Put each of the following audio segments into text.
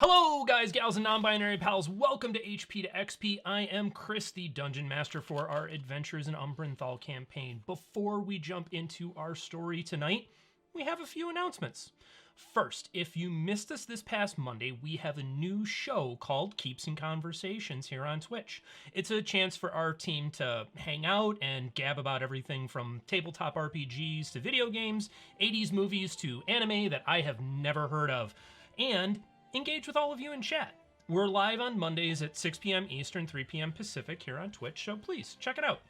Hello guys, gals, and non-binary pals. Welcome to HP to XP. I am Chris, the Dungeon Master for our Adventures in Umbranthal campaign. Before we jump into our story tonight, we have a few announcements. First, if you missed us this past Monday, we have a new show called Keeps and Conversations here on Twitch. It's a chance for our team to hang out and gab about everything from tabletop RPGs to video games, 80s movies to anime that I have never heard of, and engage with all of you in chat. We're live on Mondays at 6 p.m. Eastern, 3 p.m. Pacific here on Twitch, so please check it out.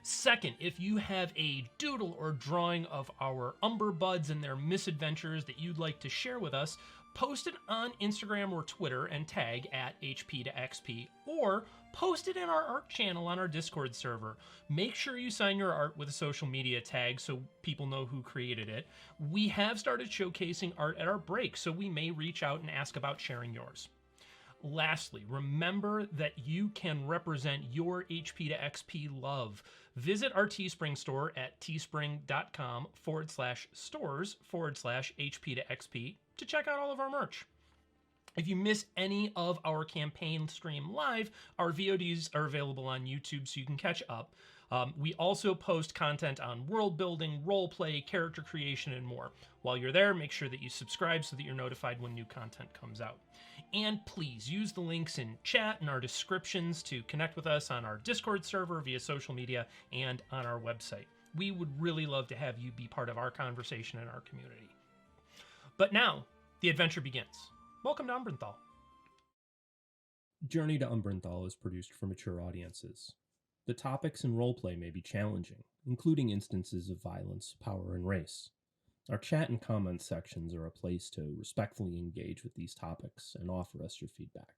Second, if you have a doodle or drawing of our Umber Buds and their misadventures that you'd like to share with us, post it on Instagram or Twitter and tag at HP to XP, or post it in our art channel on our Discord server. Make sure you sign your art with a social media tag so people know who created it. We have started showcasing art at our break, so we may reach out and ask about sharing yours. Lastly, remember that you can represent your HP to XP love. Visit our Teespring store at teespring.com/stores/HP to XP to check out all of our merch. If you miss any of our campaign stream live, our VODs are available on YouTube so you can catch up. We also post content on world building, roleplay, character creation, and more. While you're there, make sure that you subscribe so that you're notified when new content comes out. And please use the links in chat and our descriptions to connect with us on our Discord server, via social media, and on our website. We would really love to have you be part of our conversation and our community. But now, the adventure begins. Welcome to Umbranthal. Journey to Umbranthal is produced for mature audiences. The topics and roleplay may be challenging, including instances of violence, power, and race. Our chat and comment sections are a place to respectfully engage with these topics and offer us your feedback.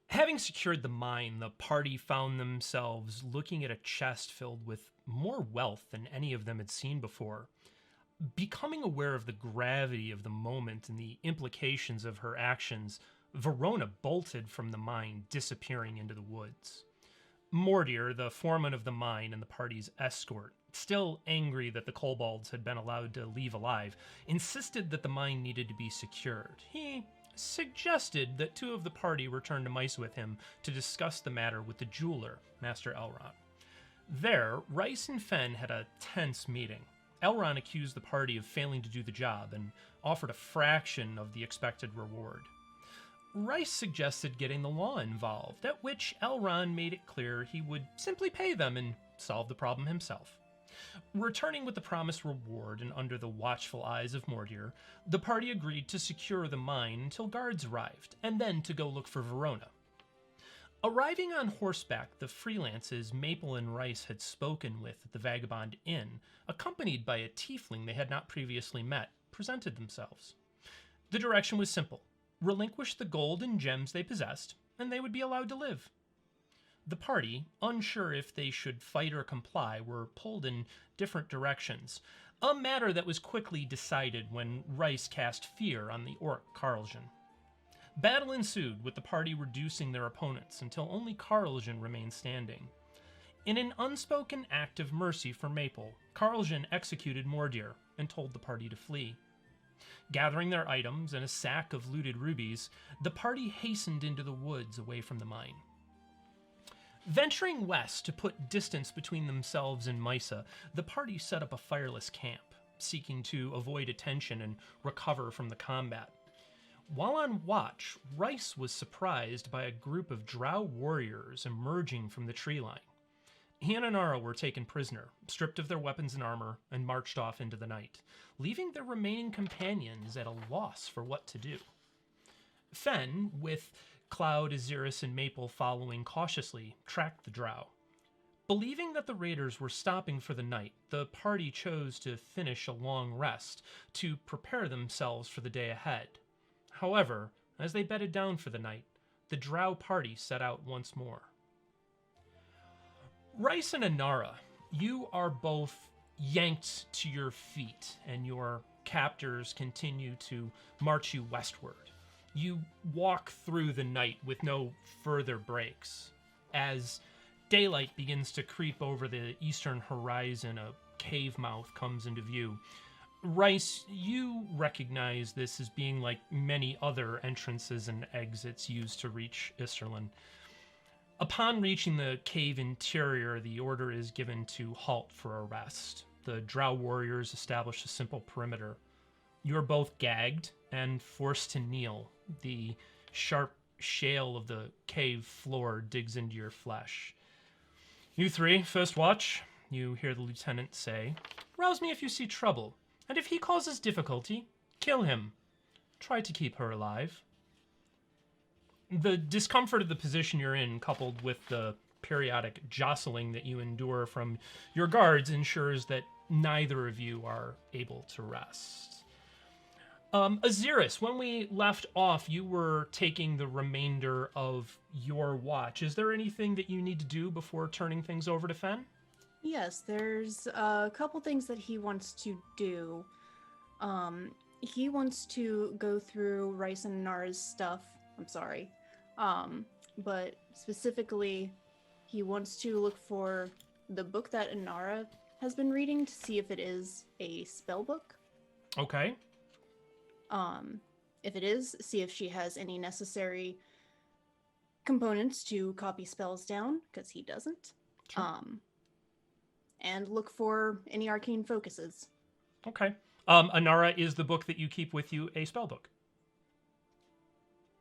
Having secured the mine, the party found themselves looking at a chest filled with more wealth than any of them had seen before. Becoming aware of the gravity of the moment and the implications of her actions, Verona bolted from the mine, disappearing into the woods. Mordir, the foreman of the mine and the party's escort, still angry that the kobolds had been allowed to leave alive, insisted that the mine needed to be secured. He suggested that two of the party return to Mice with him to discuss the matter with the jeweler, Master Elrond. There, Rhys and Fenn had a tense meeting. Elrond accused the party of failing to do the job and offered a fraction of the expected reward. Rhys suggested getting the law involved, at which Elrond made it clear he would simply pay them and solve the problem himself. Returning with the promised reward and under the watchful eyes of Mordir, the party agreed to secure the mine until guards arrived, and then to go look for Verona. Arriving on horseback, the freelances Maple and Rhys had spoken with at the Vagabond Inn, accompanied by a tiefling they had not previously met, presented themselves. The direction was simple: relinquish the gold and gems they possessed, and they would be allowed to live. The party, unsure if they should fight or comply, were pulled in different directions, a matter that was quickly decided when Rhys cast fear on the orc Karljan. Battle ensued, with the party reducing their opponents until only Karljan remained standing. In an unspoken act of mercy for Maple, Karljan executed Mordir and told the party to flee. Gathering their items and a sack of looted rubies, the party hastened into the woods away from the mine. Venturing west to put distance between themselves and Mysa, the party set up a fireless camp, seeking to avoid attention and recover from the combat. While on watch, Rhys was surprised by a group of Drow warriors emerging from the tree line. He and Anara were taken prisoner, stripped of their weapons and armor, and marched off into the night, leaving their remaining companions at a loss for what to do. Fenn, with Cloud, Ahzyris, and Maple following cautiously, tracked the Drow. Believing that the raiders were stopping for the night, the party chose to finish a long rest to prepare themselves for the day ahead. However, as they bedded down for the night, the Drow party set out once more. Rhys and Anara, you are both yanked to your feet, and your captors continue to march you westward. You walk through the night with no further breaks. As daylight begins to creep over the eastern horizon, a cave mouth comes into view. Rhys, you recognize this as being like many other entrances and exits used to reach Isterlin. Upon reaching the cave interior, the order is given to halt for a rest. The Drow warriors establish a simple perimeter. You are both gagged and forced to kneel. The sharp shale of the cave floor digs into your flesh. You three, first watch, you hear the lieutenant say. Rouse me if you see trouble, and if he causes difficulty, kill him. Try to keep her alive. The discomfort of the position you're in, coupled with the periodic jostling that you endure from your guards, ensures that neither of you are able to rest. Ahzyris, when we left off, you were taking the remainder of your watch. Is there anything that you need to do before turning things over to Fenn? Yes, there's a couple things that he wants to do. He wants to go through Rhys and Anara's stuff. I'm sorry. But specifically, he wants to look for the book that Anara has been reading to see if it is a spell book. Okay. If it is, see if she has any necessary components to copy spells down, because he doesn't. Sure. And look for any arcane focuses. Okay. Anara, is the book that you keep with you a spell book?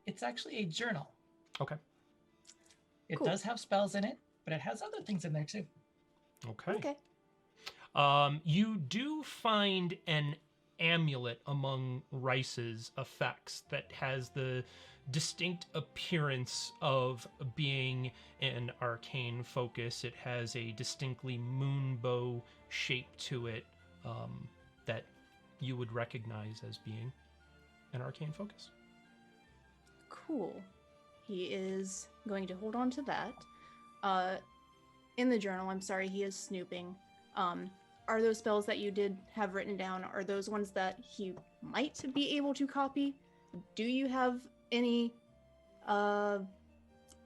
It's actually a journal. Okay. It Cool. does have spells in it, but it has other things in there too. Okay. You do find an amulet among Rhys's effects that has the distinct appearance of being an arcane focus. It has a distinctly moonbow shape to it that you would recognize as being an arcane focus. Cool. He is going to hold on to that. In the journal, I'm sorry, he is snooping. Are those spells that you did have written down, are those ones that he might be able to copy? Do you have any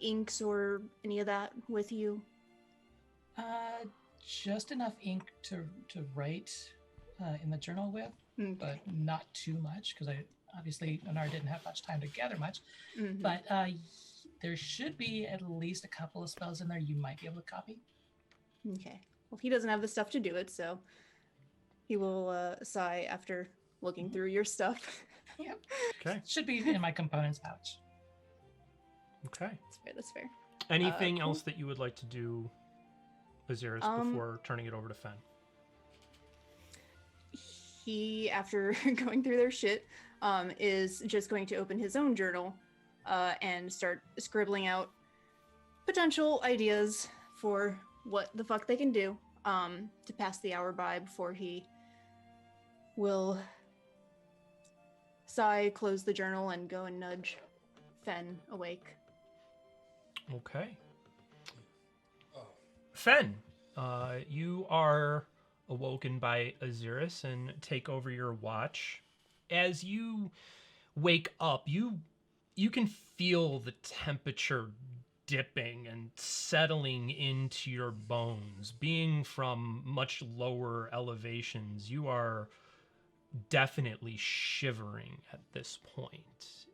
inks or any of that with you? Just enough ink to write in the journal with, Okay. but not too much, because obviously Anara didn't have much time to gather much. Mhm. But there should be at least a couple of spells in there you might be able to copy. Okay. Well, he doesn't have the stuff to do it, so he will sigh after looking through your stuff. Yep. Okay. Should be in my components pouch. Okay. That's fair. Anything cool. else that you would like to do, Ahzyris, before turning it over to Fenn? He, after going through their shit, is just going to open his own journal and start scribbling out potential ideas for what the fuck they can do to pass the hour by before he will sigh, close the journal, and go and nudge Fenn awake. Okay. Fenn, you are awoken by Ahzyris and take over your watch. As you wake up, you can feel the temperature dipping and settling into your bones. Being from much lower elevations, you are definitely shivering at this point.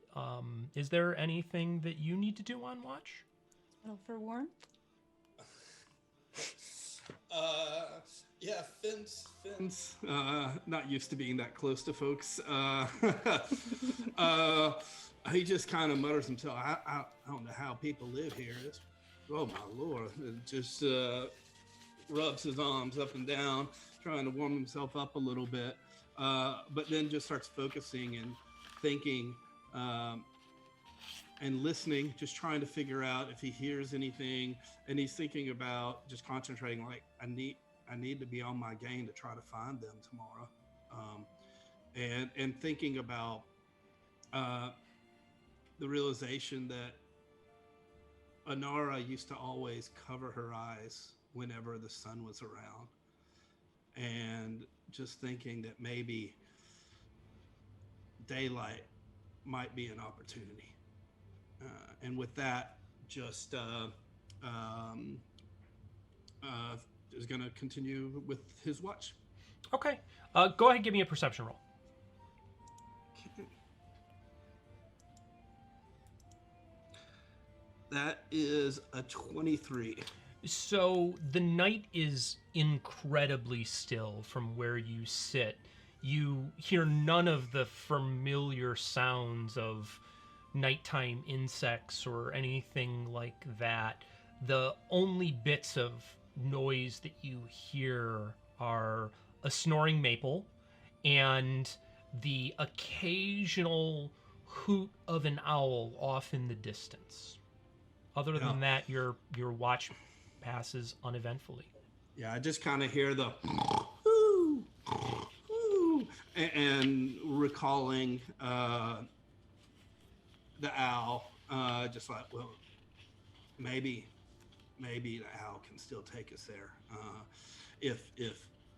Is there anything that you need to do on watch? Well, for warmth? Yeah, Finn's not used to being that close to folks. He just kind of mutters himself. I don't know how people live here. Oh my lord! It just rubs his arms up and down, trying to warm himself up a little bit. But then just starts focusing and thinking and listening, just trying to figure out if he hears anything. And he's thinking about just concentrating, like, I need to be on my game to try to find them tomorrow. And thinking about the realization that Anara used to always cover her eyes whenever the sun was around. And just thinking that maybe daylight might be an opportunity. And with that, just is going to continue with his watch. Okay. Go ahead and give me a perception roll. That is a 23. So the night is incredibly still from where you sit. You hear none of the familiar sounds of nighttime insects or anything like that. The only bits of noise that you hear are a snoring maple and the occasional hoot of an owl off in the distance. Other than that, your watch passes uneventfully. Yeah, I just kind of hear the whoo, whoo, and recalling the owl, just like, well, maybe the owl can still take us there, if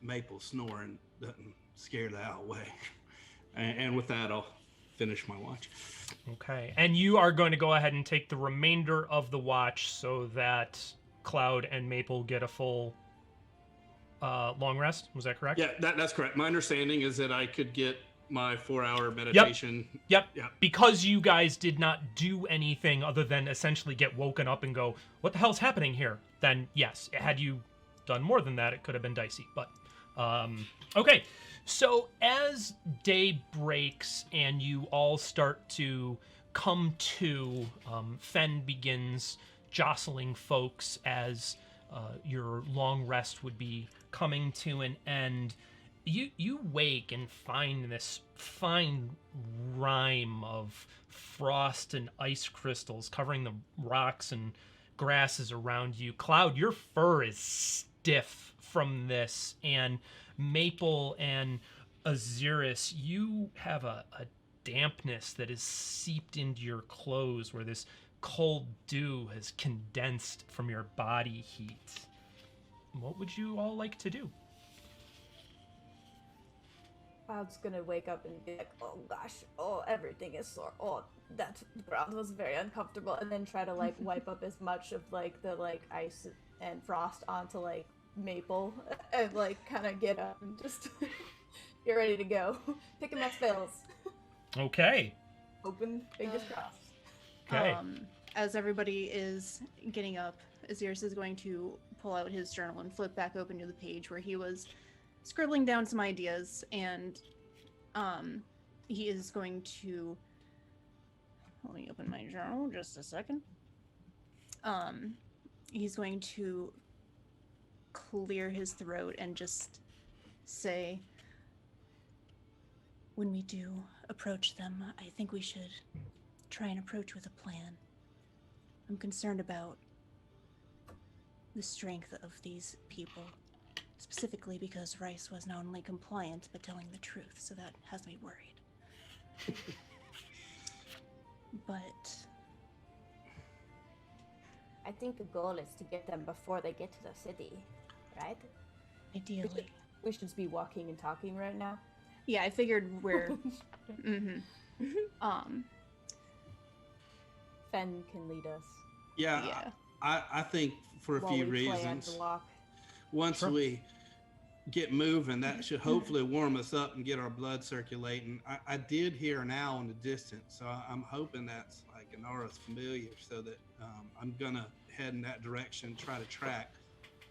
Maple snoring doesn't scare the owl away. And with that, I'll finish my watch. Okay, and you are going to go ahead and take the remainder of the watch so that Cloud and Maple get a full long rest. Was that correct? Yeah, that's correct. My understanding is that I could get my 4-hour meditation. Yep. Because you guys did not do anything other than essentially get woken up and go, what the hell's happening here? Then yes, had you done more than that, it could have been dicey. But okay. So as day breaks and you all start to come to, Fenn begins jostling folks as your long rest would be coming to an end. You wake and find this fine rime of frost and ice crystals covering the rocks and grasses around you. Cloud, your fur is stiff from this, and Maple and Ahzyris, you have a dampness that is seeped into your clothes where this cold dew has condensed from your body heat. What would you all like to do? Cloud's gonna wake up and be like, oh gosh, oh, everything is sore. Oh, that ground was very uncomfortable. And then try to, like, wipe up as much of, like, the, like, ice and frost onto, like, Maple. And, like, kind of get up and just get ready to go. Pick my spells. Okay. Open, fingers crossed. Okay. As everybody is getting up, Ahzyris is going to pull out his journal and flip back open to the page where he was scribbling down some ideas, and he is going to, let me open my journal just a second. He's going to clear his throat and just say, when we do approach them, I think we should try and approach with a plan. I'm concerned about the strength of these people, specifically because Rhys was not only compliant but telling the truth, so that has me worried. But I think the goal is to get them before they get to the city, right? ideally, We should be walking and talking right now. yeah, I figured we're. Fenn can lead us. Yeah. I think for a while few we play reasons. at the lock. Once we get moving, that should hopefully warm us up and get our blood circulating. I did hear an owl in the distance, so I'm hoping that's like Anara's familiar, so that I'm gonna head in that direction, try to track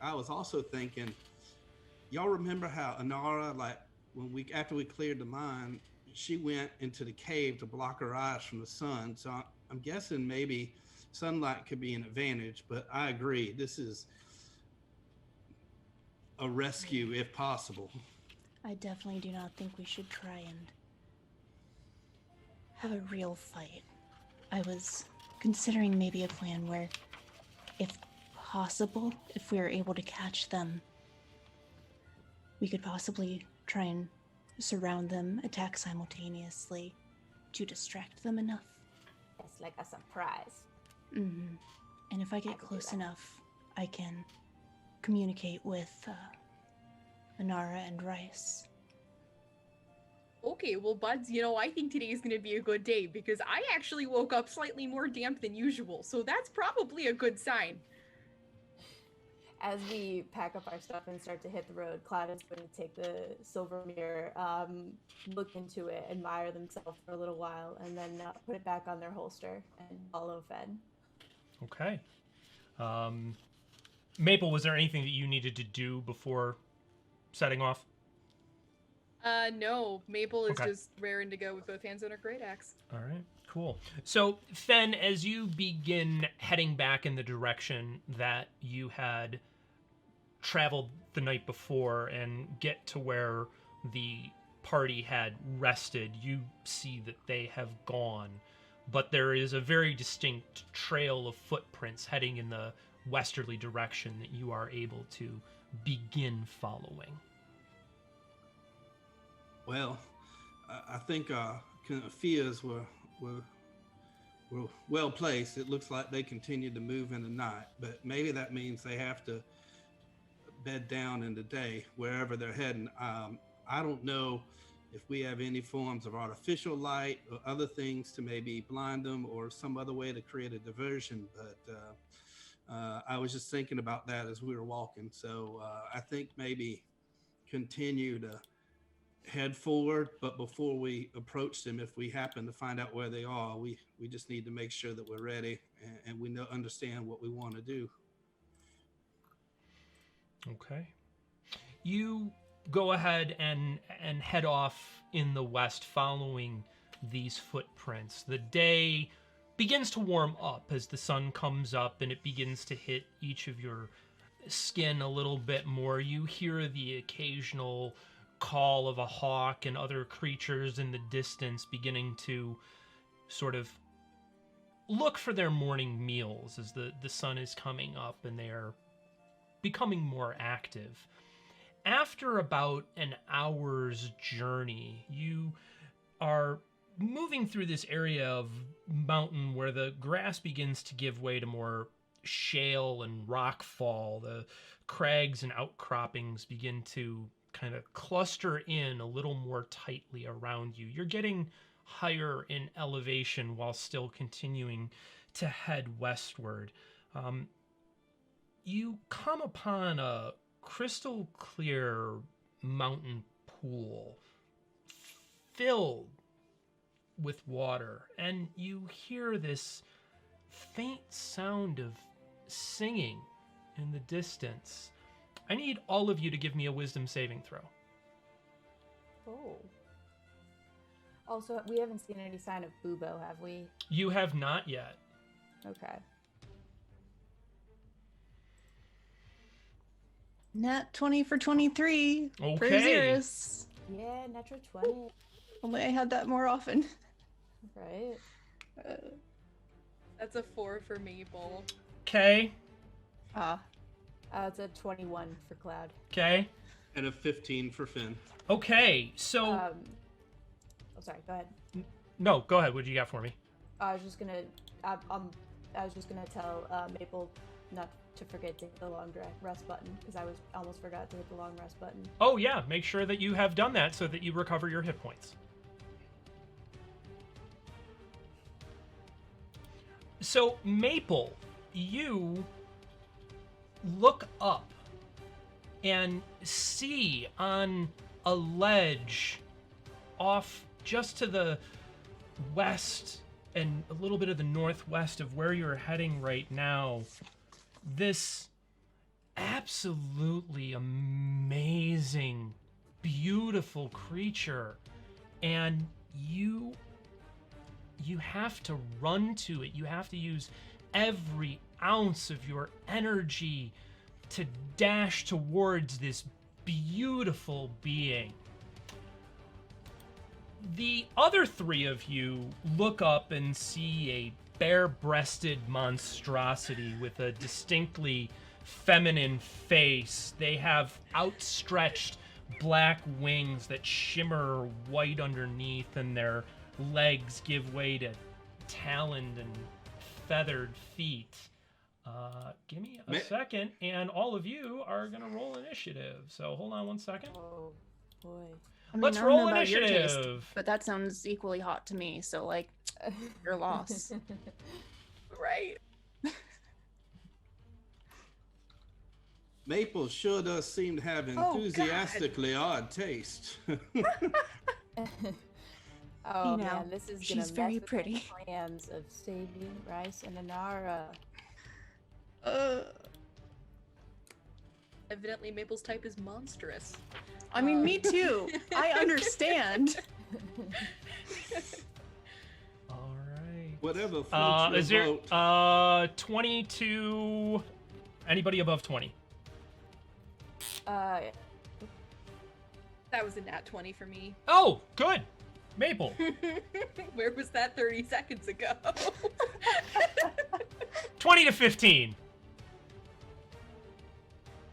I was also thinking, y'all remember how Anara, like after we cleared the mine, she went into the cave to block her eyes from the sun. So I'm guessing maybe sunlight could be an advantage, but I agree. This is a rescue if possible. I definitely do not think we should try and have a real fight. I was considering maybe a plan where, if possible, if we were able to catch them, we could possibly try and surround them, attack simultaneously to distract them enough. It's like a surprise. Mm-hmm. And if I get close enough, I can communicate with Anara and Rhys. Okay, well, Buds, I think today is going to be a good day because I actually woke up slightly more damp than usual, so that's probably a good sign. As we pack up our stuff and start to hit the road, Cloud is going to take the silver mirror, look into it, admire themselves for a little while, and then put it back on their holster and follow Fenn. Okay. Maple, was there anything that you needed to do before setting off? No. Maple is just raring to go with both hands on her great axe. All right, cool. So, Fenn, as you begin heading back in the direction that you had traveled the night before and get to where the party had rested, you see that they have gone. But there is a very distinct trail of footprints heading in the westerly direction that you are able to begin following. Well, I think our fears were well placed. It looks like they continued to move in the night, but maybe that means they have to bed down in the day wherever they're heading. I don't know if we have any forms of artificial light or other things to maybe blind them or some other way to create a diversion, but I was just thinking about that as we were walking. So I think maybe continue to head forward, but before we approach them, if we happen to find out where they are, we just need to make sure that we're ready and we understand what we want to do. Okay. You go ahead and head off in the west following these footprints. The day begins to warm up as the sun comes up and it begins to hit each of your skin a little bit more. You hear the occasional call of a hawk and other creatures in the distance beginning to sort of look for their morning meals as the sun is coming up and they are becoming more active. After about an hour's journey, you are moving through this area of mountain where the grass begins to give way to more shale and rock fall. The crags and outcroppings begin to kind of cluster in a little more tightly around you. You're getting higher in elevation while still continuing to head westward. You come upon a crystal clear mountain pool filled with water, and you hear this faint sound of singing in the distance. I need all of you to give me a wisdom saving throw. Oh. Also, we haven't seen any sign of Bubo, have we? You have not yet. Okay. Nat 20 for 23 for Okay. Ahzyris. Yeah, natural 20. Only I had that more often. Right. That's a 4 for Maple. Okay. It's a 21 for Cloud. Okay. And a 15 for Fenn. Okay. So. Oh, sorry. Go ahead. No, go ahead. What do you got for me? I was just gonna. I was just gonna tell Maple not to forget to hit the long rest button because I almost forgot to hit the long rest button. Oh yeah, make sure that you have done that so that you recover your hit points. So Maple, you look up and see on a ledge off just to the west and a little bit of the northwest of where you're heading right now, this absolutely amazing, beautiful creature, and you have to run to it. You have to use every ounce of your energy to dash towards this beautiful being. The other three of you look up and see a bare-breasted monstrosity with a distinctly feminine face. They have outstretched black wings that shimmer white underneath, and their legs give way to taloned and feathered feet. Give me a second, and all of you are going to roll initiative. So hold on one second. Oh boy. I mean, Let's I don't know roll about your taste, initiative. but that sounds equally hot to me. So, like, your loss. Right. Maple sure does seem to have Oh, enthusiastically odd taste. Oh You know, man, this is gonna she's very mess with pretty. my plans of saving Rhys and Anara. Evidently, Maple's type is monstrous. I mean, me too. I understand. All right. Whatever floats Is your there boat. 22? Anybody above 20? Yeah. That was a nat 20 for me. Oh, good. Maple. Where was that 30 seconds ago? 20 to 15.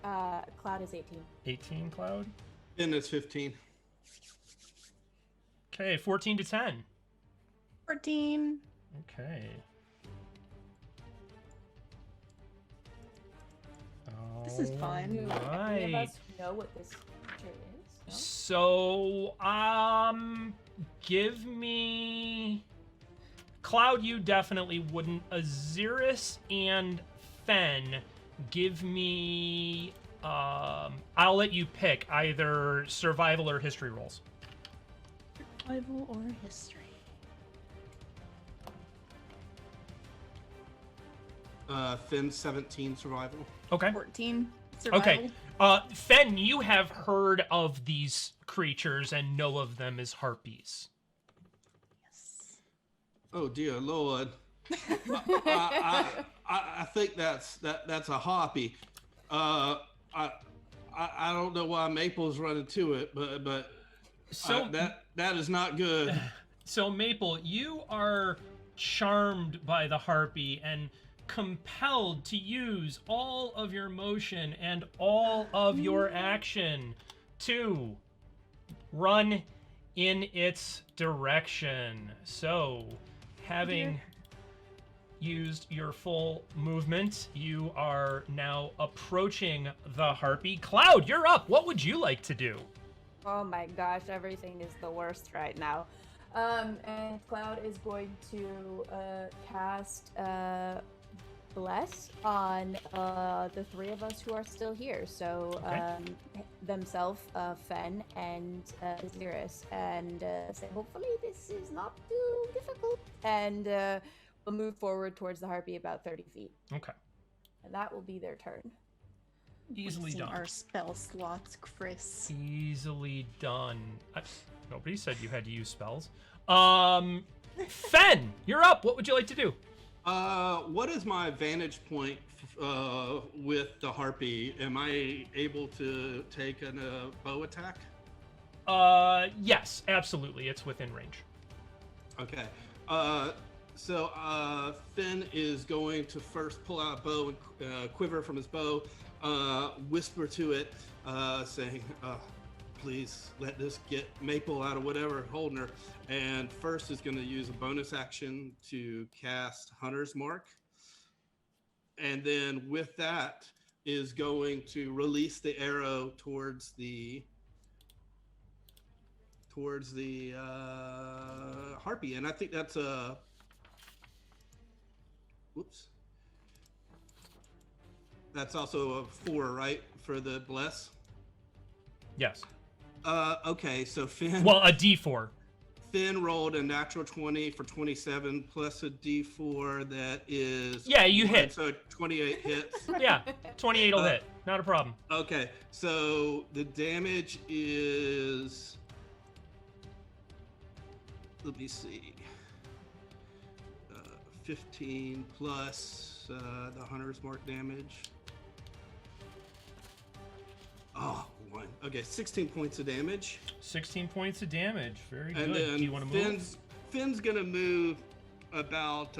Cloud is 18. 18, Cloud. And it's 15. Okay, 14 to 10. 14. Okay. This is fun. Do any of Right. us know what this creature is? So, give me... Cloud, you definitely wouldn't. Ahzyris and Fenn, give me... I'll let you pick either survival or history rolls. Survival or history? Finn 17 survival. Okay. 14. Survival. Okay. Fenn, you have heard of these creatures and know of them as harpies. Yes. Oh dear Lord. I think that's a harpy. I don't know why Maple's running to it, but So that is not good. So Maple, you are charmed by the harpy and compelled to use all of your motion and all of your action to run in its direction. So, having used your full movement, you are now approaching the harpy. Cloud, you're up. What would you like to do? Oh my gosh, everything is the worst right now. And Cloud is going to cast Bless on the three of us who are still here. So themselves, Fenn and Ahzyris, and say hopefully this is not too difficult. And we'll move forward towards the harpy about 30 feet. Okay. And that will be their turn. Easily Wasting done. our spell slots, Chris. Easily done. Nobody said you had to use spells. Fenn, you're up. What would you like to do? What is my vantage point with the harpy? Am I able to take a bow attack? Yes, absolutely. It's within range. Okay. So Finn is going to first pull out a bow and quiver from his bow, whisper to it, saying, please let this get Maple out of whatever holding her. And first is going to use a bonus action to cast Hunter's Mark. And then with that is going to release the arrow towards the harpy. And I think that's a... Whoops. That's also a 4, right? For the bless? Yes. Okay, so Finn... Well, a D4. Fenn rolled a natural 20 for 27 plus a D4 that is. Yeah, you hit. So 28 hits. Yeah, 28 will hit. Not a problem. Okay, so the damage is. Let me see. 15 plus the hunter's mark damage. Oh, 1. Okay, 16 points of damage. 16 points of damage. Very And good. then Do you want to move? Finn's gonna move about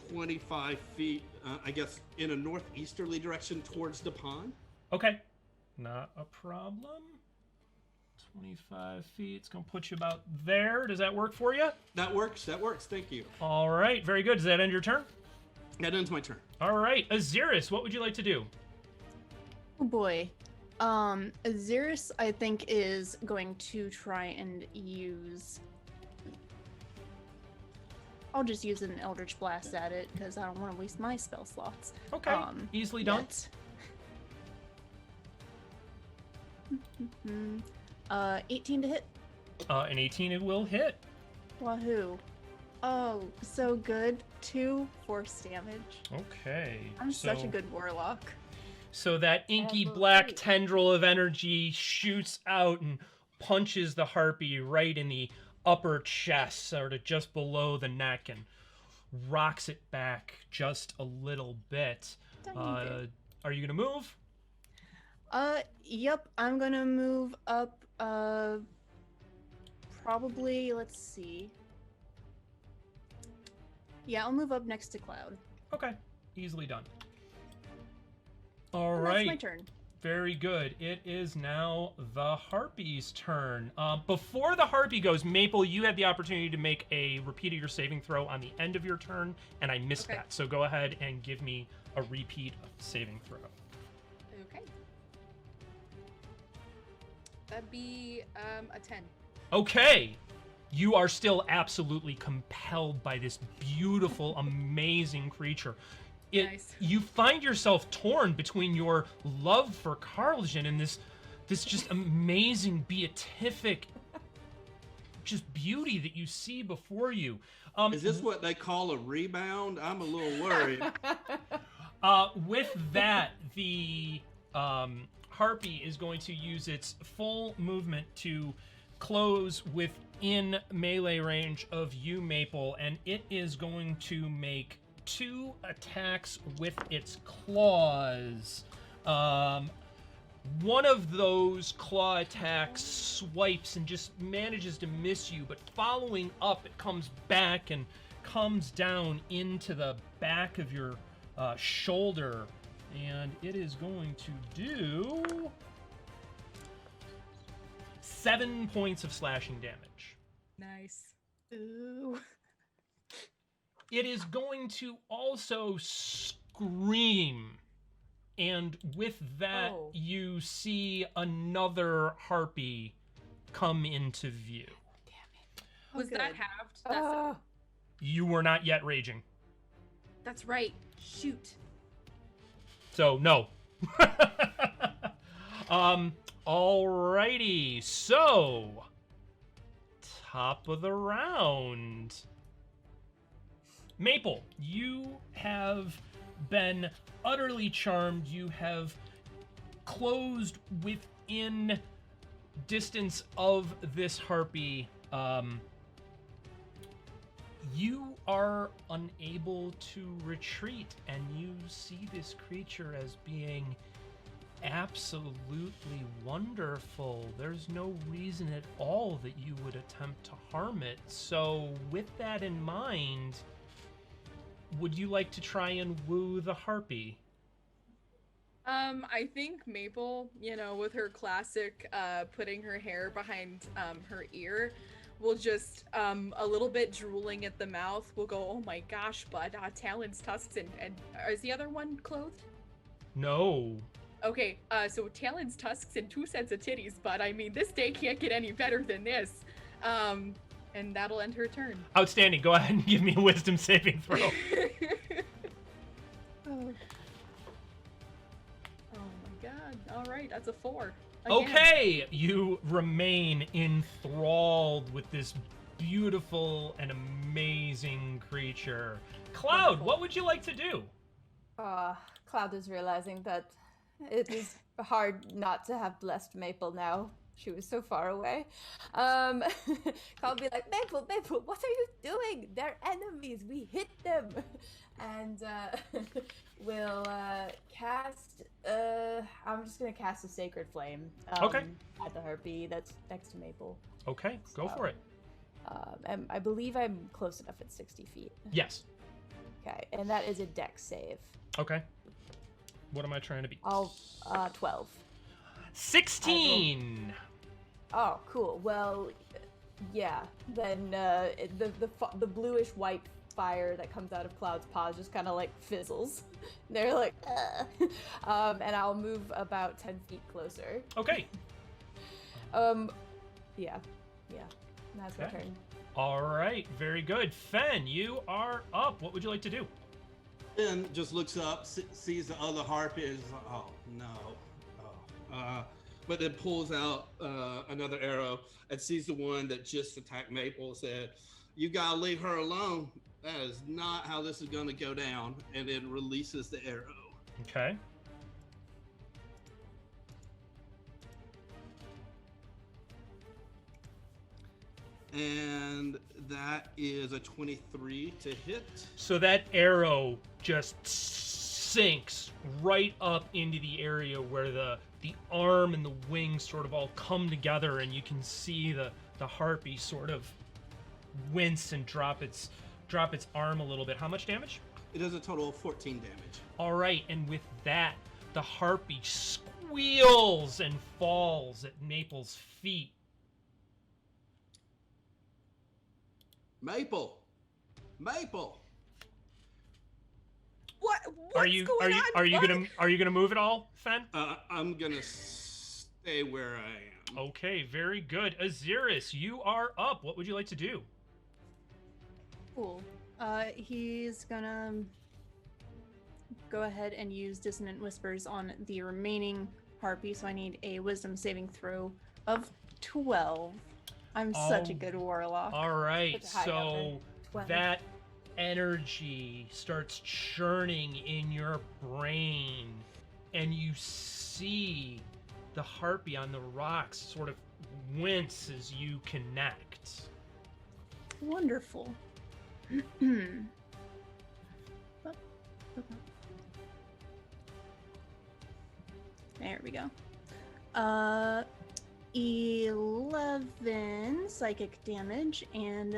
25 feet, I guess, in a northeasterly direction towards the pond. Okay. Not a problem. 25 feet. It's going to put you about there. Does that work for you? That works. Thank you. All right. Very good. Does that end your turn? That ends my turn. All right. Ahzyris, what would you like to do? Oh boy. Ahzyris, I think, is going to try and use. I'll just use an Eldritch Blast at it because I don't want to waste my spell slots. Okay. Easily done. Yet. 18 to hit. An 18 it will hit. Wahoo. Oh, so good. 2 force damage. Okay. I'm such a good warlock. So that inky black tendril of energy shoots out and punches the harpy right in the upper chest, sort of just below the neck, and rocks it back just a little bit. Are you gonna move? Yep, I'm gonna move up, probably, let's see. Yeah, I'll move up next to Cloud. Okay, easily done. All And right. that's my turn. Very good. It is now the harpy's turn. Before the harpy goes, Maple, you had the opportunity to make a repeat of your saving throw on the end of your turn, and I missed that. So go ahead and give me a repeat of saving throw. Okay. That'd be a 10. Okay. You are still absolutely compelled by this beautiful, amazing creature. Nice. You find yourself torn between your love for Carlton and this just amazing beatific just beauty that you see before you. Is this what they call a rebound? I'm a little worried. With that, the harpy is going to use its full movement to close within melee range of you, Maple, and it is going to make 2 attacks with its claws. One of those claw attacks swipes and just manages to miss you, but following up, it comes back and comes down into the back of your shoulder, and it is going to do 7 points of slashing damage. Nice. Ooh. It is going to also scream, and with that, you see another harpy come into view. Was that halved? You were not yet raging. That's right. Shoot. So, no. Alrighty, so top of the round. Maple, you have been utterly charmed. You have closed within distance of this harpy. You are unable to retreat, and you see this creature as being absolutely wonderful. There's no reason at all that you would attempt to harm it. So with that in mind, would you like to try and woo the harpy? I think Maple, with her classic putting her hair behind her ear, will just a little bit drooling at the mouth will go, oh my gosh, bud, talons, tusks, and is the other one clothed? No. Okay, so talons, tusks, and 2 sets of titties, but I mean, this day can't get any better than this. And that'll end her turn. Outstanding. Go ahead and give me a wisdom saving throw. Oh my god. All right, that's a 4. Again. Okay, you remain enthralled with this beautiful and amazing creature. Cloud, Wonderful. what would you like to do? Cloud is realizing that it is hard not to have blessed Maple now. She was so far away. Cloud will be like, Maple, what are you doing? They're enemies. We hit them. And we'll cast. I'm just gonna cast a Sacred Flame. Okay. At the harpy that's next to Maple. Okay, go for it. And I believe I'm close enough at 60 feet. Yes. Okay, and that is a dex save. Okay. What am I trying to be? I'll 12. 16. Oh, cool. Well, yeah. Then the bluish white fire that comes out of Cloud's paws just kind of like fizzles. They're like, and I'll move about 10 feet closer. Okay. Yeah. That's my Okay. turn. All right, very good. Fenn, you are up. What would you like to do? Fenn just looks up, sees the other harpy, and is like, oh no. But then pulls out another arrow and sees the one that just attacked Maple, said, you gotta leave her alone. That is not how this is gonna go down. And then releases the arrow. Okay. And that is a 23 to hit. So that arrow just sinks right up into the area where the arm and the wings sort of all come together, and you can see the harpy sort of wince and drop its arm a little bit. How much damage? It does a total of 14 damage. All right, and with that, the harpy squeals and falls at Maple's feet. Maple. What's Are you going on? gonna move at all, Fenn? I'm gonna stay where I am. Okay, very good. Ahzyris, you are up. What would you like to do? Cool. He's gonna go ahead and use Dissonant Whispers on the remaining harpy, so I need a Wisdom saving throw of 12. I'm such a good warlock. All right, That's a high so number. 12. that energy starts churning in your brain, and you see the harpy on the rocks sort of wince as you connect. Wonderful. There we go. 11 psychic damage, and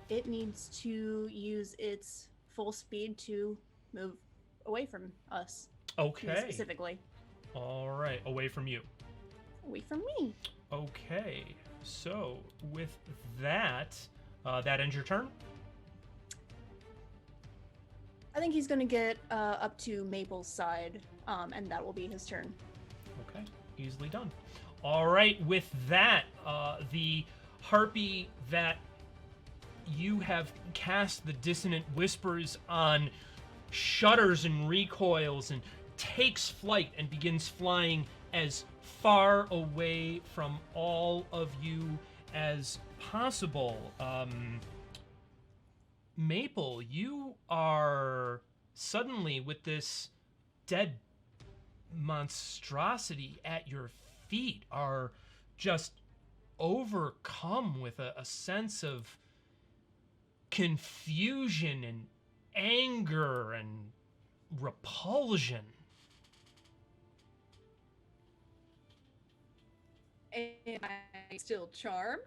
it needs to use its full speed to move away from us. Me Okay. specifically. All right, away from you. Away from me. Okay, so with that, that ends your turn. I think he's gonna get up to Maple's side, and that will be his turn. Okay, easily done. All right, with that, the harpy that you have cast the Dissonant Whispers on shudders and recoils and takes flight and begins flying as far away from all of you as possible. Maple, you are suddenly with this dead monstrosity at your feet are just overcome with a sense of confusion and anger and repulsion. Am I still charmed?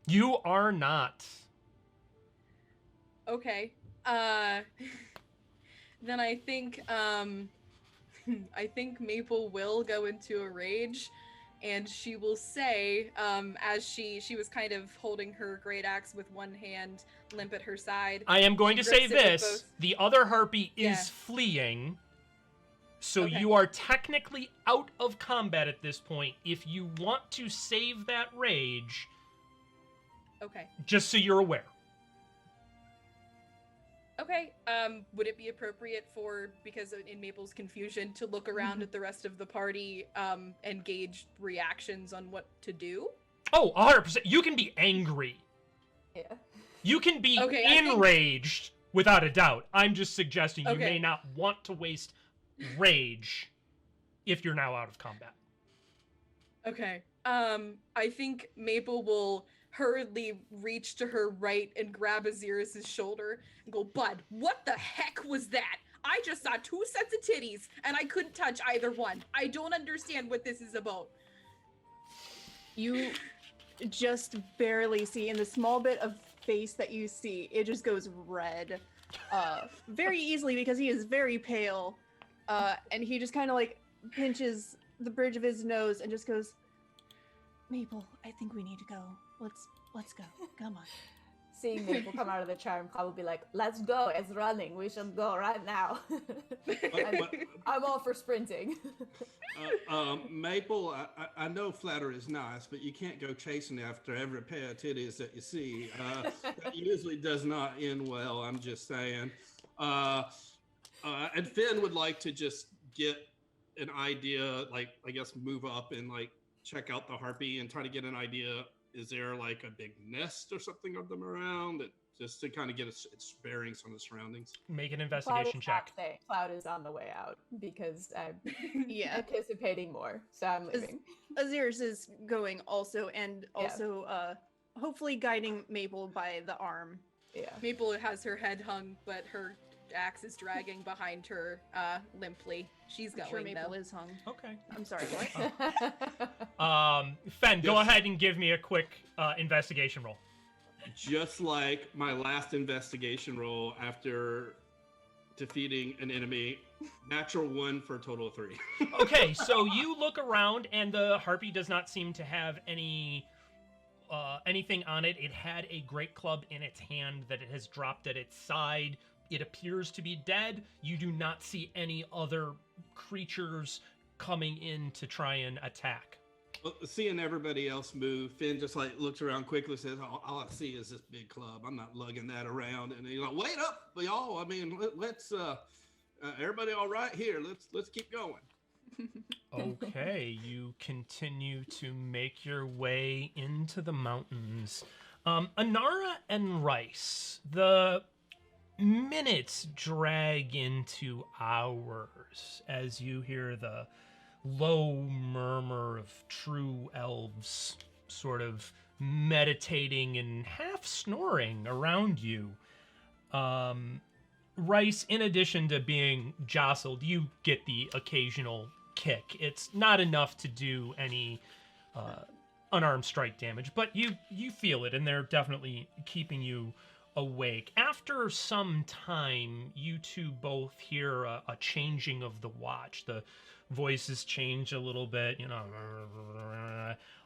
You are not. Okay. Then I think Maple will go into a rage, and she will say, as she was kind of holding her great axe with one hand, limp at her side. I am going to She say grips it with this. both- The other harpy is Yeah. fleeing. So Okay. you are technically out of combat at this point. If you want to save that rage, Okay. just so you're aware. Okay. Would it be appropriate for, because in Maple's confusion, to look around at the rest of the party, and gauge reactions on what to do? Oh, 100%. You can be angry. Yeah. You can be Okay, I think- enraged without a doubt. I'm just suggesting you Okay. may not want to waste rage if you're now out of combat. Okay. I think Maple will hurriedly reach to her right and grab Ahzyris' shoulder and go, "Bud, what the heck was that? I just saw 2 sets of titties and I couldn't touch either one. I don't understand what this is about." You just barely see in the small bit of face that you see, it just goes red. Very easily because he is very pale. And he just kind of like pinches the bridge of his nose and just goes, "Maple, I think we need to go. Let's go. Come on." Seeing Maple come out of the charm, Cloud will be like, "Let's go, it's running, we should go right now." I'm all for sprinting. Maple, I know flattery is nice, but you can't go chasing after every pair of titties that you see. That usually does not end well, I'm just saying. And Fenn would like to just get an idea, like, I guess, move up and, like, check out the harpy and try to get an idea. Is there, like, a big nest or something of them around? Just to kind of get its bearings on the surroundings. Make an investigation check. Cloud is on the way out because I'm Yeah. anticipating more, so I'm leaving. Ahzyris is going also, and also hopefully guiding Maple by the arm. Yeah. Maple has her head hung, but her axe is dragging behind her limply. She's I'm going, sure Maple though. is hung. Okay. I'm sorry, what? Fenn, go Yes. ahead and give me a quick investigation roll. Just like my last investigation roll after defeating an enemy, natural 1 for a total of 3. Okay, so you look around and the harpy does not seem to have anything on it. It had a great club in its hand that it has dropped at its side. It appears to be dead. You do not see any other creatures coming in to try and attack. Well, seeing everybody else move, Fenn just like looks around quickly, says, all I see is this big club. I'm not lugging that around. And he's like, "Wait up, y'all. I mean, let's everybody all right here. Let's keep going." Okay, you continue to make your way into the mountains. Anara and Rhys, the minutes drag into hours as you hear the low murmur of true elves sort of meditating and half snoring around you. Rhys, in addition to being jostled, you get the occasional kick. It's not enough to do any unarmed strike damage, but you feel it, and they're definitely keeping you awake. After some time, you two both hear a changing of the watch. The voices change a little bit,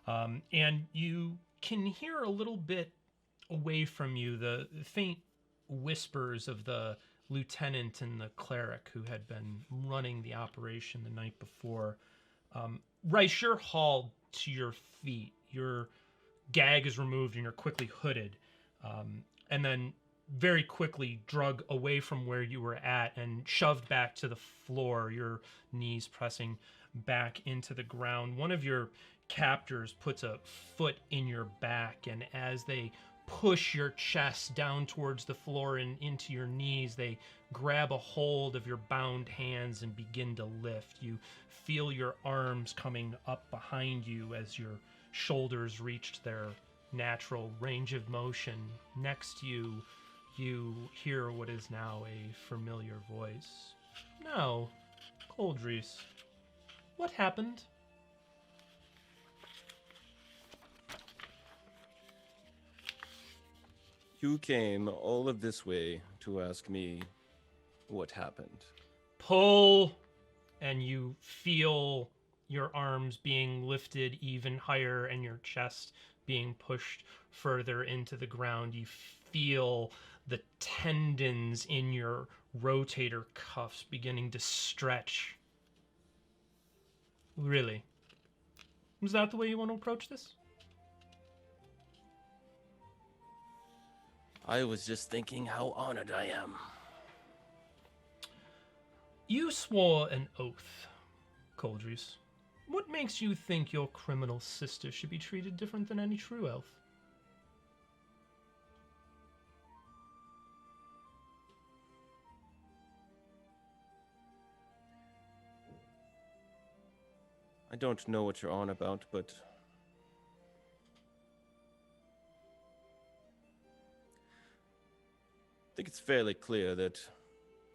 and you can hear a little bit away from you the faint whispers of the lieutenant and the cleric who had been running the operation the night before. Rhys, you're hauled to your feet. Your gag is removed and you're quickly hooded. And then very quickly drug away from where you were at and shoved back to the floor, your knees pressing back into the ground. One of your captors puts a foot in your back, and as they push your chest down towards the floor and into your knees, they grab a hold of your bound hands and begin to lift. You feel your arms coming up behind you as your shoulders reached their natural range of motion. Next to you, you hear what is now a familiar voice. "Now, Kholdrees, what happened?" You came all of this way to ask me what happened. Pull, and you feel your arms being lifted even higher and your chest being pushed further into the ground. You feel the tendons in your rotator cuffs beginning to stretch. Really? Is that the way you want to approach this? I was just thinking how honored I am. You swore an oath, Kholdrees. What makes you think your criminal sister should be treated different than any true elf? I don't know what you're on about, but I think it's fairly clear that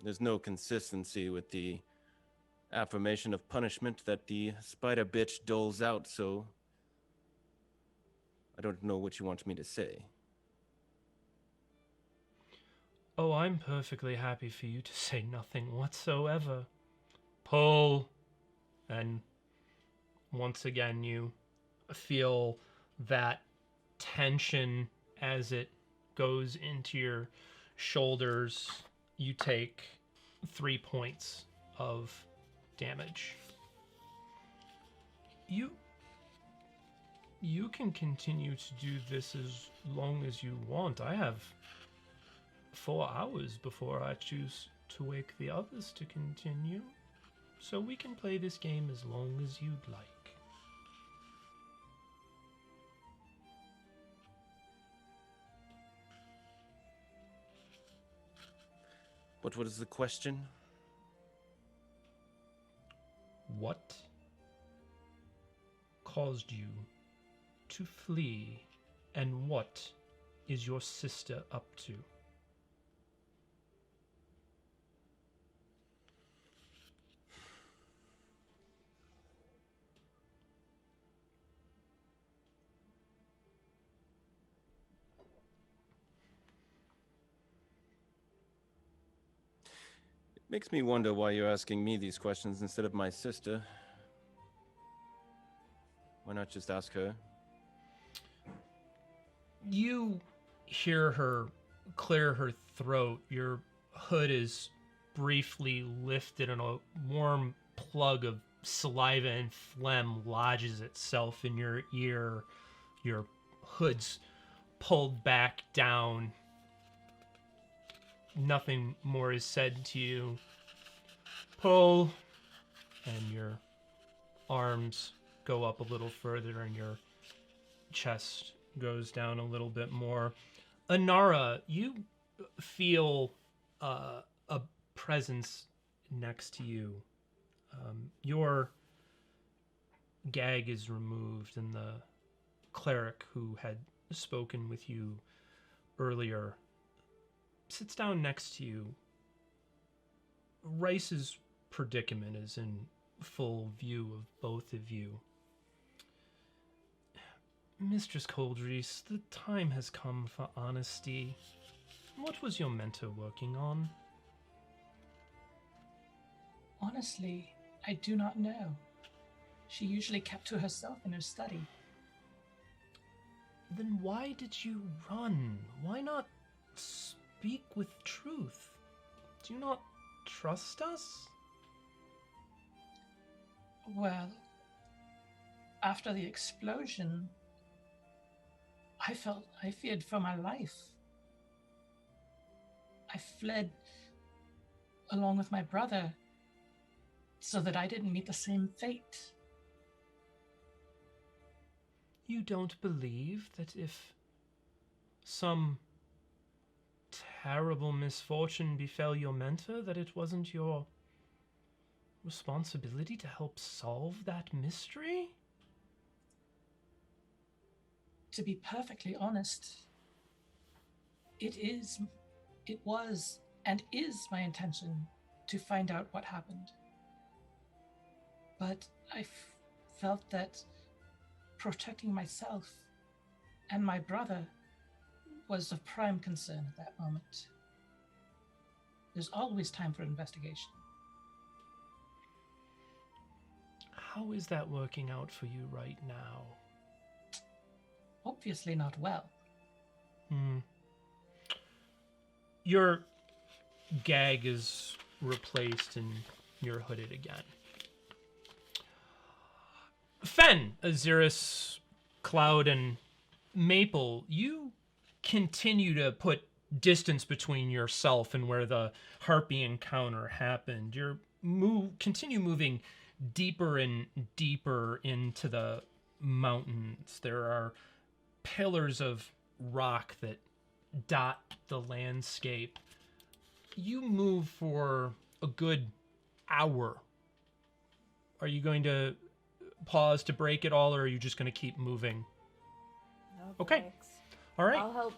there's no consistency with the affirmation of punishment that the spider bitch doles out, so I don't know what you want me to say. Oh, I'm perfectly happy for you to say nothing whatsoever. Pull. And once again, you feel that tension as it goes into your shoulders. You take 3 points of damage. You can continue to do this as long as you want. I have 4 hours before I choose to wake the others to continue. So we can play this game as long as you'd like. But what is the question? What caused you to flee, and what is your sister up to? Makes me wonder why you're asking me these questions instead of my sister. Why not just ask her? You hear her clear her throat. Your hood is briefly lifted and a warm plug of saliva and phlegm lodges itself in your ear. Your hood's pulled back down. Nothing more is said to you. Pull, and your arms go up a little further and your chest goes down a little bit more. Anara, you feel a presence next to you. Your gag is removed, and the cleric who had spoken with you earlier sits down next to you. Rhys's predicament is in full view of both of you. Mistress Kholdrees, the time has come for honesty. What was your mentor working on? Honestly, I do not know. She usually kept to herself in her study. Then why did you run? Why not speak with truth? Do you not trust us? Well, after the explosion, I feared for my life. I fled along with my brother so that I didn't meet the same fate. You don't believe that if some terrible misfortune befell your mentor, that it wasn't your responsibility to help solve that mystery? To be perfectly honest, it was, and is my intention to find out what happened. But I felt that protecting myself and my brother was of prime concern at that moment. There's always time for investigation. How is that working out for you right now? Obviously not well. Your gag is replaced and you're hooded again. Fenn, Ahzyris, Cloud, and Maple, you continue to put distance between yourself and where the harpy encounter happened. Continue moving deeper and deeper into the mountains. There are pillars of rock that dot the landscape. You move for a good hour. Are you going to pause to break it all, or are you just going to keep moving? No Okay. breaks. All right. I'll help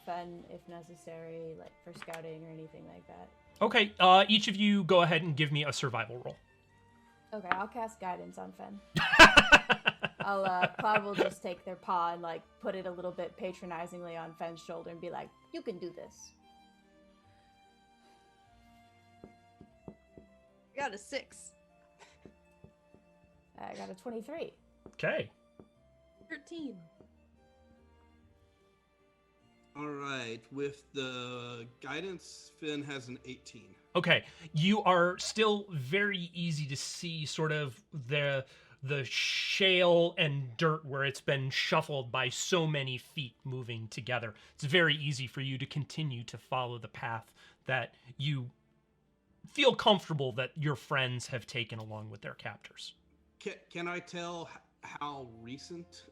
Fenn if necessary, like for scouting or anything like that. Okay, each of you go ahead and give me a survival roll. Okay, I'll cast guidance on Fenn. Cloud will just take their paw and like put it a little bit patronizingly on Fenn's shoulder and be like, "You can do this." I got a 6. I got a 23. Okay. 13. All right. With the guidance, Finn has an 18. Okay, you are still very easy to see sort of the shale and dirt where it's been shuffled by so many feet moving together. It's very easy for you to continue to follow the path that you feel comfortable that your friends have taken along with their captors. Can I tell how recent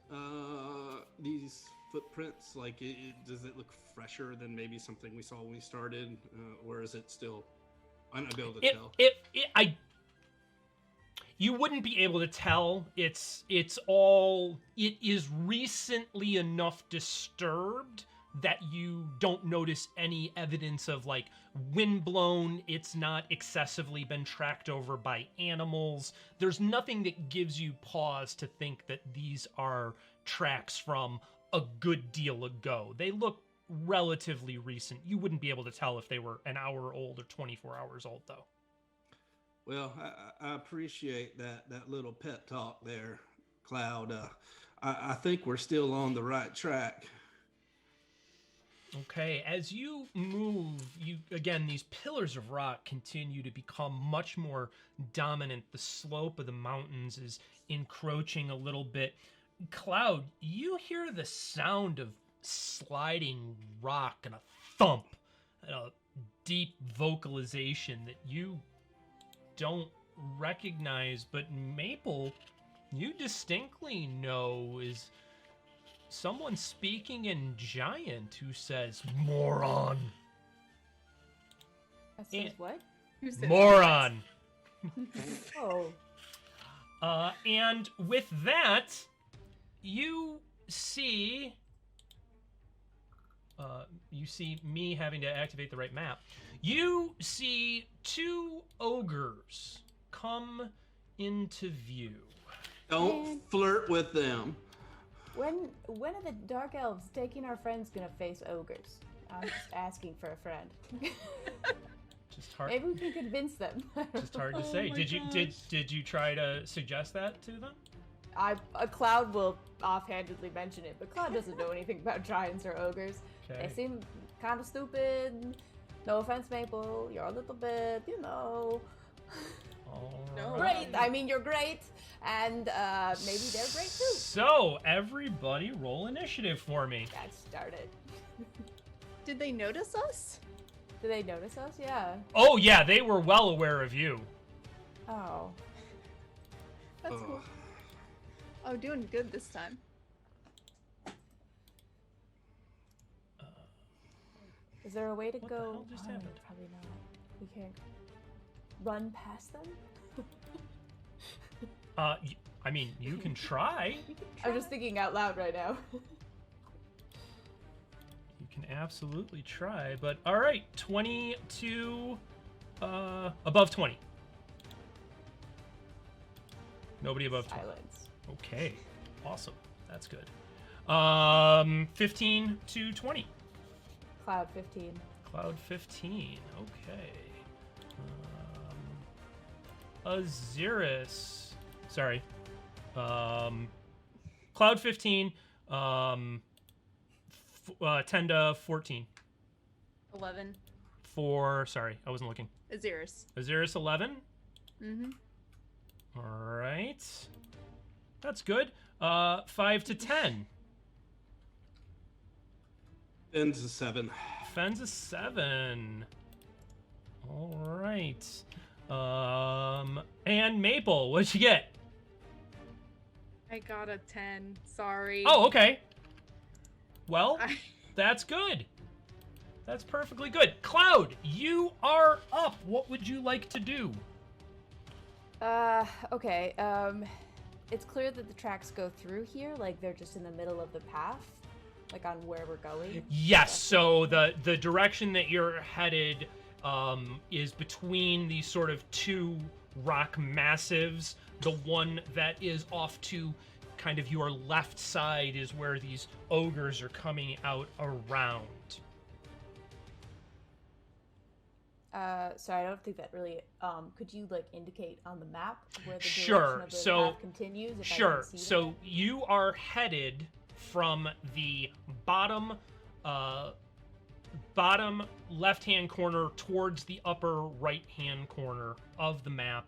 these footprints? Like, does it look fresher than maybe something we saw when we started, or is it still unable to tell? You wouldn't be able to tell. It is recently enough disturbed that you don't notice any evidence of like wind blown. It's not excessively been tracked over by animals. There's nothing that gives you pause to think that these are tracks from a good deal ago. They look relatively recent. You wouldn't be able to tell if they were an hour old or 24 hours old, though. Well, I appreciate that little pep talk there, Cloud. I think we're still on the right track. Okay, as you move, these pillars of rock continue to become much more dominant. The slope of the mountains is encroaching a little bit. Cloud, you hear the sound of sliding rock and a thump, and a deep vocalization that you don't recognize, but Maple, you distinctly know is someone speaking in Giant who says, "Moron." That says what? Who says Moron. Oh. And with that, you see me having to activate the right map. You see 2 ogres come into view. Don't flirt with them. When are the dark elves taking our friends gonna face ogres? I'm just asking for a friend. Just hard. Maybe we can convince them. Just hard to say. Did you try to suggest that to them? A Cloud will offhandedly mention it, but Cloud doesn't know anything about giants or ogres. Okay. They seem kind of stupid. No offense, Maple. You're a little bit, No. Great. I mean, you're great, and maybe they're great too. So everybody, roll initiative for me. That started. Did they notice us? Did they notice us? Yeah. Oh yeah, they were well aware of you. Oh. That's cool. Oh, doing good this time. Is there a way to What the go? hell just happened? Probably not. We can't run past them. I mean, you can try. I'm just thinking out loud right now. You can absolutely try, but all right, 22, above 20. Nobody above 20. Silence. Okay, awesome. That's good. 15 to 20. Cloud 15. Cloud 15. Okay. Ahzyris. Sorry. Cloud 15. 10 to 14. 11. Sorry, I wasn't looking. Ahzyris. Ahzyris 11. Mm-hmm. All right. That's good. 5 to 10. Finn's a 7. Fenn's a 7. All right. And Maple, what'd you get? I got a 10. Sorry. Oh, okay. Well, that's good. That's perfectly good. Cloud, you are up. What would you like to do? Okay. it's clear that the tracks go through here, like they're just in the middle of the path, like on where we're going. Yes. So the direction that you're headed is between these sort of two rock massives. The one that is off to kind of your left side is where these ogres are coming out around. So I don't think that really. Could you like indicate on the map where the Sure. direction of the So path continues? If sure. I can see So that? you are headed from the bottom left-hand corner towards the upper right-hand corner of the map.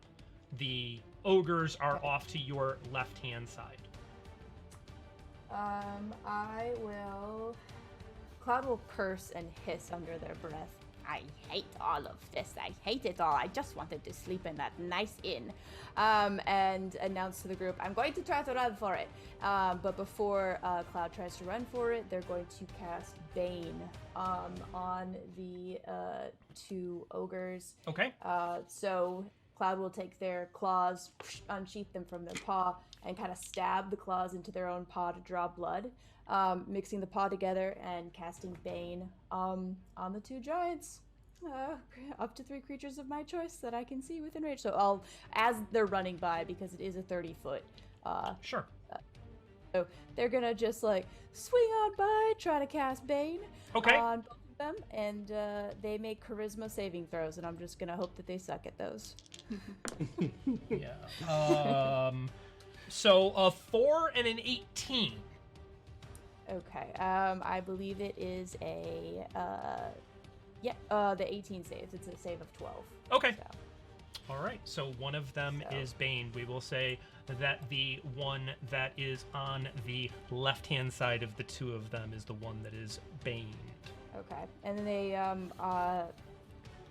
The ogres are off to your left-hand side. I will. Cloud will curse and hiss under their breath. I hate all of this. I hate it all. I just wanted to sleep in that nice inn. And announce to the group, I'm going to try to run for it. But before Cloud tries to run for it, they're going to cast Bane on the two ogres. Okay. So Cloud will take their claws, unsheath them from their paw, and kind of stab the claws into their own paw to draw blood. Mixing the paw together and casting Bane on the two giants. Up to 3 creatures of my choice that I can see within range. So I'll, as they're running by, because it is a 30-foot. Sure. So they're gonna just like swing on by, try to cast Bane Okay. on both of them, and they make charisma saving throws, and I'm just gonna hope that they suck at those. Yeah. So a 4 and an 18. Okay. I believe it is a the 18 saves. It's a save of 12. Okay. So. All right. So one of them is Bane. We will say that the one that is on the left-hand side of the two of them is the one that is Baned. Okay. And then they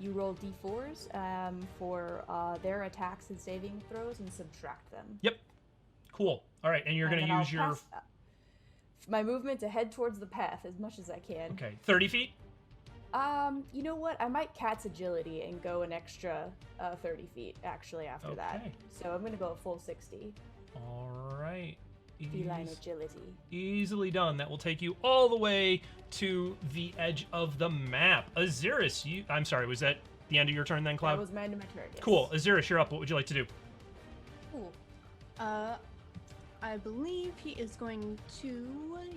you roll d4s for their attacks and saving throws and subtract them. Yep. Cool. All right. And you're going to use your my movement to head towards the path as much as I can. Okay. 30 feet? You know what? I might cat's agility and go an extra 30 feet actually after that. Okay. So I'm going to go a full 60. All right. Feline agility. Easily done. That will take you all the way to the edge of the map. Ahzyris, I'm sorry, was that the end of your turn then, Cloud? That was my end of my turn, yes. Cool. Ahzyris, you're up. What would you like to do? Cool. I believe he is going to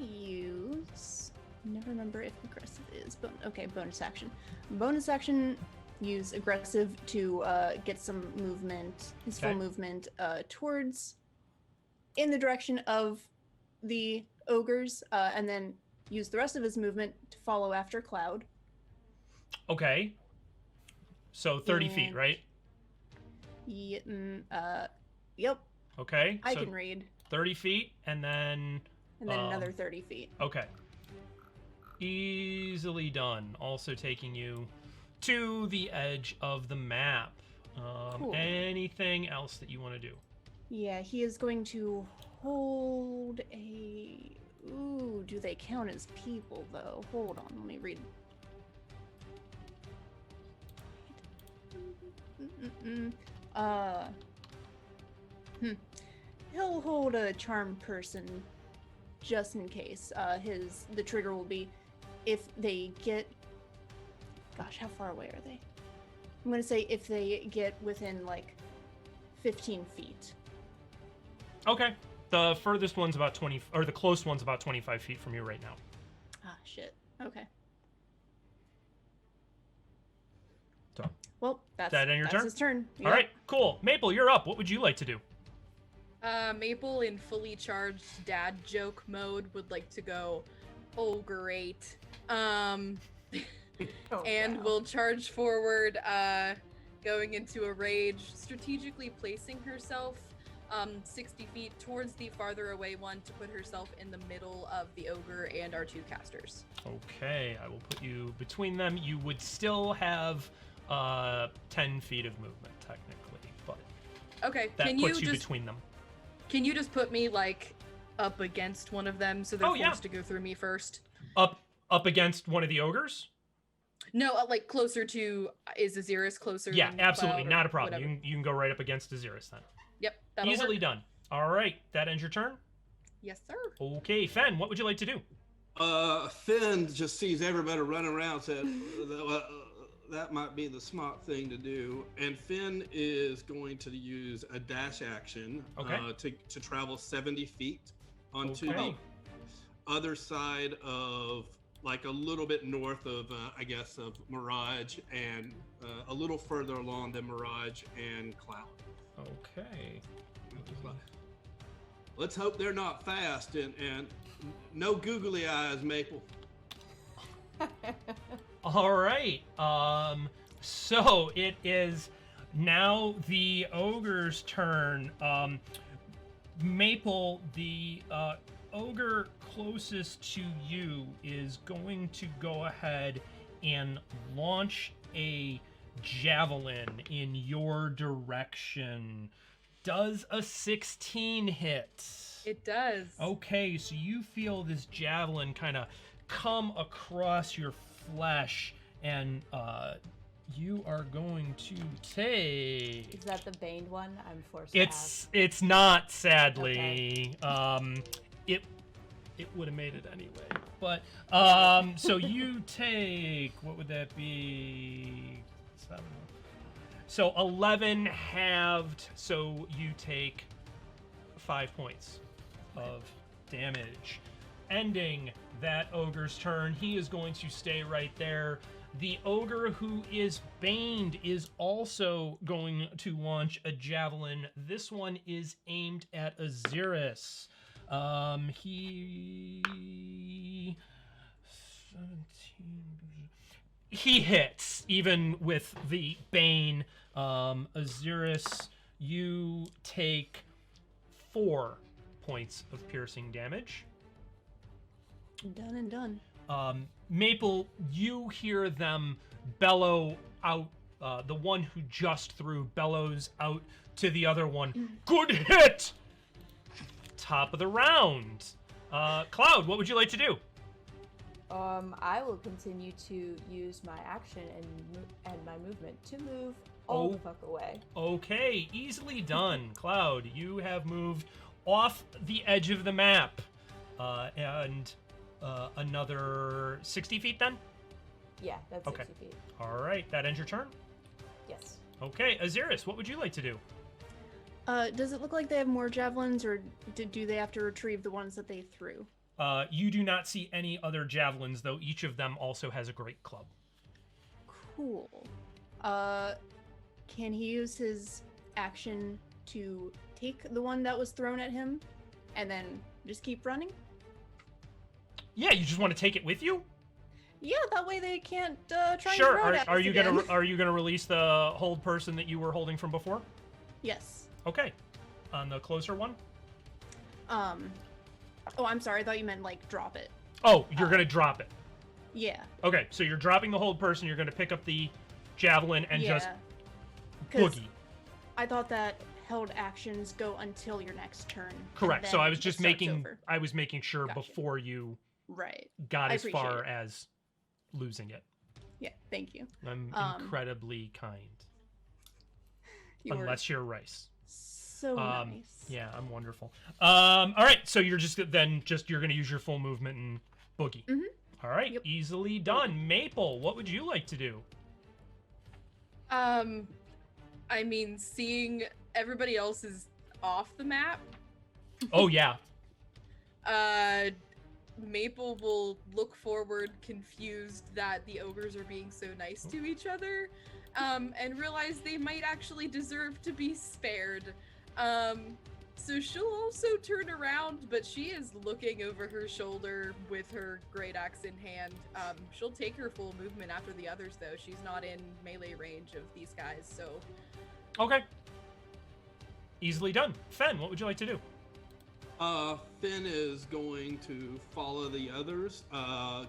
use. Never remember if aggressive is. Okay, bonus action. Bonus action. Use aggressive to get some movement. His full movement towards, in the direction of the ogres, and then use the rest of his movement to follow after Cloud. Okay. So 30 feet, right? Yep. Okay. I so can read. 30 feet, and then... And then another 30 feet. Okay. Easily done. Also taking you to the edge of the map. Cool. Anything else that you want to do? Yeah, he is going to hold a... Ooh, do they count as people, though? Hold on, let me read. He'll hold a charmed person just in case. The trigger will be if they get... Gosh, how far away are they? I'm gonna say if they get within, like, 15 feet. Okay. The furthest one's about 20, or the close one's about 25 feet from you right now. Ah, shit. Okay. So, well, that's your turn? his turn. All right, cool. Maple, you're up. What would you like to do? Maple, in fully charged dad joke mode, would like to go, oh, great. And will charge forward, going into a rage, strategically placing herself 60 feet towards the farther away one to put herself in the middle of the ogre and our two casters. Okay, I will put you between them. You would still have 10 feet of movement, technically, but okay, that puts you between them. Can you just put me, like, up against one of them so they're forced to go through me first? Up against one of the ogres? No, like, closer to... Is Ahzyris closer? Yeah, than absolutely. Cloud, not a problem. You can go right up against Ahzyris then. Yep. Easily done. All right, that ends your turn. Yes, sir. Okay, Fenn, what would you like to do? Finn just sees everybody running around, said that might be the smart thing to do. And Finn is going to use a dash action to travel 70 feet onto the other side of, like a little bit north of, I guess, of Mirage, and a little further along than Mirage and Cloud. Okay. Let's hope they're not fast, and no googly eyes, Maple. All right. So it is now the ogre's turn. Maple, the ogre closest to you, is going to go ahead and launch a javelin in your direction. Does a 16 hit? It does. Okay, so you feel this javelin kind of come across your flesh, and you are going to take... Is that the Bane one? I'm forced to ask. It's not, sadly. Okay. It would have made it anyway. But, so you take... What would that be? 7. So 11 halved, so you take 5 points of damage. Ending that ogre's turn. He is going to stay right there. The ogre who is baned is also going to launch a javelin. This one is aimed at Ahzyris. He hits, even with the bane. Ahzyris, you take 4 points of piercing damage. Done and done. Maple, you hear them bellow out. The one who just threw bellows out to the other one. Good hit! Top of the round. Cloud, what would you like to do? I will continue to use my action and my movement to move all the fuck away. Okay, easily done. Cloud, you have moved off the edge of the map. And another 60 feet then? Yeah, that's 60 feet. All right, that ends your turn? Yes. Okay, Ahzyris, what would you like to do? Does it look like they have more javelins, or do they have to retrieve the ones that they threw? You do not see any other javelins, though each of them also has a great club. Cool. Can he use his action to take the one that was thrown at him and then just keep running? Yeah, you just want to take it with you? Yeah, that way they can't try sure. and throw it at us again. Are you gonna release the hold person that you were holding from before? Yes. Okay. On the closer one? Oh, I'm sorry. I thought you meant, like, drop it. Oh, you're going to drop it. Yeah. Okay, so you're dropping the hold person. You're going to pick up the javelin and just boogie. I thought that held actions go until your next turn. Correct. So I was just making sure Gotcha. Before you right got as far as losing it. Yeah, thank you. I'm incredibly kind. Unless you're Rhys. So nice. Yeah, I'm wonderful. All right, so you're you're going to use your full movement and boogie. Mm-hmm. All right, easily done. Maple, what would you like to do? I mean, seeing everybody else is off the map. Oh yeah. Maple will look forward, confused that the ogres are being so nice to each other, and realize they might actually deserve to be spared. So she'll also turn around, but she is looking over her shoulder with her great axe in hand. She'll take her full movement after the others, though. She's not in melee range of these guys, so... Okay. Easily done. Fenn, what would you like to do? Fenn is going to follow the others,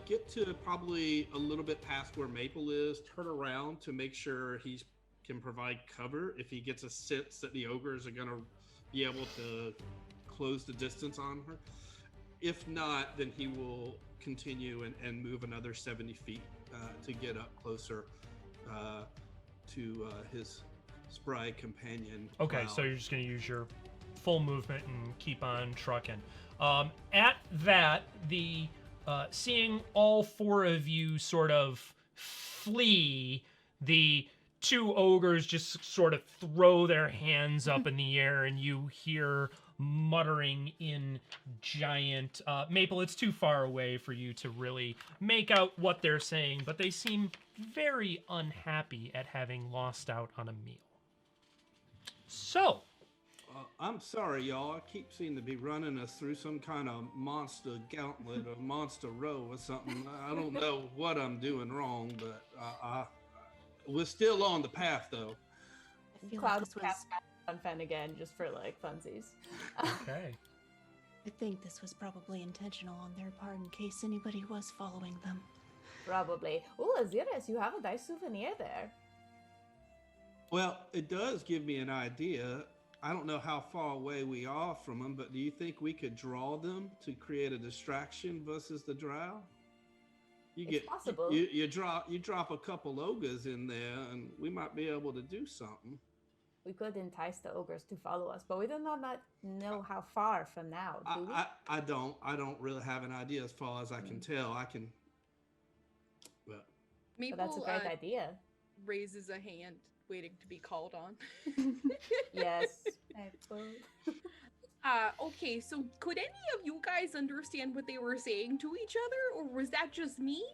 get to probably a little bit past where Maple is, turn around to make sure he can provide cover if he gets a sense that the ogres are going to be able to close the distance on her. If not, then he will continue and move another 70 feet to get up closer to his spry companion. Okay, Cloud. so you're just going to use your full movement and keep on trucking. At that, the seeing all four of you sort of flee, the two ogres just sort of throw their hands up in the air, and you hear muttering in giant Maple. It's too far away for you to really make out what they're saying, but they seem very unhappy at having lost out on a meal. So I'm sorry, y'all. I keep seeming to be running us through some kind of monster gauntlet or monster row or something. I don't know what I'm doing wrong, but we're still on the path, though. I feel like Cloud this was. cast on Fenn again, just for like funsies. okay. I think this was probably intentional on their part in case anybody was following them. Probably. Ooh, Ahzyris, you have a nice souvenir there. Well, it does give me an idea. I don't know how far away we are from them, but do you think we could draw them to create a distraction versus the Drow? It's possible. You drop a couple ogres in there, and we might be able to do something. We could entice the ogres to follow us, but we do not know how far from now, do we? I don't really have an idea as far as I can tell. I can. Well, Maple, But that's a great idea. raises a hand, waiting to be called on. Yes. Okay, so could any of you guys understand what they were saying to each other, or was that just me?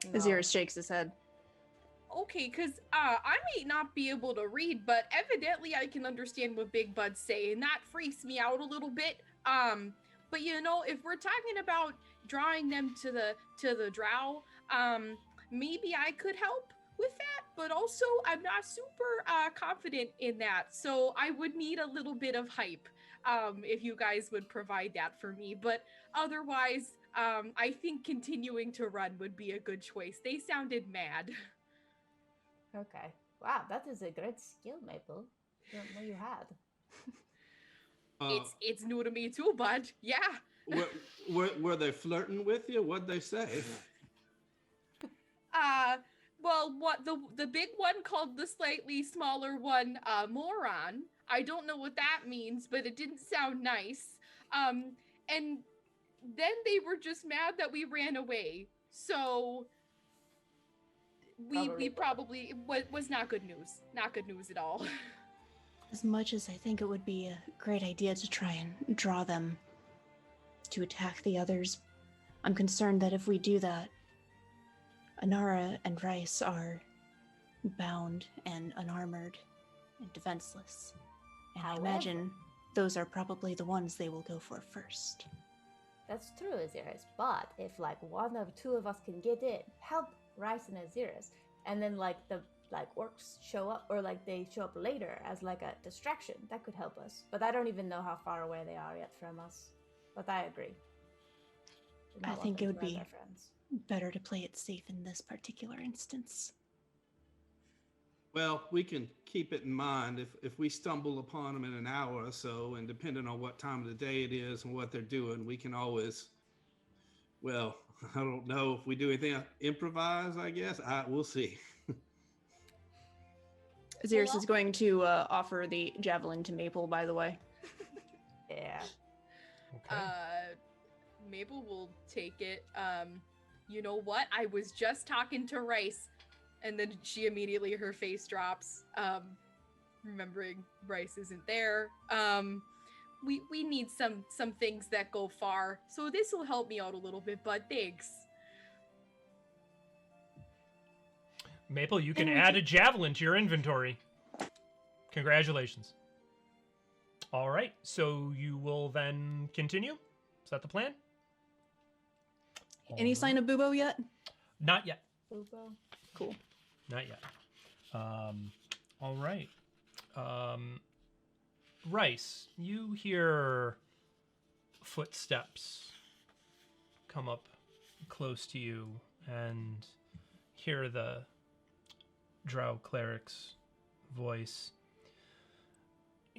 No. Ahzyris shakes his head. Okay, because I may not be able to read, but evidently I can understand what Big Bud's saying, and that freaks me out a little bit. But you know, if we're talking about drawing them to the Drow, maybe I could help with that, but also I'm not super confident in that, so I would need a little bit of hype if you guys would provide that for me. But otherwise, I think continuing to run would be a good choice. They sounded mad. Okay. Wow, that is a great skill, Maple. Don't know you had. It's new to me too, bud. Yeah. were they flirting with you? What'd they say? Well, what the big one called the slightly smaller one moron. I don't know what that means, but it didn't sound nice. And then they were just mad that we ran away. So we probably was not good news. Not good news at all. As much as I think it would be a great idea to try and draw them to attack the others, I'm concerned that if we do that, Anara and Rhys are bound and unarmored and defenseless. And I imagine those are probably the ones they will go for first. That's true, Ahzyris. But if like one or two of us can get in, help Rhys and Ahzyris, and then like the orcs show up, or like they show up later as like a distraction, that could help us. But I don't even know how far away they are yet from us. But I agree. I think it would be better to play it safe in this particular instance. Well, we can keep it in mind if we stumble upon them in an hour or so, and depending on what time of the day it is and what they're doing, we can always, well, I don't know if we do anything, improvise, I guess. We'll see. Ahzyris is going to offer the javelin to Maple, by the way. Yeah. Okay. Maple will take it. You know what? I was just talking to Rhys, and then she immediately, her face drops, remembering Rhys isn't there. We need some things that go far, so this will help me out a little bit, but thanks. Maple, you can add a javelin to your inventory. Congratulations. All right, so you will then continue? Is that the plan? Any sign of Bubo yet? Not yet. Bubo. Cool. Not yet. All right. Rhys, you hear footsteps come up close to you and hear the Drow cleric's voice.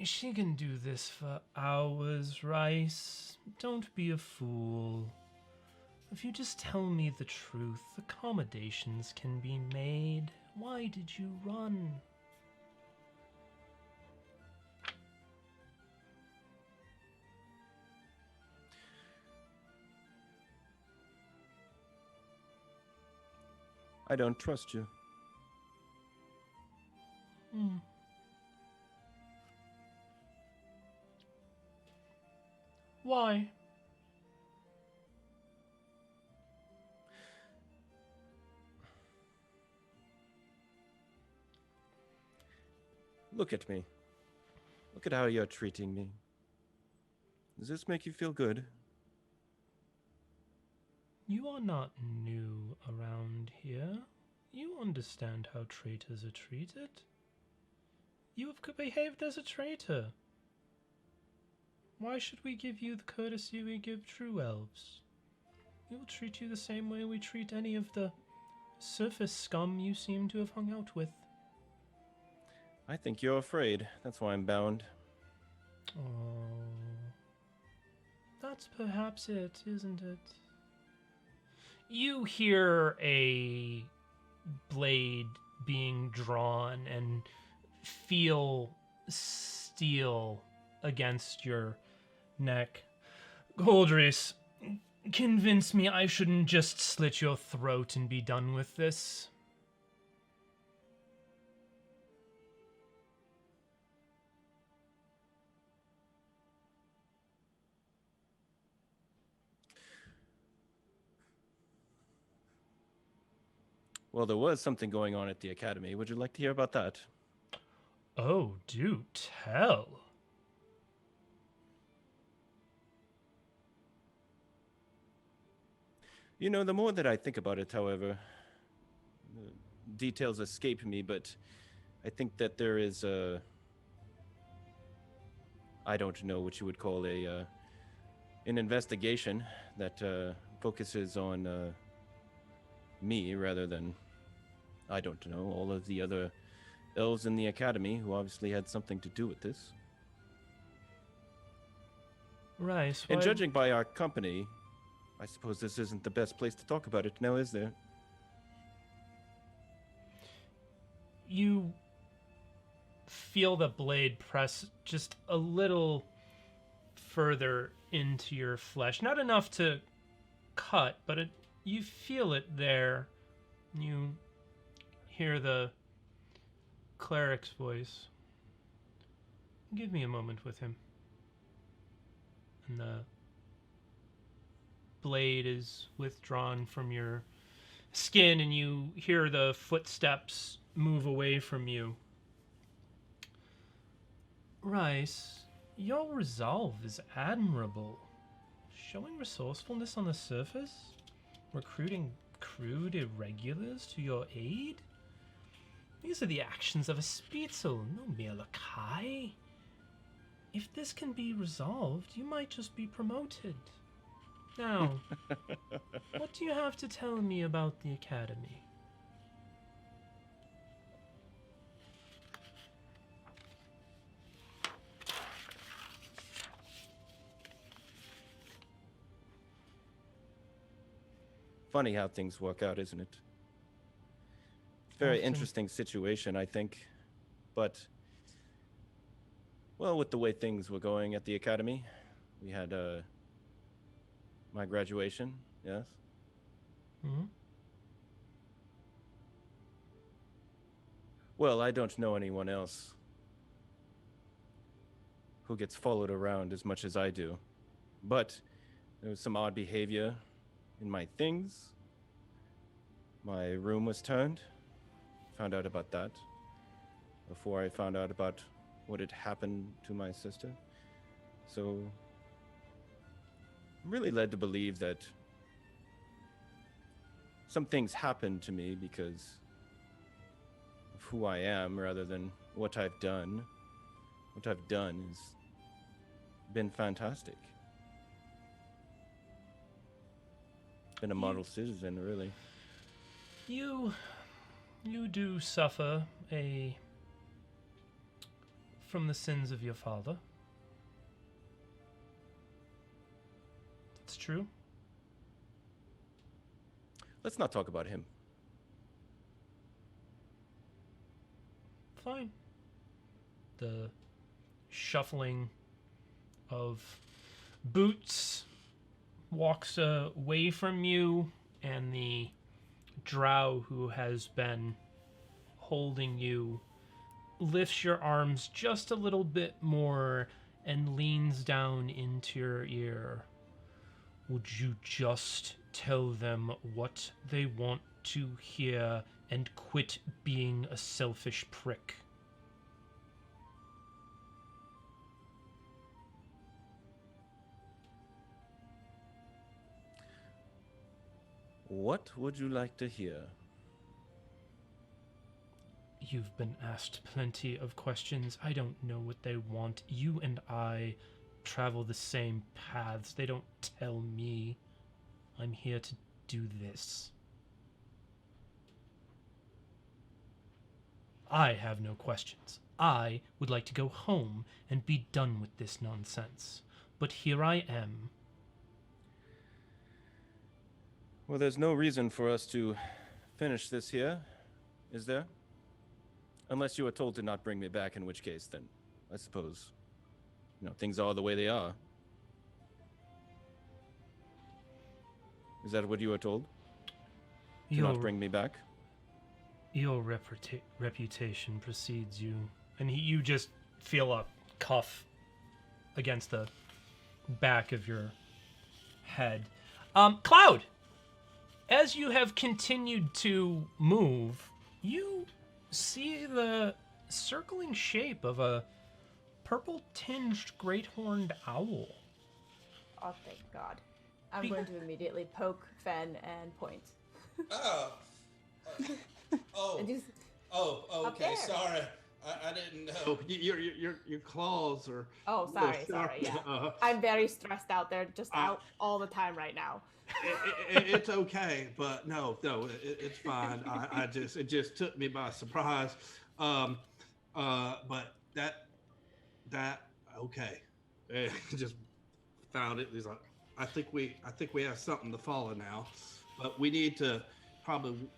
She can do this for hours, Rhys. Don't be a fool. If you just tell me the truth, accommodations can be made. Why did you run? I don't trust you. Hmm. Why? Look at me. Look at how you're treating me. Does this make you feel good? You are not new around here. You understand how traitors are treated. You have behaved as a traitor. Why should we give you the courtesy we give true elves? We will treat you the same way we treat any of the surface scum you seem to have hung out with. I think you're afraid. That's why I'm bound. Oh, that's perhaps it, isn't it? You hear a blade being drawn and feel steel against your neck. Kholdrees, convince me I shouldn't just slit your throat and be done with this. Well, there was something going on at the academy. Would you like to hear about that? Oh, do tell. You know, the more that I think about it, however, the details escape me, but I think that there is a... I don't know what you would call an investigation that focuses on me rather than, I don't know, all of the other elves in the academy who obviously had something to do with this. Rhys, And judging by our company, I suppose this isn't the best place to talk about it now, is there? You feel the blade press just a little further into your flesh. Not enough to cut, but you feel it there. You hear the cleric's voice. Give me a moment with him. And the blade is withdrawn from your skin, and you hear the footsteps move away from you. Rhys, your resolve is admirable. Showing resourcefulness on the surface? Recruiting crude irregulars to your aid? These are the actions of a Spitzel, no mere lakai. If this can be resolved, you might just be promoted. Now, what do you have to tell me about the academy? Funny how things work out, isn't it? Very Often. interesting situation, I think. But, well, with the way things were going at the academy, we had my graduation, yes? Hmm? Well, I don't know anyone else who gets followed around as much as I do. But there was some odd behavior in my things. My room was turned. Found out about that before I found out about what had happened to my sister. So I'm really led to believe that some things happened to me because of who I am rather than what I've done. What I've done has been fantastic. Been a model citizen, really. You do suffer from the sins of your father. That's true. Let's not talk about him. Fine. The shuffling of boots walks away from you, and the Drow, who has been holding you, lifts your arms just a little bit more and leans down into your ear. Would you just tell them what they want to hear and quit being a selfish prick? What would you like to hear? You've been asked plenty of questions. I don't know what they want. You and I travel the same paths. They don't tell me. I'm here to do this. I have no questions. I would like to go home and be done with this nonsense. But here I am. Well, there's no reason for us to finish this here, is there? Unless you were told to not bring me back, in which case, then I suppose, things are the way they are. Is that what you were told? To not bring me back? Your reputation precedes you. And you just feel a cuff against the back of your head. Cloud! As you have continued to move, you see the circling shape of a purple-tinged great-horned owl. Oh, thank God. I'm going to immediately poke Fenn and point. Oh. And Okay. there. Sorry, I didn't know. Your claws are. Oh, sorry, yeah. I'm very stressed out there, just out all the time right now. It's okay, but no, it's fine. It just took me by surprise. But that okay. Just found it. He's like, I think we have something to follow now, but we need to probably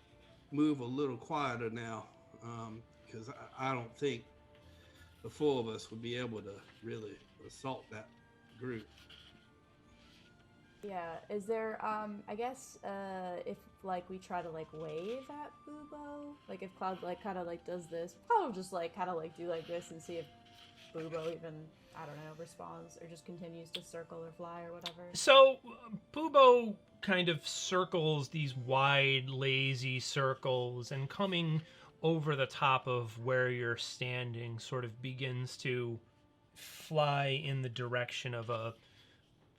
move a little quieter now, because I don't think the four of us would be able to really assault that group. Yeah, is there, I guess, if, we try to, wave at Bubo? If Cloud, kind of, does this, Cloud will just, kind of, do this and see if Bubo even, I don't know, responds or just continues to circle or fly or whatever. So, Bubo kind of circles these wide, lazy circles, and coming over the top of where you're standing sort of begins to fly in the direction of a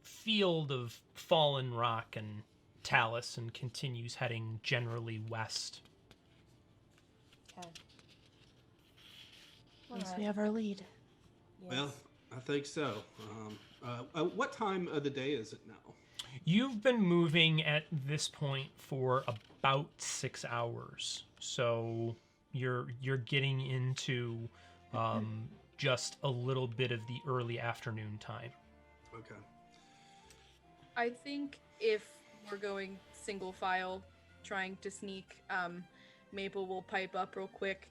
field of fallen rock and talus and continues heading generally west. Okay. Once we have our lead. Yes. Well, I think so. What time of the day is it now? You've been moving at this point for about 6 hours, so you're getting into just a little bit of the early afternoon time. Okay. I think if we're going single file, trying to sneak, Maple will pipe up real quick.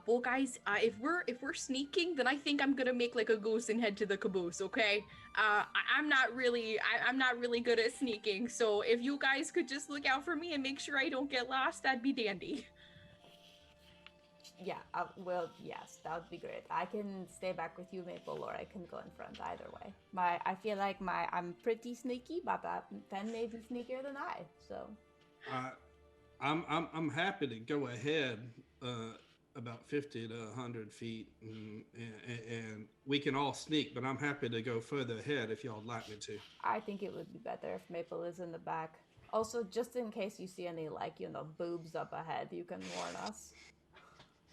Well, guys, if we're sneaking, then I think I'm gonna make a goose and head to the caboose. Okay. I'm not really good at sneaking. So if you guys could just look out for me and make sure I don't get lost, that'd be dandy. Yeah, well, yes, that would be great. I can stay back with you, Maple, or I can go in front. Either way, I feel like I'm pretty sneaky, but Fenn may be sneakier than I. So, I'm happy to go ahead, about 50 to 100 feet, and we can all sneak. But I'm happy to go further ahead if y'all would like me to. I think it would be better if Maple is in the back. Also, just in case you see any boobs up ahead, you can warn us.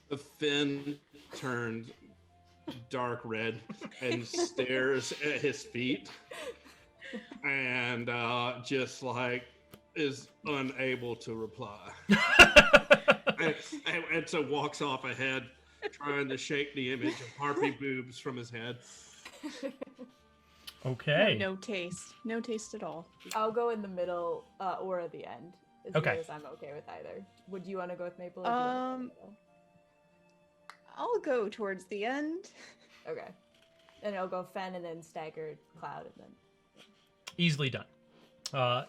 The Fenn turned dark red and stares at his feet, and just is unable to reply. and so walks off ahead, trying to shake the image of harpy boobs from his head. Okay. No taste at all. I'll go in the middle or at the end. As Okay. long as I'm okay with either. Would you want to go with Maple? Or do you wanna go with Maple? I'll go towards the end. Okay. And I'll go Fenn and then staggered Cloud and then. Easily done.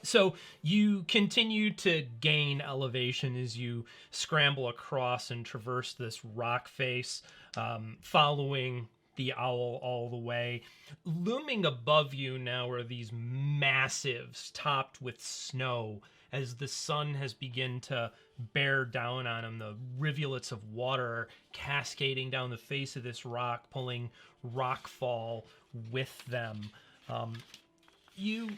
So you continue to gain elevation as you scramble across and traverse this rock face, following the owl all the way. Looming above you now are these massives topped with snow. As the sun has begun to bear down on them, the rivulets of water are cascading down the face of this rock, pulling rockfall with them. You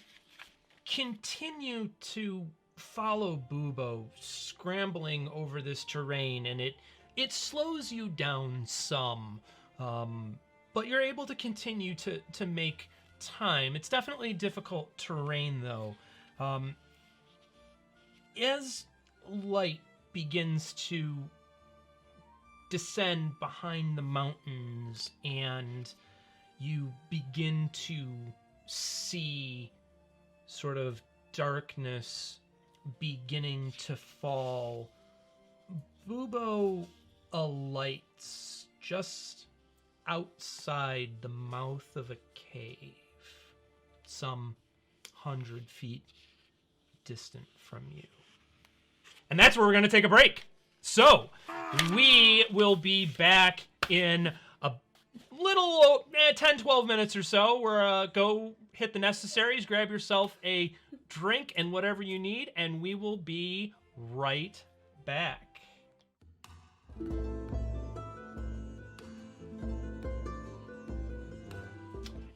continue to follow Bubo, scrambling over this terrain, and it slows you down some, but you're able to continue to make time. It's definitely difficult terrain, though. As light begins to descend behind the mountains and you begin to see sort of darkness beginning to fall, Bubo alights just outside the mouth of a cave, some 100 feet distant from you. And that's where we're going to take a break. So we will be back in a little 10, 12 minutes or so. We're go hit the necessaries, grab yourself a drink and whatever you need, and we will be right back.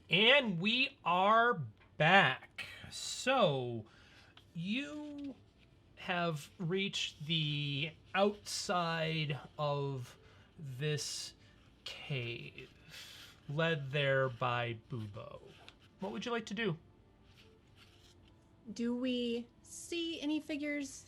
And we are back. So you have reached the outside of this cave, led there by Bubo. What would you like to do? Do we see any figures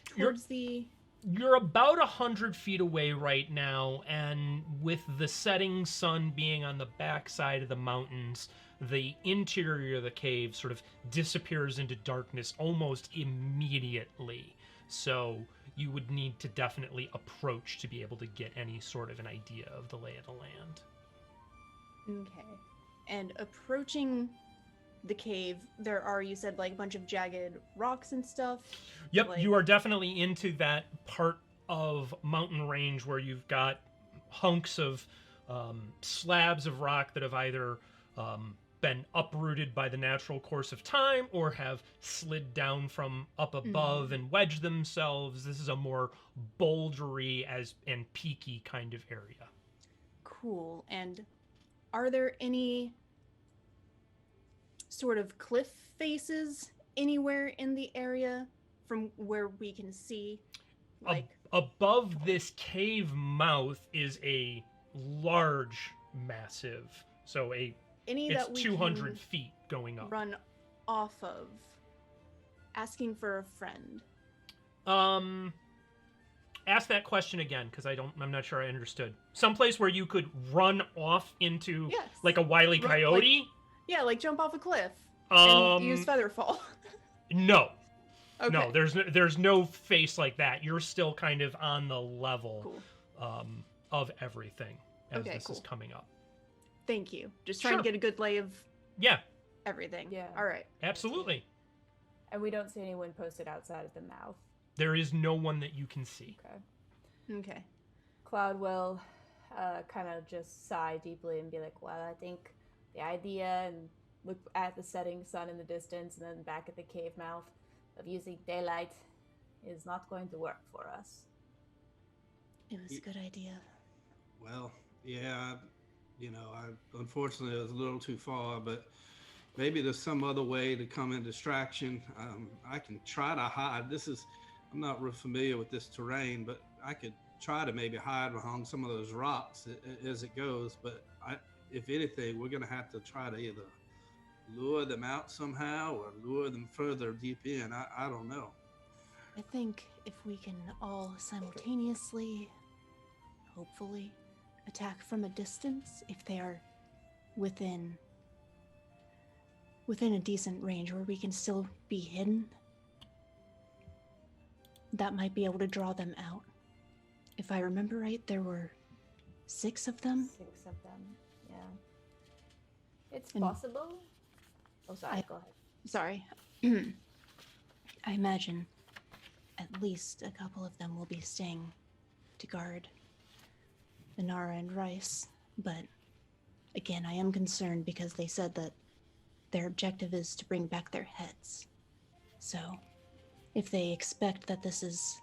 towards the... You're about 100 feet away right now, and with the setting sun being on the backside of the mountains, the interior of the cave sort of disappears into darkness almost immediately. So you would need to definitely approach to be able to get any sort of an idea of the lay of the land. Okay. And approaching the cave, there are, you said, like a bunch of jagged rocks and stuff? Yep, like... you are definitely into that part of mountain range where you've got hunks of slabs of rock that have either been uprooted by the natural course of time or have slid down from up above and wedged themselves. This is a more bouldery and peaky kind of area. Cool. And are there any sort of cliff faces anywhere in the area from where we can see? Like above this cave mouth is a large, massive, so any it's that we 200 feet going up. Run off of, asking for a friend. Ask that question again, because I'm not sure I understood. Someplace where you could run off into, Yes. like a Wile E. Coyote? Like jump off a cliff and use Featherfall. No. Okay. No, there's no face like that. You're still kind of on the level of everything as this is coming up. Thank you. Just trying to get a good lay of everything. Yeah. All right. Absolutely. And we don't see anyone posted outside of the mouth. There is no one that you can see. Okay. Cloud will kind of just sigh deeply and be like, well, I think the idea, and look at the setting sun in the distance and then back at the cave mouth, of using daylight is not going to work for us. It was a good idea. Well, yeah, unfortunately it was a little too far, but maybe there's some other way to come in distraction. I can try to hide. I'm not real familiar with this terrain, but I could try to maybe hide behind some of those rocks as it goes. But if anything, we're going to have to try to either lure them out somehow or lure them further deep in. I don't know. I think if we can all simultaneously, hopefully, attack from a distance, if they are within a decent range where we can still be hidden, that might be able to draw them out. If I remember right, there were 6 of them. 6 of them, yeah. It's possible. Oh, sorry, go ahead. Sorry. I imagine at least a couple of them will be staying to guard Anara and Rhys, but again, I am concerned because they said that their objective is to bring back their heads. So, if they expect that this is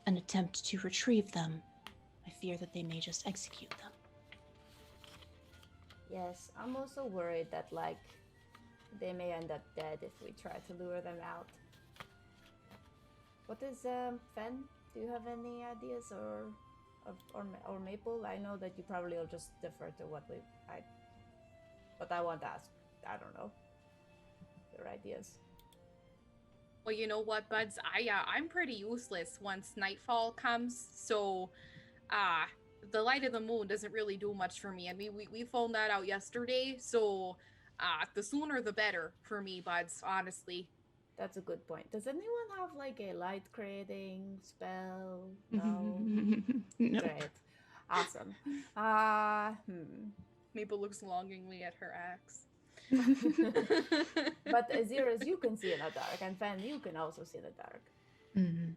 an attempt to retrieve them, I fear that they may just execute them. Yes, I'm also worried that, like, they may end up dead if we try to lure them out. What is, Fenn? Do you have any ideas or Maple? I know that you probably will just defer to but I want to ask, I don't know, your ideas. Well, you know what, buds? I'm pretty useless once nightfall comes, so the light of the moon doesn't really do much for me. I mean, we found that out yesterday, so the sooner the better for me, buds, honestly. That's a good point. Does anyone have like a light creating spell? No. No. Great. Awesome. Maple looks longingly at her axe. But Ahzyris, you can see in the dark, and Fenn, you can also see in the dark. Mm-hmm.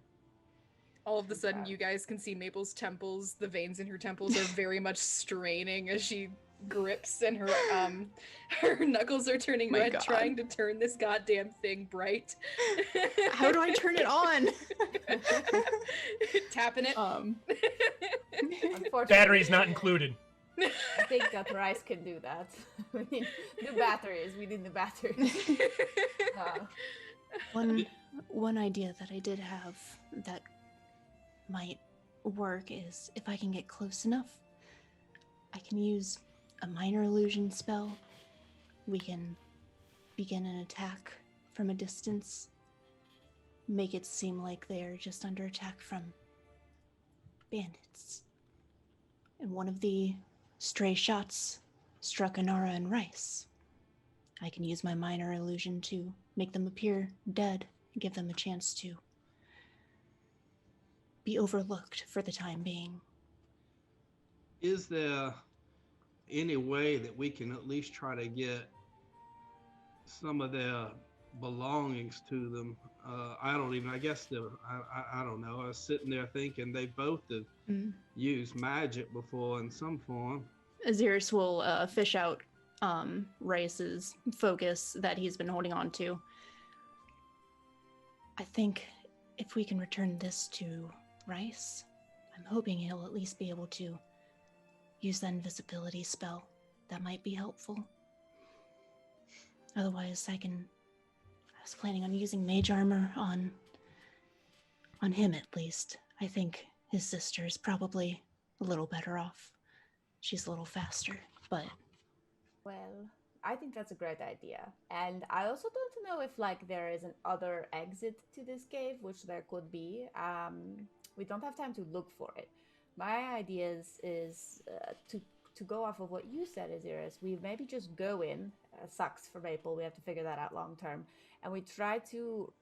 All of a sudden, you guys can see Maple's temples. The veins in her temples are very much straining as she grips, and her her knuckles are turning My red, God. trying to turn this goddamn thing bright. How do I turn it on? Tapping it. Unfortunately, Batteries not included. I think that Rhys can do that. We need new batteries. We need new batteries. One idea that I did have that might work is if I can get close enough, I can use a minor illusion spell. We can begin an attack from a distance, make it seem like they're just under attack from bandits. And one of the stray shots struck Anara and Rhys. I can use my minor illusion to make them appear dead and give them a chance to be overlooked for the time being. Is there any way that we can at least try to get some of their belongings to them? I don't know. I was sitting there thinking they both have used magic before in some form. Ahzyris will fish out Rhys's focus that he's been holding on to. I think if we can return this to Rhys, I'm hoping he'll at least be able to use the invisibility spell. That might be helpful. Otherwise, I was planning on using mage armor on him at least. I think his sister is probably a little better off. She's a little faster, but... Well, I think that's a great idea. And I also don't know if, like, there is an other exit to this cave, which there could be. We don't have time to look for it. My idea is to go off of what you said, Ahzyris. We maybe just go in. Sucks for Maple. We have to figure that out long term. And we try to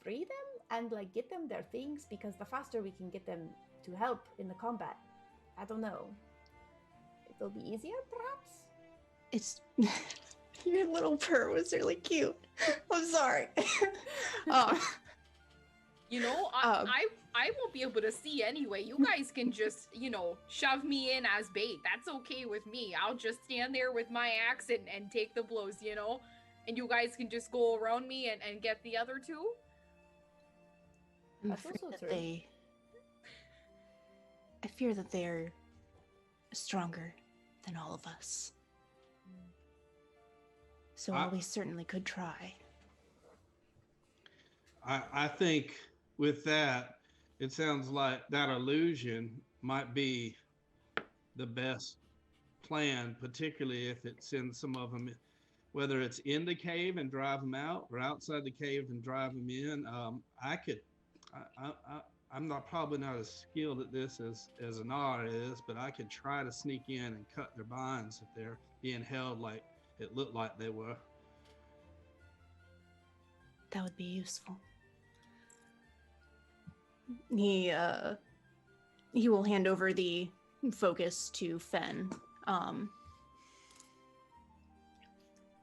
free them and, like, get them their things, because the faster we can get them to help in the combat, I don't know. It'll be easier, perhaps? It's... Your little purr was really cute. I'm sorry. You know, I won't be able to see anyway. You guys can just, shove me in as bait. That's okay with me. I'll just stand there with my axe and take the blows, And you guys can just go around me and get the other two. I'm That's afraid also that true. I fear that they're stronger than all of us. So while we certainly could try. I think with that, it sounds like that illusion might be the best plan, particularly if it sends some of them, whether it's in the cave and drive them out or outside the cave and drive them in. I'm probably not as skilled at this as Anara is, but I could try to sneak in and cut their binds if they're being held like it looked like they were. That would be useful. He will hand over the focus to Fenn.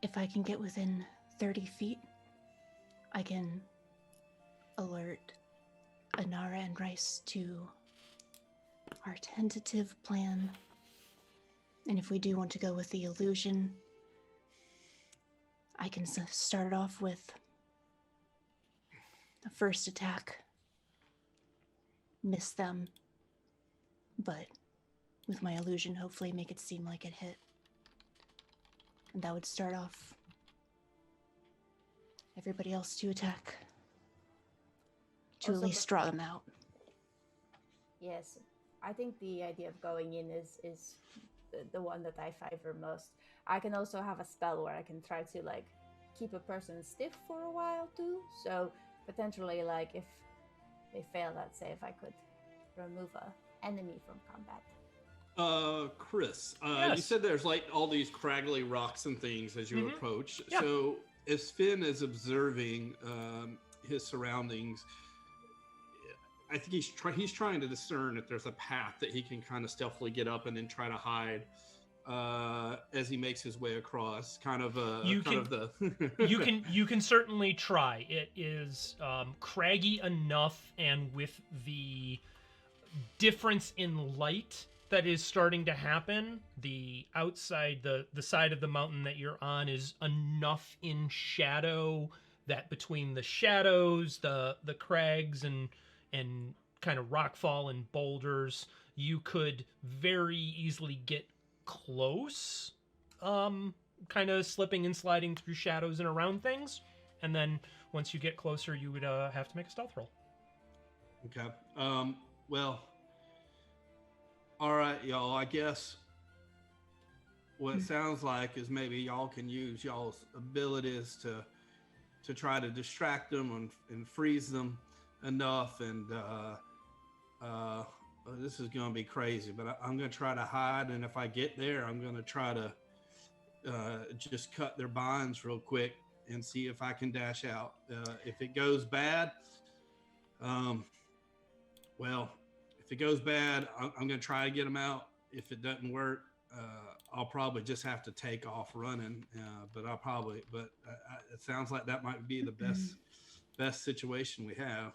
If I can get within 30 feet, I can alert Anara and Rhys to our tentative plan. And if we do want to go with the illusion, I can start it off with the first attack. Miss them, but with my illusion, hopefully make it seem like it hit. And that would start off everybody else to attack. To Also, at least draw them out. Yes, I think the idea of going in is the one that I favor most. I can also have a spell where I can try to like keep a person stiff for a while too. So potentially, like if they fail that save, I could remove a enemy from combat. Chris, Yes. you said there's like all these craggly rocks and things as you approach. Yeah. So as Fenn is observing his surroundings, I think he's trying to discern if there's a path that he can kind of stealthily get up and then try to hide as he makes his way across. You can certainly try. It is craggy enough, and with the difference in light that is starting to happen, the outside, the side of the mountain that you're on is enough in shadow that between the shadows, the crags and kind of rockfall and boulders, you could very easily get close, kind of slipping and sliding through shadows and around things. And then once you get closer, you would have to make a stealth roll. Okay. Well, all right, y'all. I guess what it sounds like is maybe y'all can use y'all's abilities to try to distract them and freeze them enough. And this is going to be crazy, but I'm going to try to hide. And if I get there, I'm going to try to just cut their binds real quick and see if I can dash out. If it goes bad, well, if it goes bad, I'm going to try to get them out. If it doesn't work, I'll probably just have to take off running. But it sounds like that might be the best situation we have.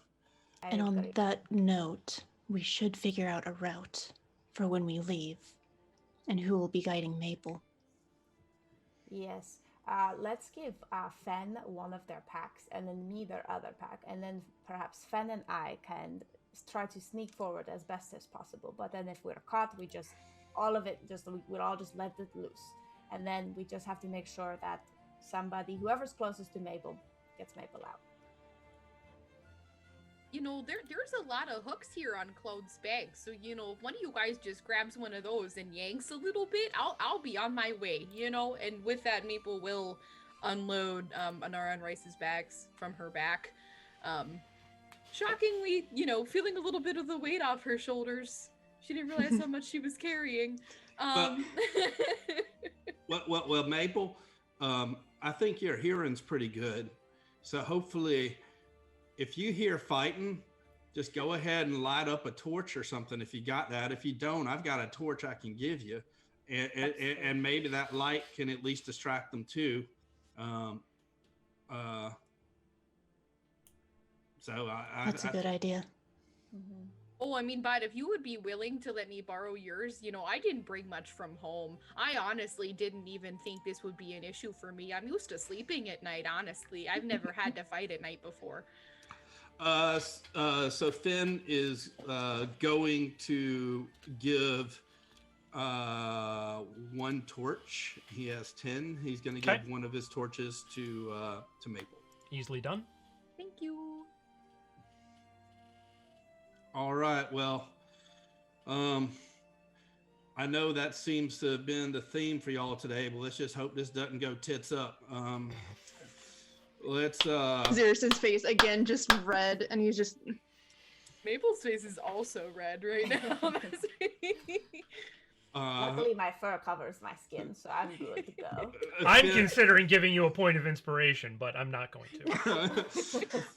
And on that note, we should figure out a route for when we leave and who will be guiding Maple. Yes. Let's give Fenn one of their packs and then me their other pack. And then perhaps Fenn and I can try to sneak forward as best as possible. But then if we're caught, we'll all just let it loose. And then we just have to make sure that whoever's closest to Maple, gets Maple out. You know, there's a lot of hooks here on Cloud's bag, so you know, if one of you guys just grabs one of those and yanks a little bit, I'll be on my way, you know. And with that, Maple will unload Anara and Rhys's bags from her back. Shockingly, you know, feeling a little bit of the weight off her shoulders. She didn't realize how much she was carrying. Well, Maple, I think your hearing's pretty good, so hopefully, if you hear fighting, just go ahead and light up a torch or something if you got that. If you don't, I've got a torch I can give you. And maybe that light can at least distract them too. That's a good idea. Mm-hmm. Oh, I mean, but if you would be willing to let me borrow yours, you know, I didn't bring much from home. I honestly didn't even think this would be an issue for me. I'm used to sleeping at night, honestly. I've never had to fight at night before. So Fenn is going to give one torch. He has 10. He's going to give one of his torches to Maple. Easily done. Thank you. All right. Well, I know that seems to have been the theme for y'all today, but let's just hope this doesn't go tits up. Let's Ahzyris' face again just red, and he's just Maple's face is also red right now. Luckily my fur covers my skin, so I'm good to go. I'm considering giving you a point of inspiration, but I'm not going to.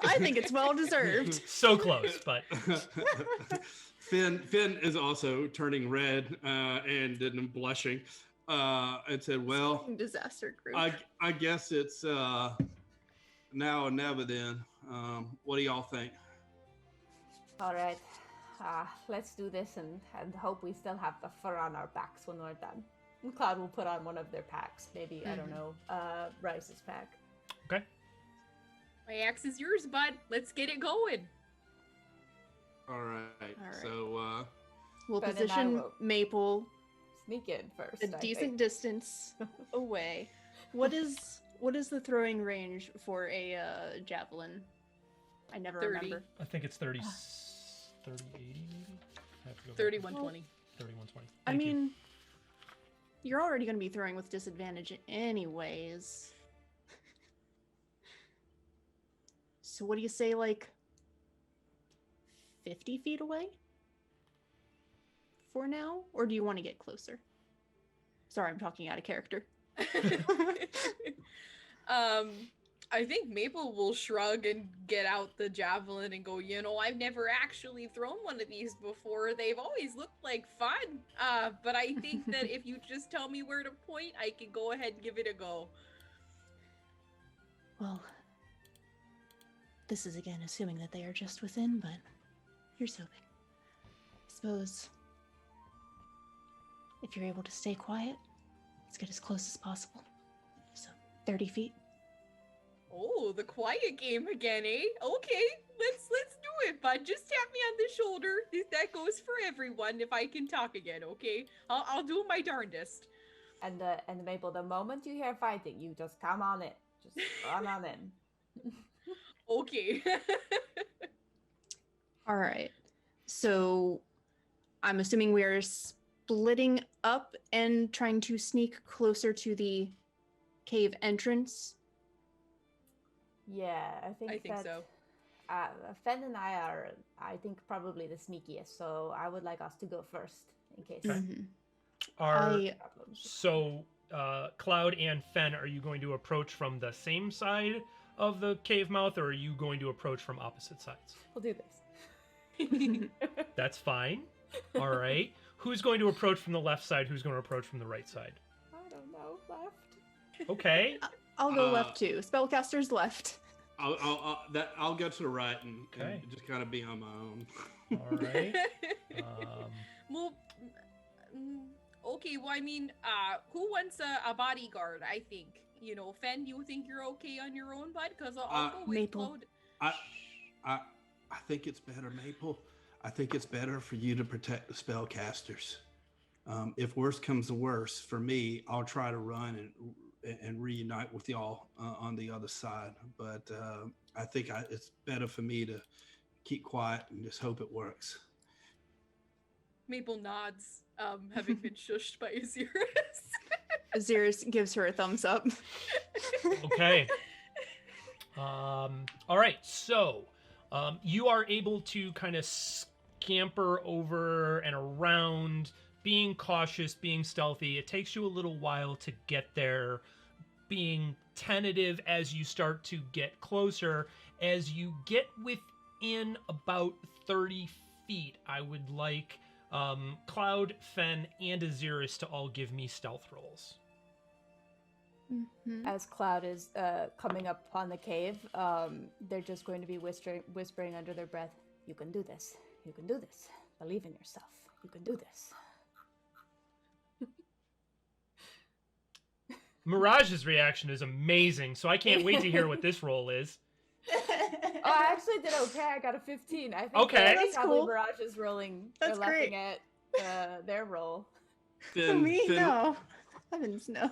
I think it's well deserved. So close, but Fenn is also turning red and then blushing and said, well, Disaster group. I guess it's now or never then. What do y'all think? All right, let's do this and hope we still have the fur on our backs when we're done. Cloud will put on one of their packs, maybe, I don't know, Rhys's pack. Okay. My axe is yours, bud. Let's get it going. All right. So, We'll Ben and I position will Maple sneak in first. a I decent think. distance away. What is the throwing range for a javelin? I never 30. remember. I think it's 30, 80 maybe? I have to go back. 3120. 3120. I Thank you. mean, you're already going to be throwing with disadvantage anyways. So what do you say, like 50 feet away? For now? Or do you want to get closer? Sorry, I'm talking out of character. I think Maple will shrug and get out the javelin and go, I've never actually thrown one of these before. They've always looked like fun. But I think that if you just tell me where to point, I can go ahead and give it a go. Well, this is again assuming that they are just within, but here's hoping. I suppose if you're able to stay quiet, let's get as close as possible. So, 30 feet. Oh, the quiet game again, eh? Okay, let's do it, bud. Just tap me on the shoulder. That goes for everyone. If I can talk again, okay? I'll do my darndest. And Maple, the moment you hear fighting, you just come on in. Just run on in. Okay. All right. So, I'm assuming we are splitting up and trying to sneak closer to the cave entrance. Yeah, I think that, so. Fenn and I are, I think, probably the sneakiest, so I would like us to go first in case. Okay. Mhm. problems. So, Cloud and Fenn, are you going to approach from the same side of the cave mouth, or are you going to approach from opposite sides? We'll do this. That's fine. All right. Who's going to approach from the left side? Who's going to approach from the right side? I don't know, left. Okay. I'll go left too. Spellcaster's left. I'll go to the right and Okay. just kind of be on my own. All right. Well, okay, well, I mean, who wants a bodyguard, I think? Fenn, you think you're okay on your own, bud? Because I'll go with Maple. Claude. I think it's better, Maple. I think it's better for you to protect the spellcasters. If worse comes to worse, for me, I'll try to run and reunite with y'all on the other side. But I think it's better for me to keep quiet and just hope it works. Maple nods, having been shushed by Ahzyris. Ahzyris gives her a thumbs up. Okay. All right. So, you are able to kind of scamper over and around, being cautious, being stealthy. It takes you a little while to get there, being tentative as you start to get closer. As you get within about 30 feet, I would like Cloud, Fenn, and Ahzyris to all give me stealth rolls. Mhm. As Cloud is coming up on the cave, they're just going to be whispering under their breath, "You can do this. You can do this. Believe in yourself. You can do this." Mirage's reaction is amazing, so I can't wait to hear what this roll is. Oh, I actually did okay. I got a 15. I think Okay. That's probably cool. Mirage is rolling. That's they're great. laughing at their roll. Me? No. Heavens, no.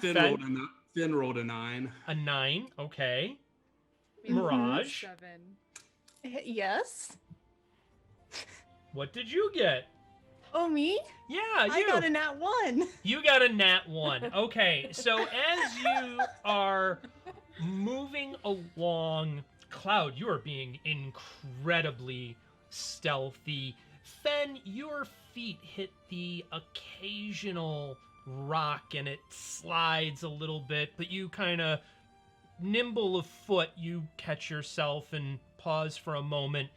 Finn Fenn? rolled a 9. A 9, okay. Maple Mirage? 7. Yes? What did you get? Oh, me? Yeah, I you. got a nat 1. You got a nat 1. Okay, so as you are moving along, Cloud, you are being incredibly stealthy. Fenn, your feet hit the occasional rock and it slides a little bit, but you kind of nimble of foot, you catch yourself and pause for a moment.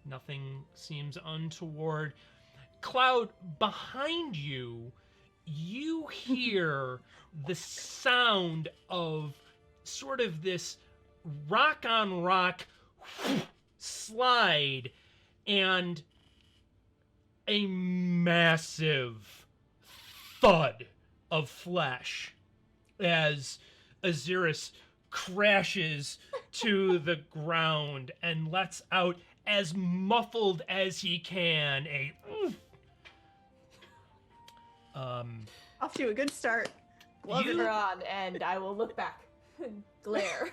Nothing seems untoward. Cloud, behind you, you hear the sound of sort of this rock on rock slide, and a massive thud of flesh as Ahzyris crashes to the ground and lets out, as muffled as he can, a Off to a good start. Gloves You- are on, and I will look back and glare.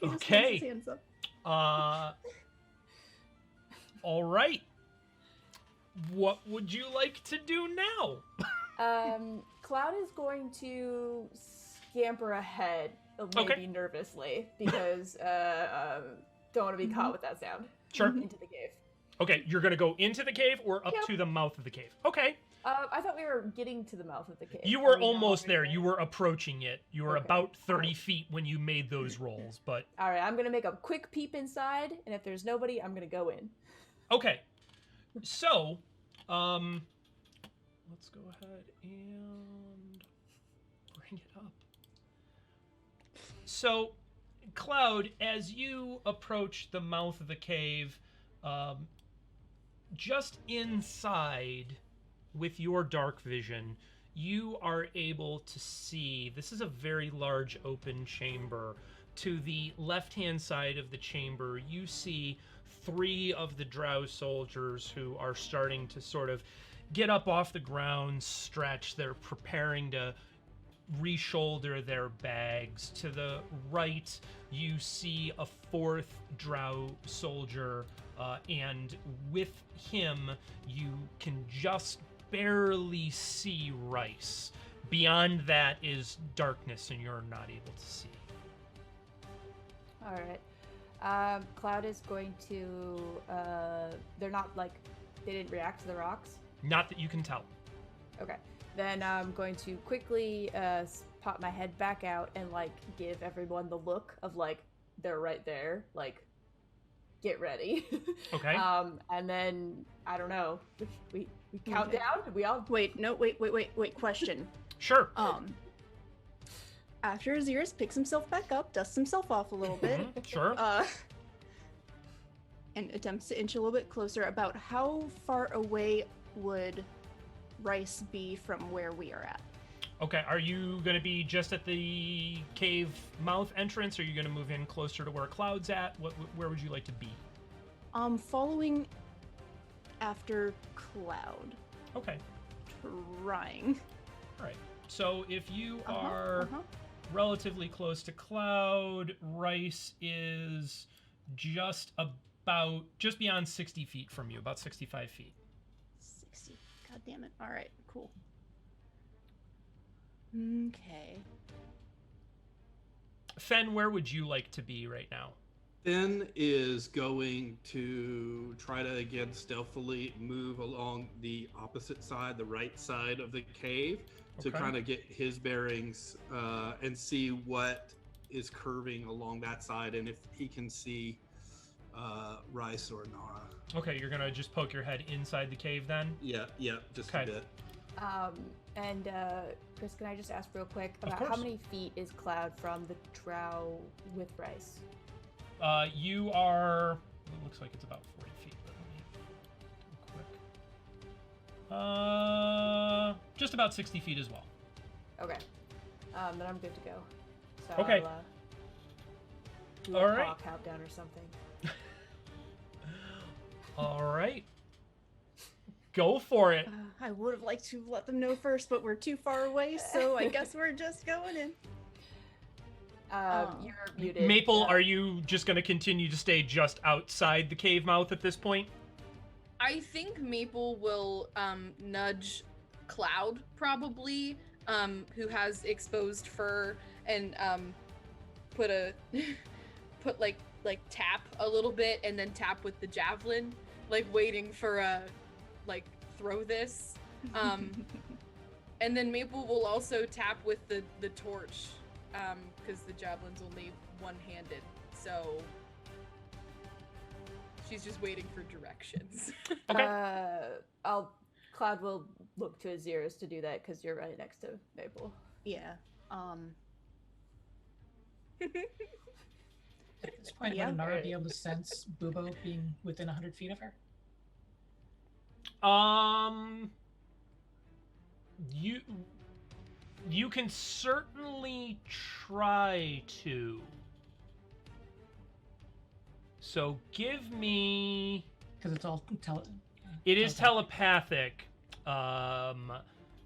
He just Okay. holds his hands up. All right. What would you like to do now? Cloud is going to scamper ahead, maybe Okay. nervously, because don't want to be caught with that sound. Sure. Into the cave. Okay, you're gonna go into the cave or up Yep. to the mouth of the cave. Okay. I thought we were getting to the mouth of the cave. You Are were we no almost longer there. You were approaching it. You were Okay. about 30 feet when you made those rolls, but All right, I'm gonna make a quick peep inside, and if there's nobody, I'm gonna go in. okay. So, let's go ahead and bring it up. So, Cloud, as you approach the mouth of the cave, just inside with your dark vision, you are able to see, this is a very large open chamber. To the left-hand side of the chamber, you see 3 of the Drow soldiers who are starting to sort of get up off the ground, stretch. They're preparing to re-shoulder their bags. To the right, you see a 4th Drow soldier, and with him, you can just barely see Rhys. Beyond that is darkness, and you're not able to see. All right. Cloud is going to. They're not like. They didn't react to the rocks. Not that you can tell. Okay. Then I'm going to quickly pop my head back out and like give everyone the look of like they're right there. Like, get ready. Okay. And then I don't know. We count Okay. down. We all. Wait, question. Sure. After Ahzyris picks himself back up, dusts himself off a little bit, Mhm, sure. and attempts to inch a little bit closer, about how far away would Rhys be from where we are at? Okay, are you going to be just at the cave mouth entrance, or are you going to move in closer to where Cloud's at? Where would you like to be? Following after Cloud. Okay, Trying. all right. So if you Uh-huh, are uh-huh. relatively close to Cloud, Rhys is just beyond 60 feet from you, about 65 feet. 60. God damn it. All right, cool. Okay. Fenn, where would you like to be right now? Fenn is going to try to again stealthily move along the opposite side, the right side of the cave, to Okay. kind of get his bearings and see what is curving along that side, and if he can see Rhys or Nara. Okay, you're going to just poke your head inside the cave then? Yeah, just Okay. a bit. And Chris, can I just ask real quick Of about how course. many feet is Cloud from the Drow with Rhys? You are, it looks like it's about 40 feet, but let me do quick. Just about 60 feet as well. Okay. Then I'm good to go. So Okay. I'll, do All a right. paw countdown or something. All right. Go for it. I would have liked to let them know first, but we're too far away, so I guess we're just going in. You're muted. Maple, are you just going to continue to stay just outside the cave mouth at this point? I think Maple will nudge Cloud probably, who has exposed fur, and put like tap a little bit and then tap with the javelin, like waiting for a throw this. And then Maple will also tap with the torch, because the javelin's only one-handed, so she's just waiting for directions. Okay. Cloud will look to Ahzyris to do that because you're right next to Maple. Yeah. At this point, Yeah. would Anara be able to sense Bubo being within 100 feet of her? You can certainly try to. So give me. Because it's all It is telepathic.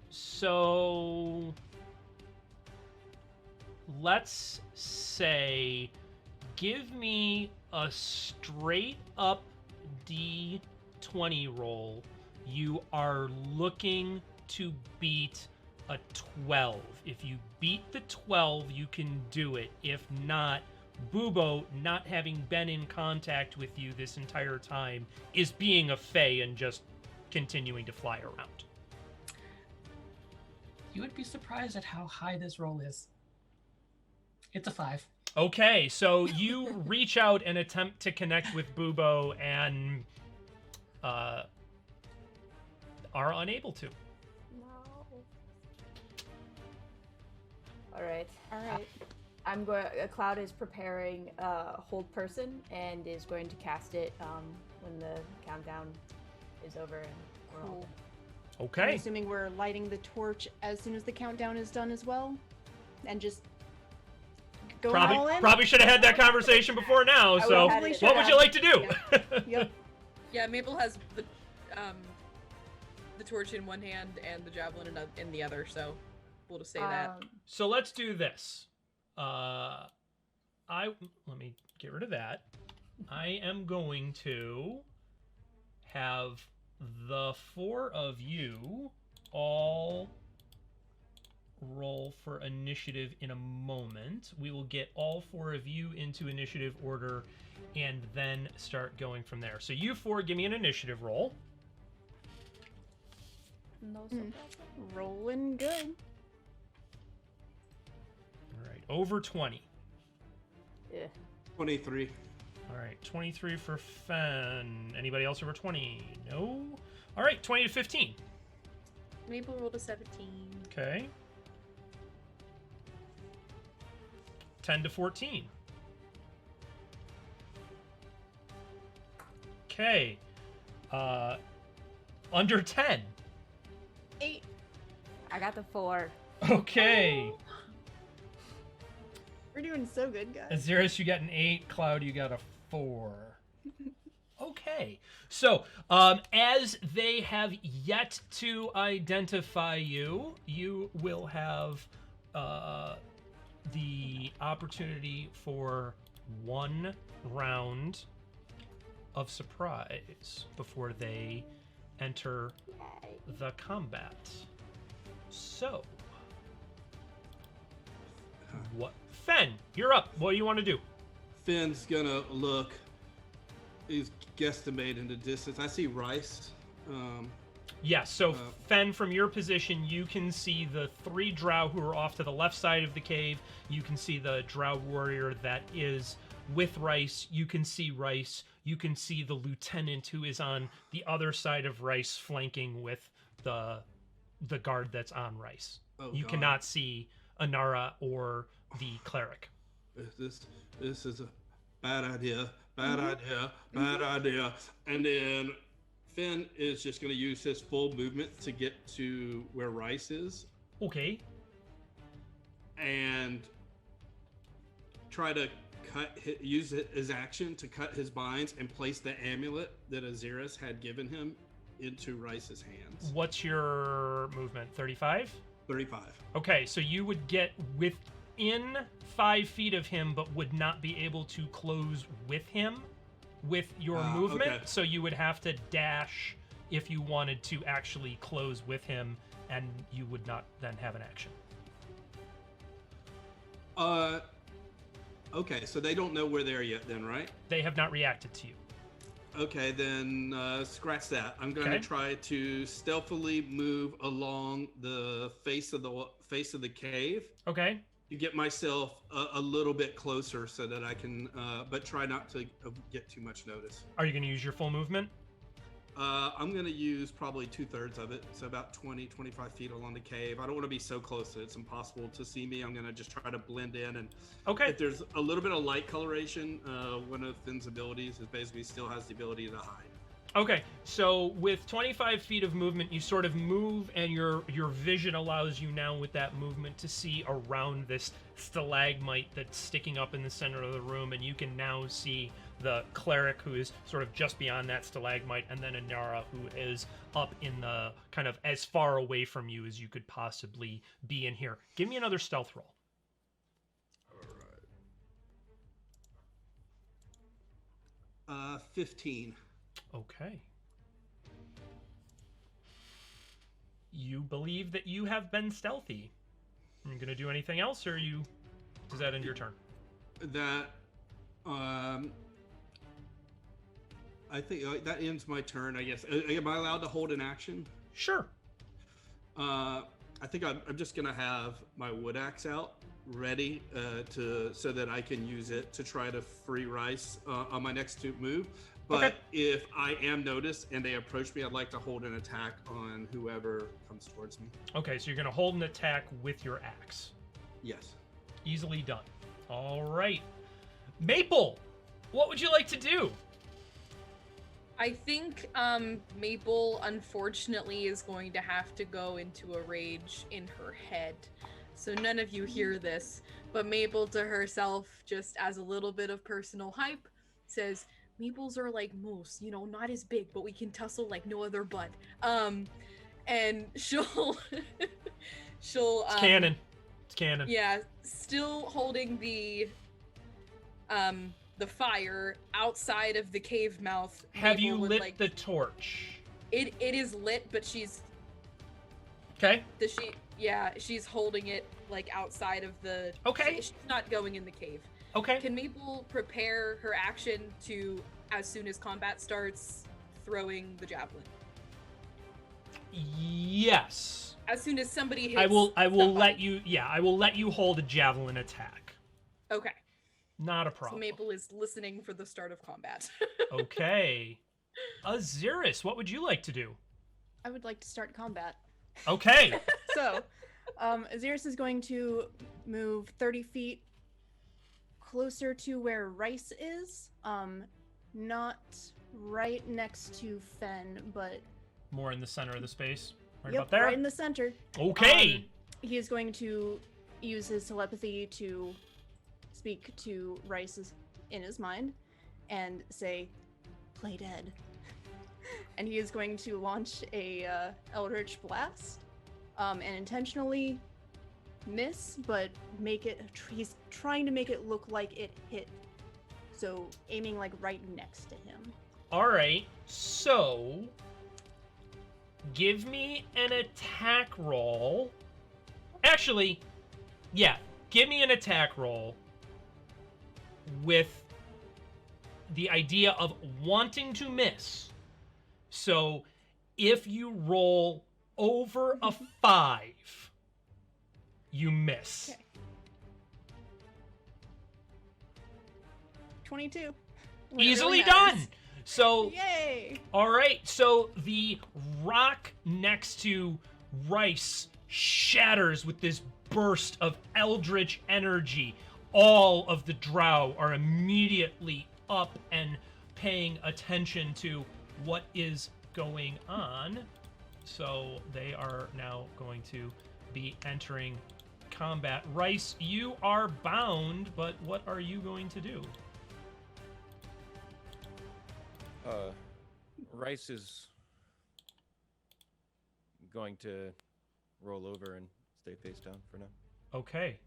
So let's say give me a straight up D20 roll. You are looking to beat a 12. If you beat the 12, you can do it. If not, Bubo, not having been in contact with you this entire time, is being a fae and just continuing to fly around. You would be surprised at how high this roll is. It's a 5. Okay, so you reach out and attempt to connect with Bubo and are unable to. No. All right. I'm going. Cloud is preparing hold person and is going to cast it when the countdown is over and we're all Cool. I'm Okay. assuming we're lighting the torch as soon as the countdown is done as well, and just going all in. Probably should have had that conversation before now. I So, probably what would you like to do? Yep. Yeah, Maple has the torch in one hand and the javelin in the other, so we'll just say that. So let's do this. Let me get rid of that. I am going to have the 4 of you all roll for initiative in a moment. We will get all 4 of you into initiative order and then start going from there. So you 4, give me an initiative roll. No surprise. Rolling good. All right, over 20. Yeah. 23. All right, 23 for Fenn. Anybody else over 20? No? All right, 20 to 15. Maple rolled a 17. Okay. 10 to 14. Okay. Under 10. 8. I got the 4. Okay. We're doing so good, guys. Ahzyris, you got an 8. Cloud, you got a 4. Okay. So, as they have yet to identify you, you will have the opportunity for 1 round of surprise before they enter the combat. So, what? Fenn, you're up. What do you want to do? Finn's gonna look. He's guesstimating the distance. I see Rhys. Yeah, so Fenn, from your position, you can see the 3 Drow who are off to the left side of the cave. You can see the Drow warrior that is with Rhys. You can see Rhys. You can see the lieutenant who is on the other side of Rhys, flanking with the guard that's on Rhys. Oh, you God. cannot see Anara or the cleric. This is a bad idea. Bad idea. And then Fenn is just going to use his full movement to get to where Rhys is Okay. and try to use his action to cut his binds and place the amulet that Ahzyris had given him into Rhys's hands. What's your movement? 35? 35. Okay, so you would get within 5 feet of him, but would not be able to close with him with your movement. Okay. So you would have to dash if you wanted to actually close with him, and you would not then have an action. Okay, so they don't know where they are yet then, right? They have not reacted to you. Okay, then scratch that. I'm going to Okay. try to stealthily move along the face of the cave Okay. to get myself a little bit closer so that I can, but try not to get too much notice. Are you going to use your full movement? I'm going to use probably 2/3 of it, so about 20, 25 feet along the cave. I don't want to be so close that it's impossible to see me. I'm going to just try to blend in, and if there's a little bit of light coloration, one of Fenn's abilities is basically still has the ability to hide. Okay, so with 25 feet of movement, you sort of move, and your vision allows you now with that movement to see around this stalagmite that's sticking up in the center of the room, and you can now see the cleric who is sort of just beyond that stalagmite, and then Anara who is up in the kind of as far away from you as you could possibly be in here. Give me another stealth roll. All right. 15. Okay. You believe that you have been stealthy. Are you going to do anything else, or does that end your turn? That, I think that ends my turn, I guess. Am I allowed to hold an action? Sure. I think I'm just going to have my wood axe out, ready so that I can use it to try to free Rhys on my next move. But if I am noticed and they approach me, I'd like to hold an attack on whoever comes towards me. Okay, so you're going to hold an attack with your axe. Yes. Easily done. All right. Maple, what would you like to do? I think Maple, unfortunately, is going to have to go into a rage in her head. So none of you hear this, but Maple to herself, just as a little bit of personal hype, says, Maples are like moose, not as big, but we can tussle like no other bud. And she'll It's canon. It's canon. Yeah, still holding the fire outside of the cave mouth. Have you lit the torch? It is lit, but she's okay. She's holding it like outside of the. Okay. She's not going in the cave. Okay. Can Maple prepare her action to, as soon as combat starts, throwing the javelin? Yes. As soon as somebody hits. I will let you. Yeah, I will let you hold a javelin attack. Okay. Not a problem. So Maple is listening for the start of combat. Okay. Ahzyris, what would you like to do? I would like to start combat. Okay. So, Ahzyris is going to move 30 feet closer to where Rhys is. Not right next to Fenn, but more in the center of the space. Right yep, about there? right in the center. Okay. He is going to use his telepathy to speak to Rhys in his mind and say, "Play dead." And he is going to launch a Eldritch Blast, and intentionally miss, but make it. He's trying to make it look like it hit, so aiming like right next to him. All right. So, give me an attack roll. Actually, yeah, give me an attack roll with the idea of wanting to miss. So, if you roll over a 5, you miss. Okay. 22. Easily done. So, yay! All right. So the rock next to Rhys shatters with this burst of eldritch energy. All of the Drow are immediately up and paying attention to what is going on. So they are now going to be entering combat. Rhys, you are bound, but what are you going to do? Rhys is going to roll over and stay face down for now. Okay.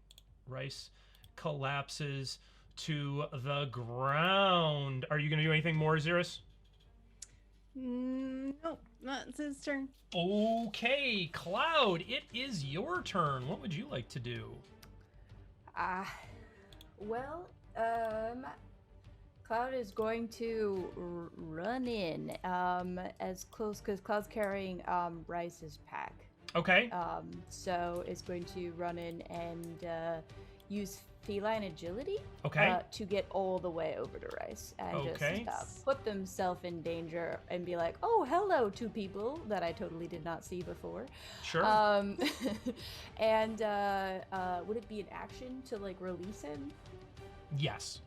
Rhys collapses to the ground. Are you going to do anything more, Ahzyris? Nope, that's his turn. Okay, Cloud, it is your turn. What would you like to do? Cloud is going to run in as close, because Cloud's carrying Rhys's pack. Okay. So it's going to run in and use feline agility Okay. to get all the way over to Rhys and Okay. just put themselves in danger and be like, oh, hello, two people that I totally did not see before. Sure. And would it be an action to like release him? Yes.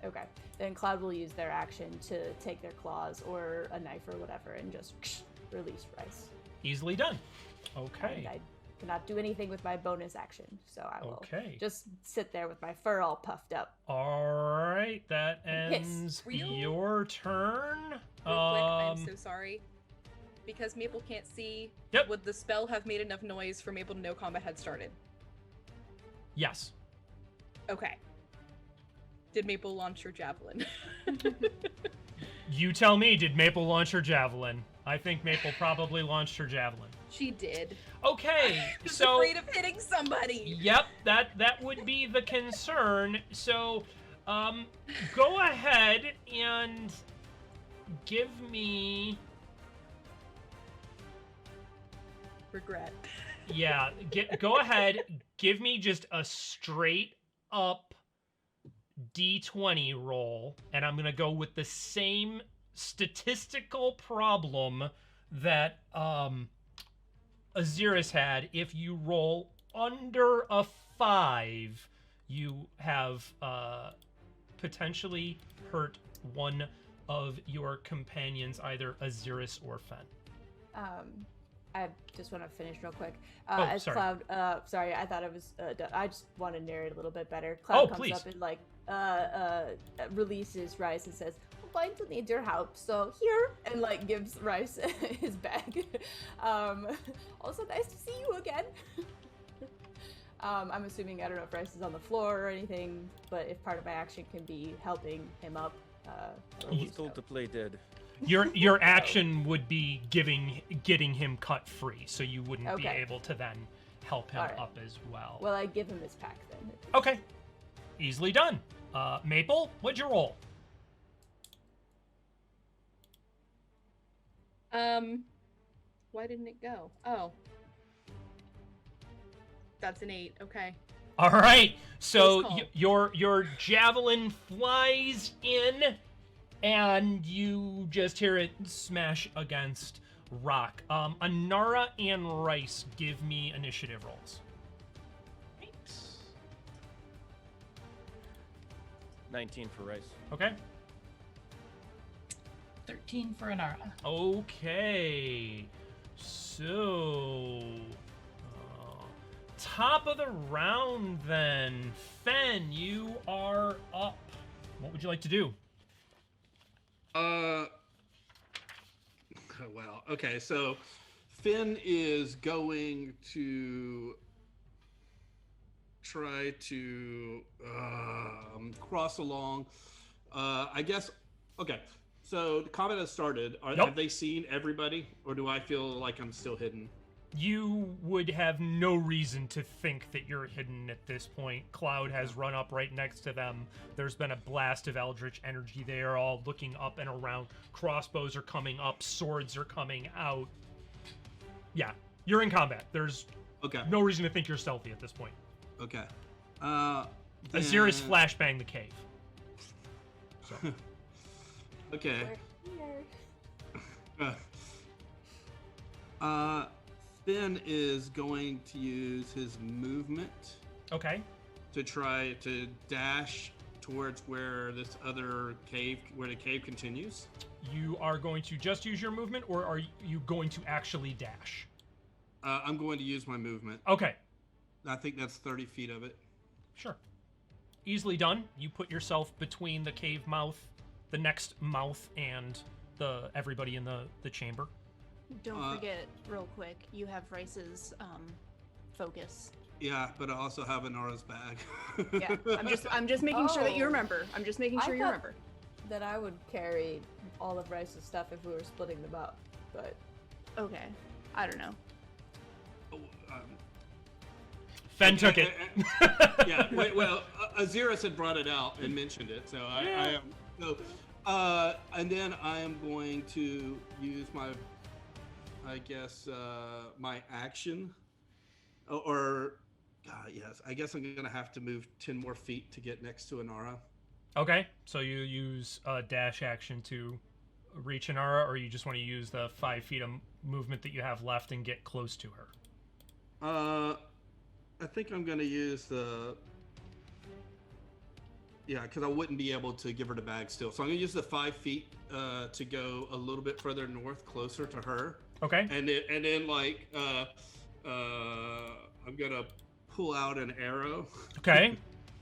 Okay. Then Cloud will use their action to take their claws or a knife or whatever and just release Rhys. Easily done. Okay. And I cannot do anything with my bonus action, so I will Okay. just sit there with my fur all puffed up. All right. That Hiss. ends Real- your turn. Real quick, I'm so sorry. Because Maple can't see, Yep. would the spell have made enough noise for Maple to know combat had started? Yes. Okay. Did Maple launch her javelin? You tell me, did Maple launch her javelin? I think Maple probably launched her javelin. She did. Okay, She's so afraid of hitting somebody. yep, that would be the concern. So, go ahead and give me Regret. go ahead, give me just a straight up D20 roll, and I'm gonna go with the same statistical problem that Ahzyris had. If you roll under a 5, you have potentially hurt one of your companions, either Ahzyris or Fenn. I just want to finish real quick. Oh, As sorry. Cloud, sorry, I thought I was done. I just want to narrate a little bit better. Cloud comes please. up and like releases Rhys and says, "I'm going to need your help, so here," and like gives Rhys his bag. Also, nice to see you again. I'm assuming, I don't know if Rhys is on the floor or anything, but if part of my action can be helping him up, I was told to play dead. Your action would be getting him cut free, so you wouldn't be Okay. able to then help him Alright. up as well. well, I give him his pack then. Okay, easily done. Maple, what'd you roll? Why didn't it go? Oh. That's an 8, okay. All right, so Close call. your javelin flies in, and you just hear it smash against rock. Anara and Rhys, give me initiative rolls. 19 for Rhys. Okay. 13 for Anara. Okay. So, top of the round then. Fenn, you are up. What would you like to do? Well, okay, so Fenn is going to try to cross along. I guess, okay, so the combat has started. Yep. Have they seen everybody, or do I feel like I'm still hidden? You would have no reason to think that you're hidden at this point. Cloud has run up right next to them. There's been a blast of eldritch energy. They are all looking up and around. Crossbows are coming up. Swords are coming out. Yeah, you're in combat. There's Okay. no reason to think you're stealthy at this point. Okay. Ahzyris flashbang the cave. So, Okay. We're here. Fenn is going to use his movement okay. to try to dash towards where this other cave, where the cave continues. You are going to just use your movement, or are you going to actually dash? I'm going to use my movement. Okay. I think that's 30 feet of it. Sure. Easily done. You put yourself between the cave mouth, the next mouth, and everybody in the chamber. Don't forget, real quick, you have Rhys's focus. Yeah, but I also have Anara's bag. Yeah, I'm just making sure that you Oh. remember. I'm just making sure I you thought- remember. That I would carry all of Rhys's stuff if we were splitting them up, but Okay, I don't know. Oh, Fenn took it. Yeah, well, Ahzyris had brought it out and mentioned it, so I am. So, and then I am going to use my, I guess, my action, or God, yes. I guess I'm gonna have to move 10 more feet to get next to Anara. Okay, so you use a dash action to reach Anara, or you just want to use the 5 feet of movement that you have left and get close to her? I think I'm gonna use the. Yeah, because I wouldn't be able to give her the bag still. So I'm gonna use the 5 feet to go a little bit further north, closer to her. Okay. And then like I'm gonna pull out an arrow. Okay.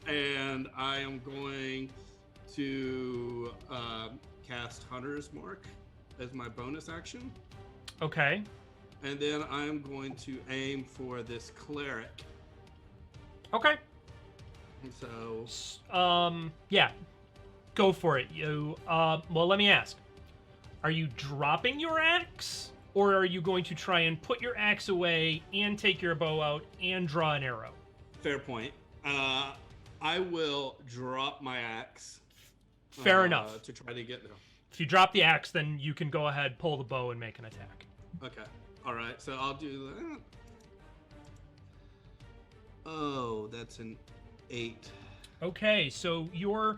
And I am going to cast Hunter's Mark as my bonus action. Okay. And then I'm going to aim for this cleric. Okay. So yeah, go for it. You well, let me ask, are you dropping your axe, or are you going to try and put your axe away and take your bow out and draw an arrow? fair point. I will drop my axe. Fair enough. To try to get there. If you drop the axe, then you can go ahead, pull the bow, and make an attack. Okay. All right. So I'll do that. Oh, that's an 8. Okay, so your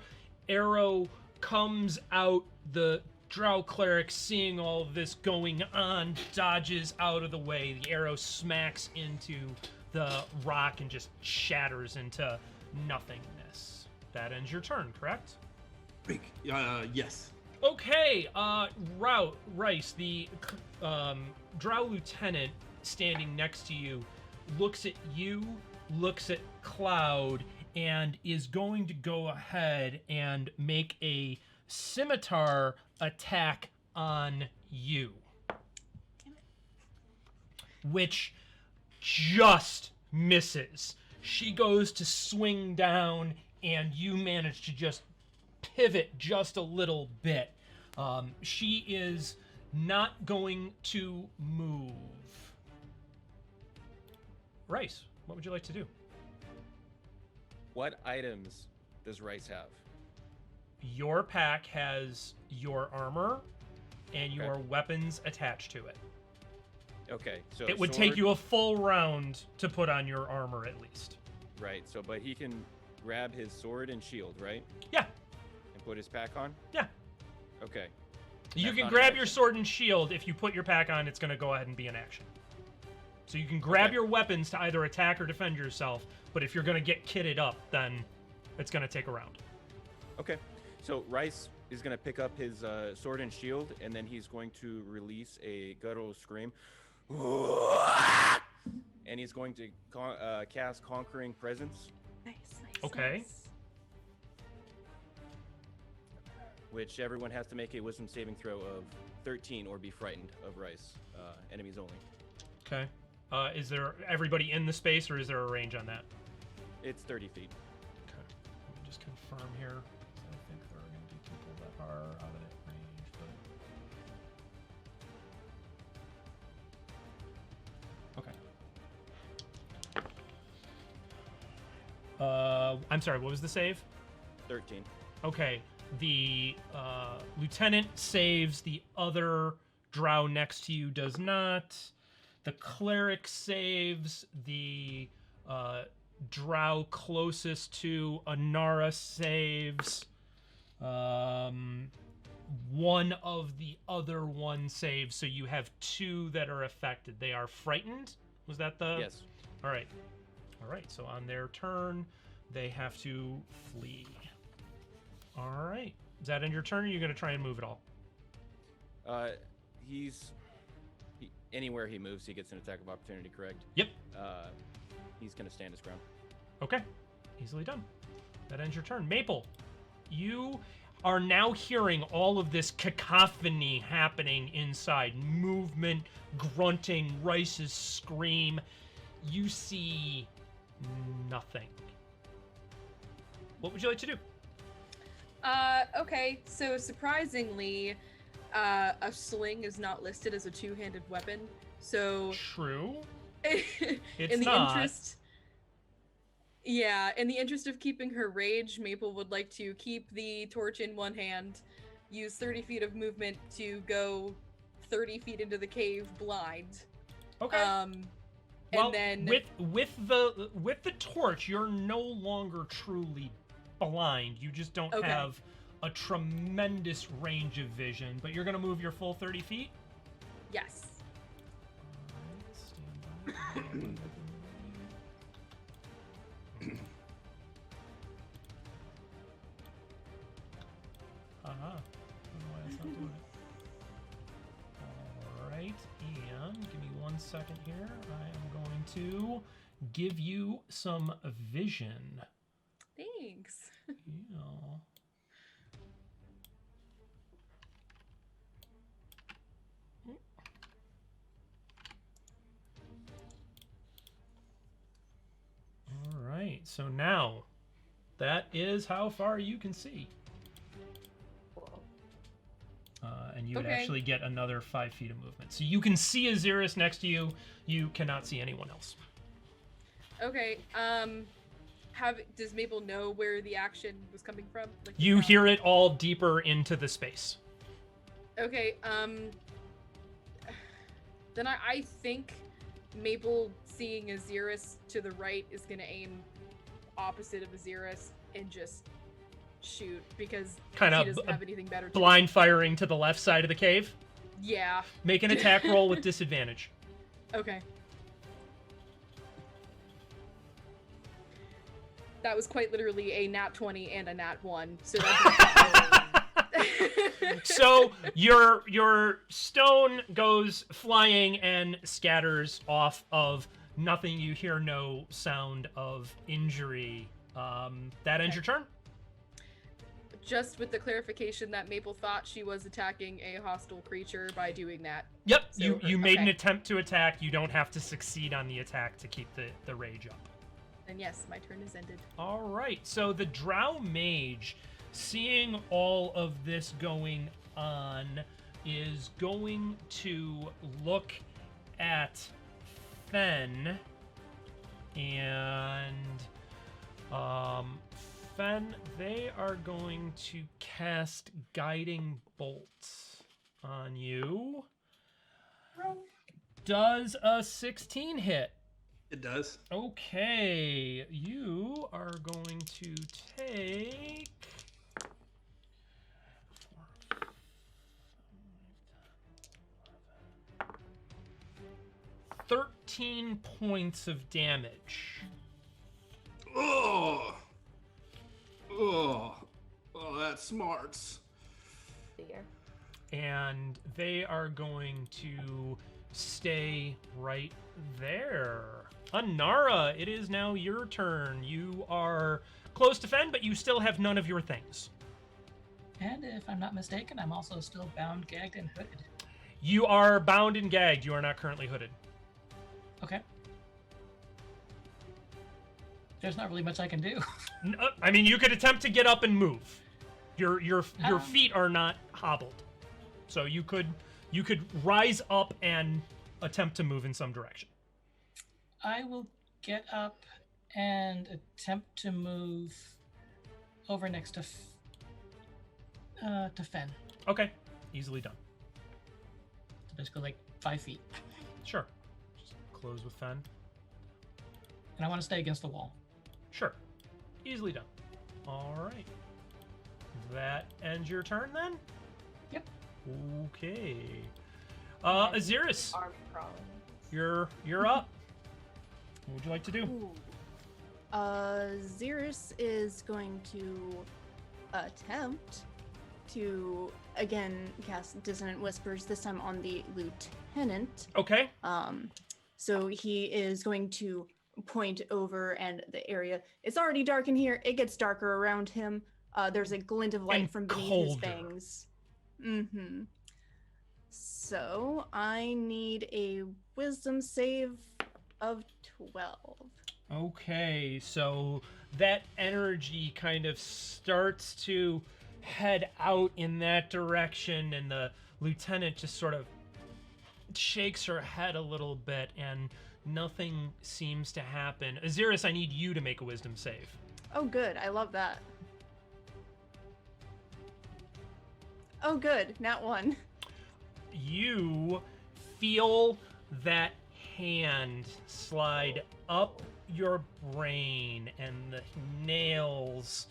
arrow comes out. The Drow cleric, seeing all of this going on, dodges out of the way. The arrow smacks into the rock and just shatters into nothingness. That ends your turn, correct? Yes. Okay, Rhys, the Drow lieutenant standing next to you, looks at you, looks at Cloud, and is going to go ahead and make a scimitar attack on you. Which just misses. She goes to swing down, and you manage to just pivot just a little bit. She is not going to move. Rhys, what would you like to do? What items does Rhys have? Your pack has your armor and your Okay. weapons attached to it. Okay, so It would sword, take you a full round to put on your armor at least. right. So, but he can grab his sword and shield, right, Yeah, and put his pack on. yeah. Okay. You That's can not grab an your action. sword and shield. If you put your pack on, it's going to go ahead and be an action. So you can grab Okay. your weapons to either attack or defend yourself, but if you're going to get kitted up, then it's going to take a round. Okay. So Rhys is gonna pick up his sword and shield, and then he's going to release a guttural scream, and he's going to cast Conquering Presence, Nice. Okay. Nice. which everyone has to make a Wisdom saving throw of 13 or be frightened of Rhys. Enemies only. Okay. Is there everybody in the space, or is there a range on that? It's 30 feet. Okay. Let me just confirm here. I think there are going to be people that are out of that range, but... Okay. I'm sorry, what was the save? 13. Okay. The lieutenant saves, the other drow next to you does not. The cleric saves, the drow closest to Anara saves. One of the other one saves, so you have 2 that are affected. They are frightened? Was that the... Yes. All right. All right, so on their turn, they have to flee. All right. Is that end your turn, or are you going to try and move it all? Anywhere he moves, he gets an attack of opportunity, correct? Yep. He's gonna stand his ground. Okay. Easily done. That ends your turn. Maple, you are now hearing all of this cacophony happening inside. Movement, grunting, Rhys's scream. You see nothing. What would you like to do? Okay, so surprisingly, a sling is not listed as a two-handed weapon. So True. in the not. interest in the interest of keeping her rage, Maple would like to keep the torch in one hand, use 30 feet of movement to go 30 feet into the cave blind. Okay. Well, then with the torch, you're no longer truly blind. You just don't Okay. have a tremendous range of vision, but you're gonna move your full 30 feet. yes. Don't know why it's not doing it. Alright, and give me 1 second here. I am going to give you some vision. Thanks. Yeah. Alright, so now that is how far you can see. And you would Okay. actually get another 5 feet of movement. So you can see Ahzyris next to you. You cannot see anyone else. Okay. Does Maple know where the action was coming from? Like the You sound? hear it all deeper into the space. Okay. Then I think Maple seeing Ahzyris to the right is gonna aim opposite of Ahzyris and just shoot because Kind he of doesn't have anything better to do. blind firing to the left side of the cave. Yeah. Make an attack roll with disadvantage. Okay. That was quite literally a nat 20 and a nat 1. So that's So your stone goes flying and scatters off of nothing. You hear no sound of injury. That ends your turn. just with the clarification that Maple thought she was attacking a hostile creature by doing that. Yep, So- you made an okay. attempt to attack. You don't have to succeed on the attack to keep the rage up. And yes, my turn is ended. All right, so the Drow Mage, seeing all of this going on, is going to look at Fenn, and Fenn, they are going to cast Guiding Bolt on you. Does a 16 hit? It does. Okay, you are going to take 13 points of damage. Oh, that smarts. Dear. And they are going to stay right there. Anara, it is now your turn. You are close to Fenn, but you still have none of your things. And if I'm not mistaken, I'm also still bound, gagged, and hooded. You are bound and gagged. You are not currently hooded. Okay. There's not really much I can do. I mean, you could attempt to get up and move. Your feet are not hobbled, so you could rise up and attempt to move in some direction. I will get up and attempt to move over next to Fenn. Okay, easily done. So basically like 5 feet. Sure. Just close with Fenn. And I want to stay against the wall. Sure. Easily done. All right. That ends your turn then? Yep. Okay. Ahzyris, Arm crawling. you're up. What would you like to do? Ooh. Ahzyris is going to attempt to again cast Dissonant Whispers, this time on the lieutenant. Okay. So he is going to point over, and the area, it's already dark in here. It gets darker around him. There's a glint of light And from beneath his colder. fangs. Mm-hmm. So I need a wisdom save of 12. Okay, so that energy kind of starts to head out in that direction, and the lieutenant just sort of shakes her head a little bit, and nothing seems to happen. Ahzyris, I need you to make a wisdom save. Oh, good. I love that. Oh, good. Nat 1. You feel that hand slide up your brain and the nails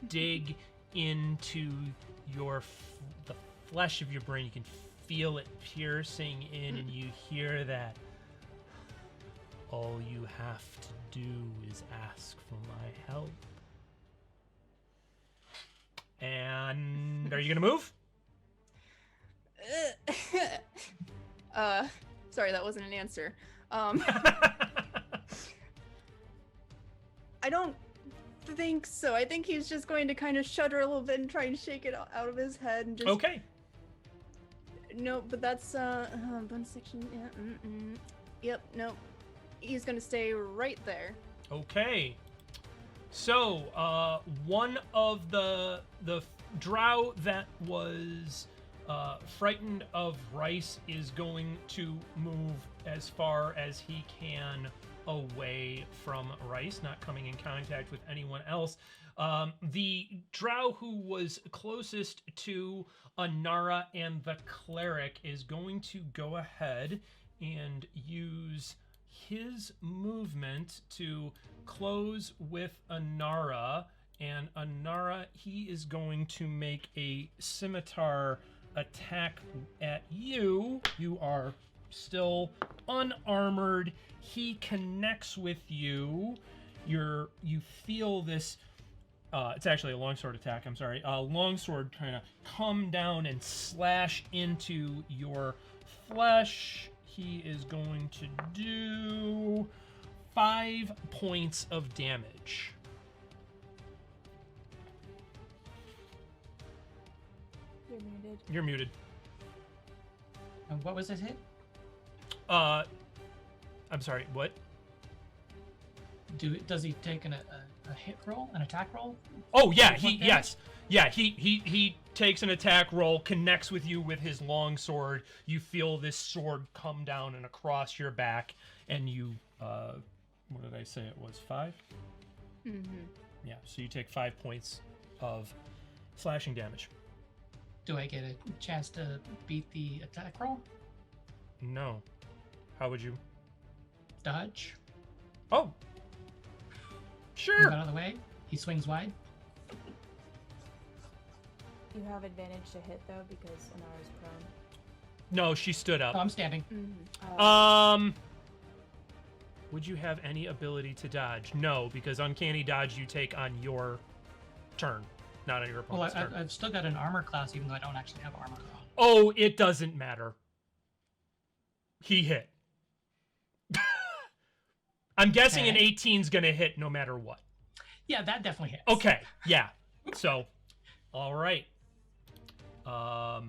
dig into the flesh of your brain. You can feel it piercing in, and you hear that. All you have to do is ask for my help. And are you gonna move? Sorry, that wasn't an answer. I don't think so. I think he's just going to kind of shudder a little bit and try and shake it out of his head and just. Okay. No, but that's bone section. Yeah. Yep. Nope. He's gonna stay right there. Okay. So, one of the drow that was frightened of Rhys is going to move as far as he can away from Rhys, not coming in contact with anyone else. The drow who was closest to Anara and the cleric is going to go ahead and use his movement to close with Anara, and Anara, he is going to make a scimitar attack at you. You are still unarmored. He connects with you. You feel this. It's actually a longsword attack. I'm sorry. Longsword kind of come down and slash into your flesh. He is going to do 5 points of damage. You're muted. You're muted. And what was his hit? I'm sorry, what? Does he take a hit roll, an attack roll? Oh yeah, he takes an attack roll, connects with you with his long sword. You feel this sword come down and across your back, and you what did I say it was, 5? Mm-hmm. Yeah, so you take 5 points of slashing damage. Do I get a chance to beat the attack roll? No. How would you? Dodge. Oh. Move Sure. out of the way. He swings wide. You have advantage to hit though because Anara's prone. No, she stood Oh, up. I'm standing. Mm-hmm. Would you have any ability to dodge? No, because uncanny dodge you take on your turn, not on your Well, opponent's turn. I've still got an armor class, even though I don't actually have armor class. Oh, it doesn't matter. He hit. I'm guessing an Okay. 18's gonna hit no matter what. Yeah, that definitely hits. Okay, yeah. So, all right. All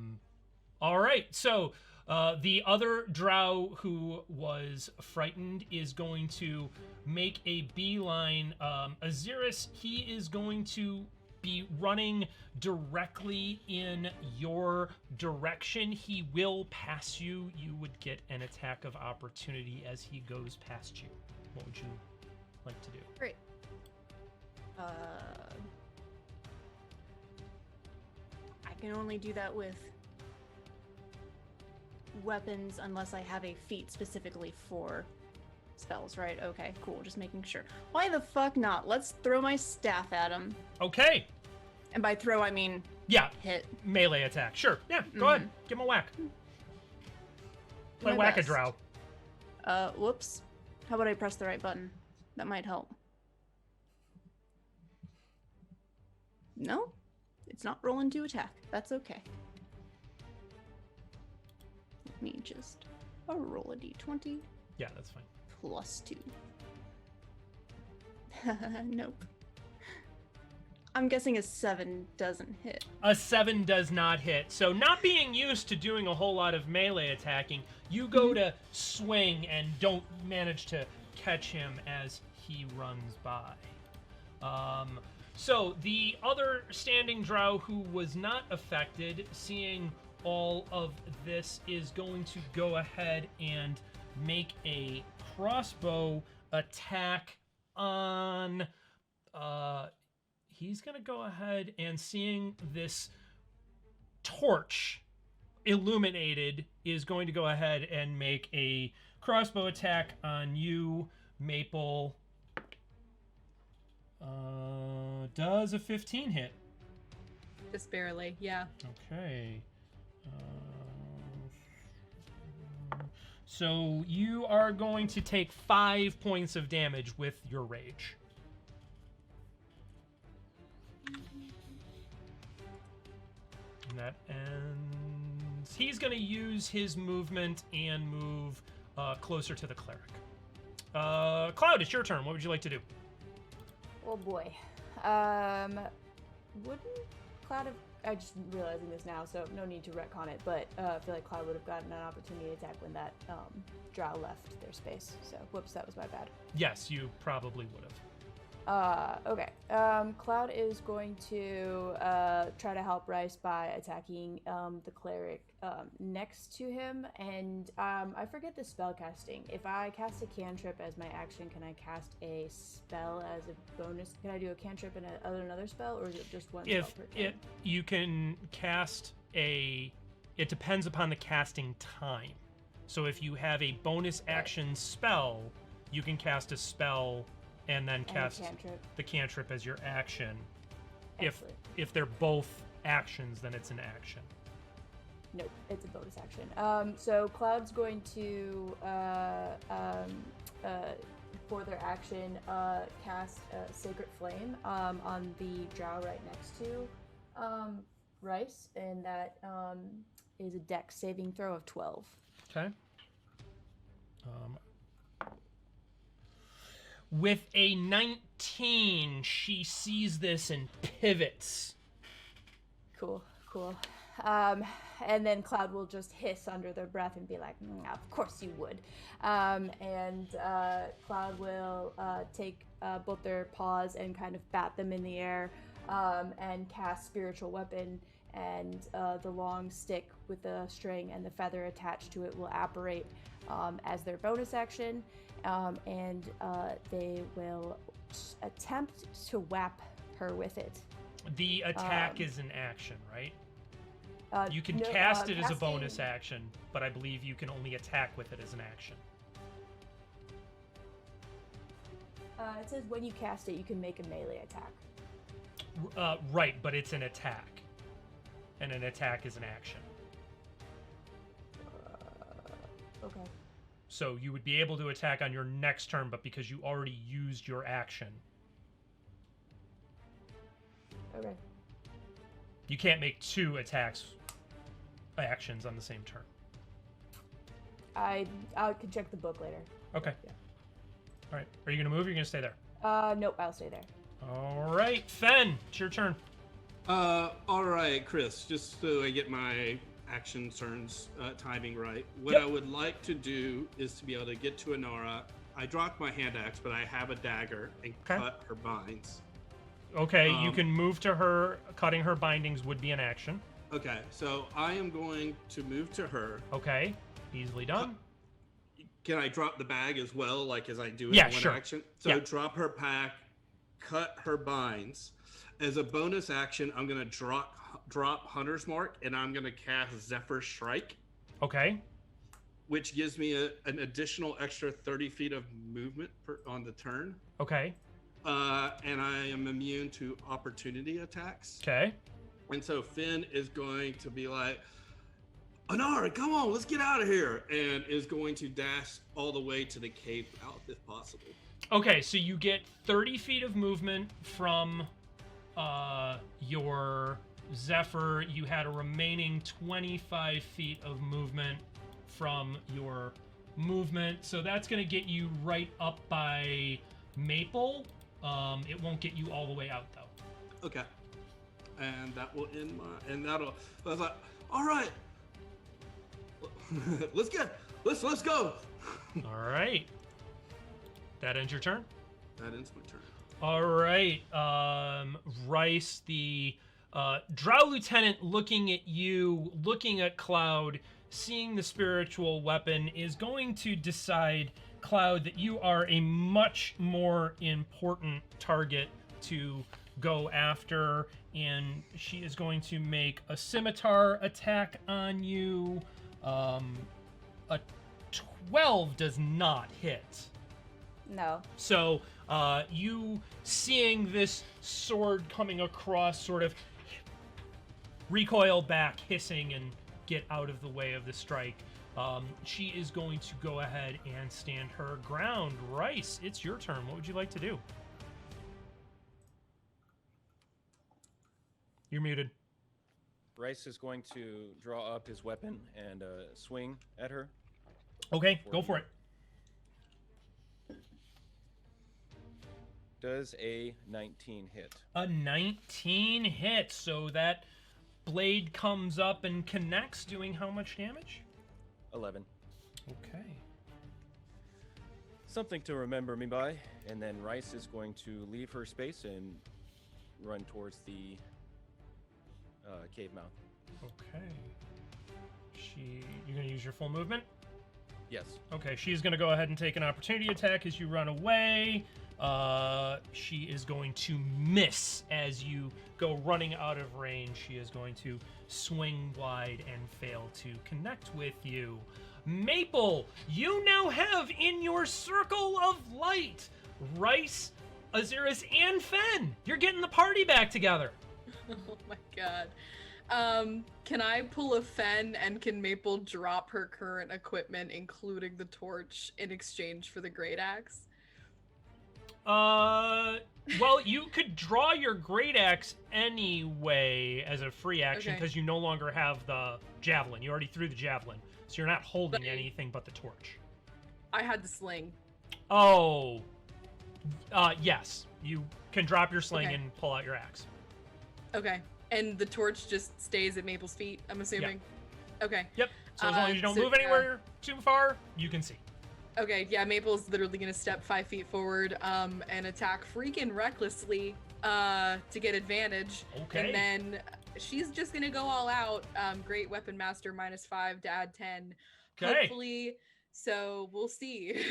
right. So, the other drow who was frightened is going to make a beeline. Ahzyris, he is going to be running directly in your direction. He will pass you. You would get an attack of opportunity as he goes past you. What would you like to do? Great. I can only do that with weapons unless I have a feat specifically for spells, right? Okay, cool. Just making sure. Why the fuck not? Let's throw my staff at him. Okay. And by throw, I mean Yeah. hit. Melee attack. Sure. Yeah. Go ahead. Give him a whack. Play My whack-a-drow. best. Whoops. How about I press the right button? That might help. No? It's not rolling to attack. That's okay. Let me just roll a d20 Yeah, that's fine. plus 2. Nope. I'm guessing a 7 doesn't hit. A 7 does not hit. So, not being used to doing a whole lot of melee attacking, you go to swing and don't manage to catch him as he runs by. So, the other standing drow who was not affected, seeing all of this, is going to go ahead and make a crossbow attack on... he's going to go ahead and, seeing this torch illuminated is going to go ahead and make a crossbow attack on you, Maple. Does a 15 hit? Just barely, yeah. Okay. So you are going to take 5 points of damage with your rage. And that ends. He's going to use his movement and move closer to the cleric. Cloud, it's your turn. What would you like to do? Oh boy. Wouldn't Cloud have... I'm just realizing this now, so no need to retcon it, but I feel like Cloud would have gotten an opportunity to attack when that Drow left their space. So, whoops, that was my bad. Yes, you probably would have. Okay. Cloud is going to try to help Rhys by attacking the cleric next to him, and I forget the spell casting. If I cast a cantrip as my action, can I cast a spell as a bonus? Can I do a cantrip and another spell, or is it just one spell per turn? You can cast a... It depends upon the casting time. So if you have a bonus action spell, you can cast a spell and then cast the cantrip as your action. Excellent. If they're both actions, then it's an action. Nope, it's a bonus action. So Cloud's going to, for their action, cast Sacred Flame on the Drow right next to Rhys, and that is a Dex saving throw of 12. Okay. With a 19, she sees this and pivots. Cool. And then Cloud will just hiss under their breath and be like, of course you would. And Cloud will take both their paws and kind of bat them in the air and cast Spiritual Weapon, and the long stick with the string and the feather attached to it will apparate as their bonus action. And they will attempt to whap her with it. The attack is an action, right? You can cast it as a bonus action, but I believe you can only attack with it as an action. It says when you cast it, you can make a melee attack. Right, but it's an attack. And an attack is an action. Okay. So you would be able to attack on your next turn, but because you already used your action. Okay. You can't make 2 actions on the same turn. I can check the book later. Okay. Yeah. All right. Are you going to move or are you going to stay there? Nope, I'll stay there. All right. Fenn, it's your turn. All right, Chris, just so I get my action turns timing right. What Yep. I would like to do is to be able to get to Anara. I dropped my hand axe, but I have a dagger and cut her binds. Okay, you can move to her. Cutting her bindings would be an action. Okay, so I am going to move to her. Okay, easily done. Can I drop the bag as well, like as I do it Yeah, in one sure. action? So drop her pack, cut her binds. As a bonus action, I'm going to drop Hunter's Mark, and I'm going to cast Zephyr Strike. Okay. Which gives me an additional extra 30 feet of movement on the turn. Okay. And I am immune to opportunity attacks. Okay. And so Fenn is going to be like, Anara, come on, let's get out of here. And is going to dash all the way to the cave mouth if possible. Okay, so you get 30 feet of movement from your Zephyr. You had a remaining 25 feet of movement from your movement. So that's going to get you right up by Maple. It won't get you all the way out, though. Okay. And that will end my... And that'll... I was like, all right. Let's go. All right. That ends your turn? That ends my turn. All right. Rhys, the Drow Lieutenant, looking at you, looking at Cloud, seeing the spiritual weapon, is going to decide, Cloud, that you are a much more important target to go after, and she is going to make a scimitar attack on you. A 12 does not hit. No. So, you seeing this sword coming across, sort of recoil back, hissing, and get out of the way of the strike. She is going to go ahead and stand her ground. Rhys, it's your turn. What would you like to do? You're muted. Rhys is going to draw up his weapon and swing at her. Okay, go for it. Does a 19 hit? A 19 hits, so that blade comes up and connects, doing how much damage? 11. Okay. Something to remember me by. And then Rhys is going to leave her space and run towards the cave mouth. Okay. You're going to use your full movement? Yes. Okay, she's going to go ahead and take an opportunity attack as you run away. She is going to miss as you go running out of range. She is going to swing wide and fail to connect with you. Maple, you now have in your circle of light Rhys, Ahzyris, and Fenn. You're getting the party back together. Oh my god. Can I pull a Fenn, and can Maple drop her current equipment, including the torch, in exchange for the great axe? Well, you could draw your great axe anyway as a free action because you no longer have the javelin. You already threw the javelin, so you're not holding anything but the torch. I had the sling. Oh, yes. You can drop your sling and pull out your axe. Okay. And the torch just stays at Maple's feet, I'm assuming? Yeah. Okay. Yep. So as long as you don't move anywhere too far, you can see. Okay, yeah, Maple's literally gonna step 5 feet forward, and attack freaking recklessly, to get advantage. Okay. And then she's just gonna go all out. Great Weapon Master -5 to add 10. Okay. Hopefully, so we'll see.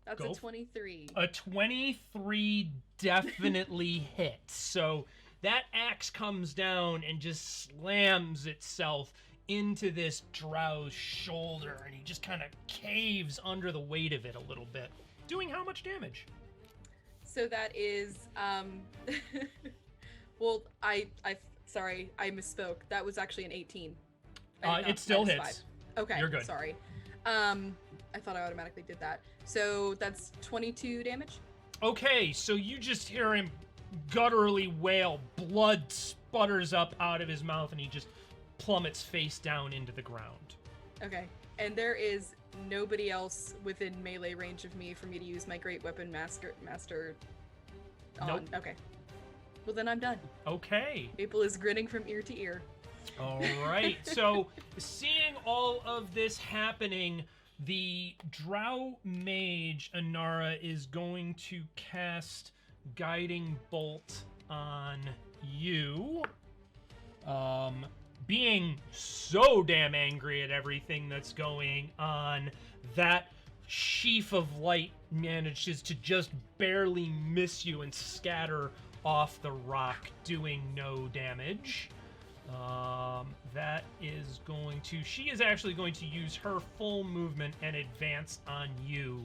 That's a 23. A 23 definitely hits. So that axe comes down and just slams itself into this Drow's shoulder, and he just kind of caves under the weight of it a little bit. Doing how much damage? So that is, well, sorry, I misspoke. That was actually an 18. It still hits. 5. Okay, you're good. Sorry. I thought I automatically did that. So that's 22 damage. Okay, so you just hear him gutturally wail. Blood sputters up out of his mouth, and he just plummets face down into the ground. Okay, and there is nobody else within melee range of me for me to use my Great Weapon Master on. Nope. Okay. Well, then I'm done. Okay. Maple is grinning from ear to ear. All right. So, seeing all of this happening, the Drow mage Anara is going to cast Guiding Bolt on you. Being so damn angry at everything that's going on, that sheaf of light manages to just barely miss you and scatter off the rock, doing no damage. That is going to... She is actually going to use her full movement and advance on you.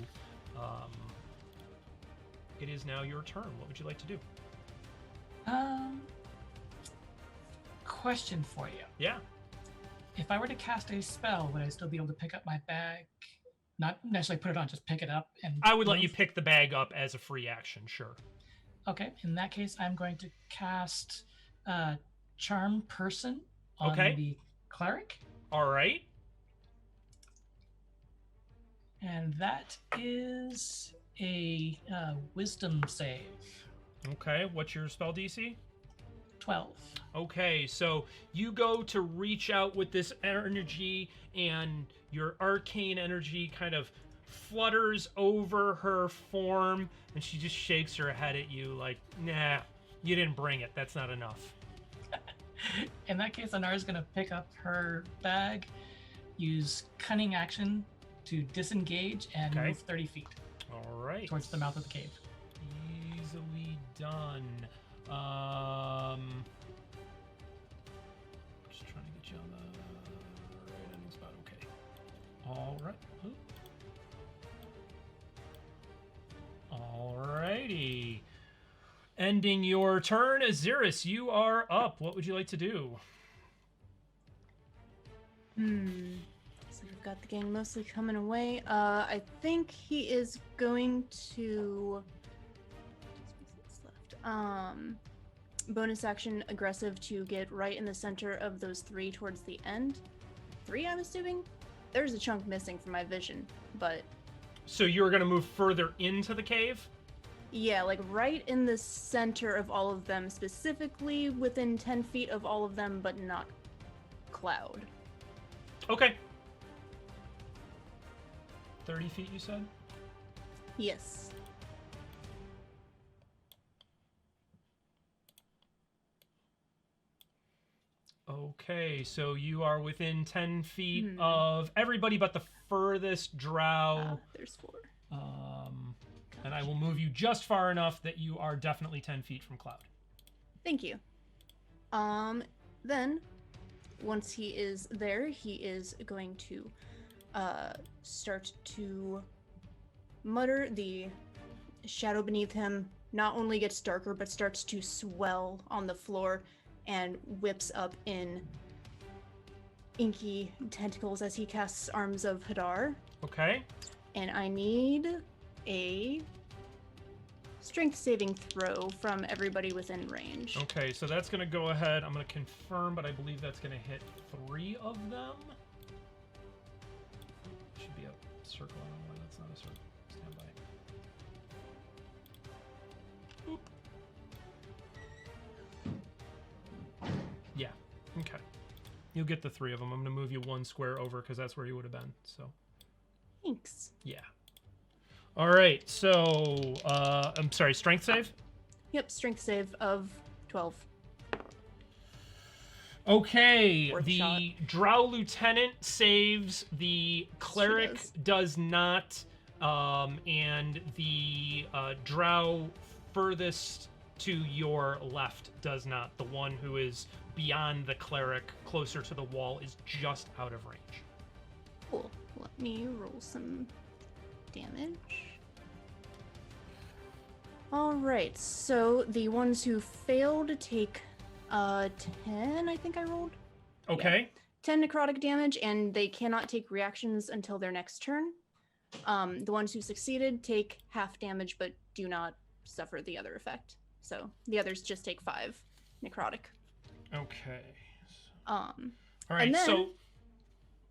It is now your turn. What would you like to do? Question for you. Yeah. If I were to cast a spell, would I still be able to pick up my bag? Not necessarily put it on, just pick it up and... I would let you pick the bag up as a free action, sure. Okay, in that case, I'm going to cast Charm Person on the cleric. All right. And that is a wisdom save. Okay, what's your spell DC? 12. Okay, so you go to reach out with this energy, and your arcane energy kind of flutters over her form, and she just shakes her head at you like, nah, you didn't bring it. That's not enough. In that case, Anara's going to pick up her bag, use Cunning Action to disengage, and move 30 feet. All right. towards the mouth of the cave. Easily done. Just trying to get you on the right ending spot. Okay. All right. Alrighty. Ending your turn, Ahzyris, you are up. What would you like to do? So we've got the gang mostly coming away. I think he is going to bonus action aggressive to get right in the center of those 3 towards the end. 3, I'm assuming? There's a chunk missing from my vision, but... So you're going to move further into the cave? Yeah, like right in the center of all of them, specifically within 10 feet of all of them, but not Cloud. Okay. 30 feet, you said? Yes. Okay, so you are within 10 feet of everybody but the furthest Drow. There's 4. And I will move you just far enough that you are definitely 10 feet from Cloud. Thank you. Then, once he is there, he is going to start to mutter. The shadow beneath him not only gets darker, but starts to swell on the floor and whips up in inky tentacles as he casts Arms of Hadar. Okay. And I need a strength saving throw from everybody within range. Okay, so that's going to go ahead. I'm going to confirm, but I believe that's going to hit 3 of them. Should be a circle. I don't know why that's not a circle. Stand by. Boop. Yeah. Okay. You'll get the 3 of them. I'm going to move you 1 square over because that's where you would have been. So. Thanks. Yeah. All right. So, I'm sorry. Strength save. Yep. Strength save of 12. Okay. Worth The shot. Drow lieutenant saves. The cleric does not. And the Drow furthest to your left does not. The one who is beyond the cleric, closer to the wall, is just out of range. Cool. Let me roll some damage. Alright, so the ones who failed take 10, I think I rolled. Okay. Yeah. 10 necrotic damage, and they cannot take reactions until their next turn. The ones who succeeded take half damage, but do not suffer the other effect. So the others just take 5 necrotic. Okay. All right, then... so...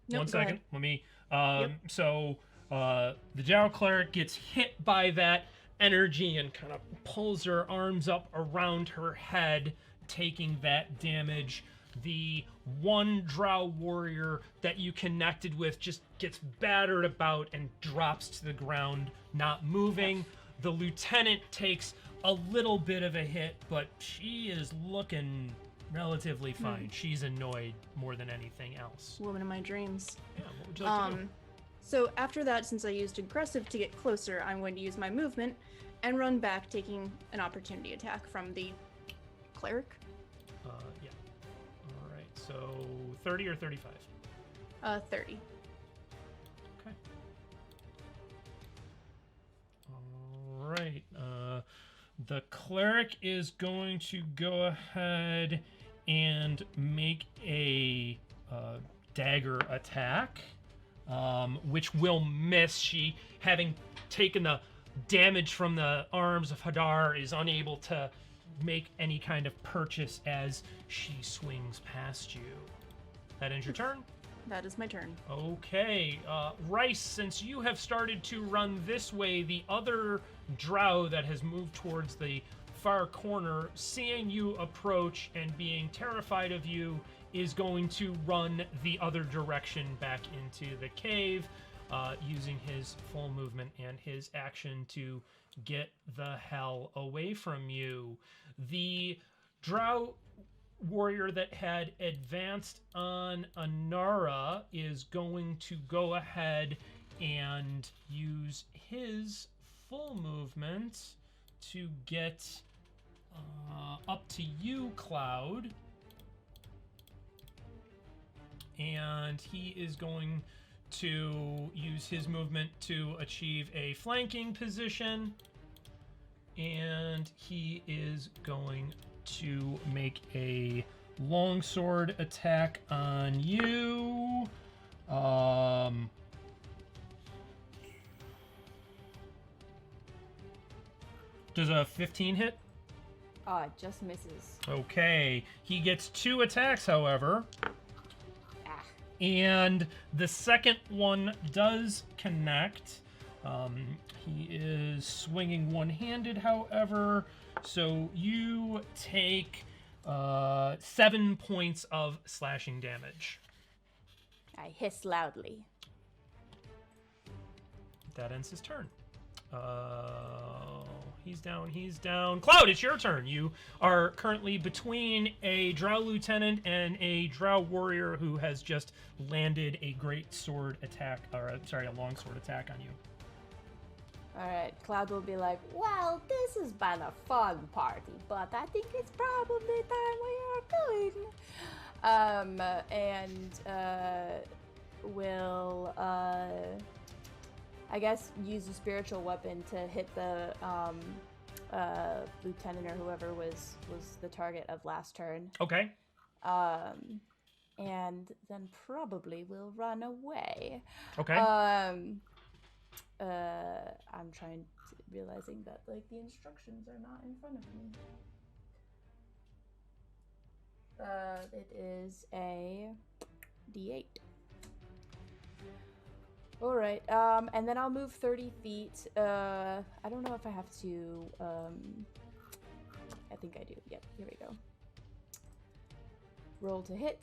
Nope, one go second. ahead. Let me... Yep. So, the Drow cleric gets hit by that energy and kind of pulls her arms up around her head, taking that damage. The one Drow warrior that you connected with just gets battered about and drops to the ground, not moving. The lieutenant takes a little bit of a hit, but she is looking relatively fine. She's annoyed more than anything else. Woman of my dreams. Yeah, what would you like to do? So after that, since I used aggressive to get closer, I'm going to use my movement and run back, taking an opportunity attack from the cleric. Yeah. All right, so 30 or 35? 30. Okay. All right. The cleric is going to go ahead and make a dagger attack, which will miss. She, having taken the damage from the arms of Hadar, is unable to make any kind of purchase as she swings past you. That ends your turn? That is my turn. Okay, Rhys, since you have started to run this way, the other Drow that has moved towards the far corner, seeing you approach and being terrified of you, is going to run the other direction back into the cave, using his full movement and his action to get the hell away from you. The Drow warrior that had advanced on Anara is going to go ahead and use his full movement to get up to you, Cloud. And he is going to use his movement to achieve a flanking position. And he is going to make a longsword attack on you. Does a 15 hit? It just misses. Okay. He gets 2 attacks, however. And the second one does connect. He is swinging one-handed, however. So you take 7 points of slashing damage. I hiss loudly. That ends his turn. He's down. Cloud, it's your turn. You are currently between a Drow lieutenant and a Drow warrior who has just landed a great sword attack, a long sword attack on you. Alright, Cloud will be like, well, this has been a fun party, but I think it's probably time we are going. Will, I guess, use a spiritual weapon to hit the lieutenant or whoever was the target of last turn. Okay. And then probably will run away. Okay. I'm realizing that like the instructions are not in front of me. It is a D8. All right, and then I'll move 30 feet. I don't know if I have to. I think I do. Yep, here we go. Roll to hit.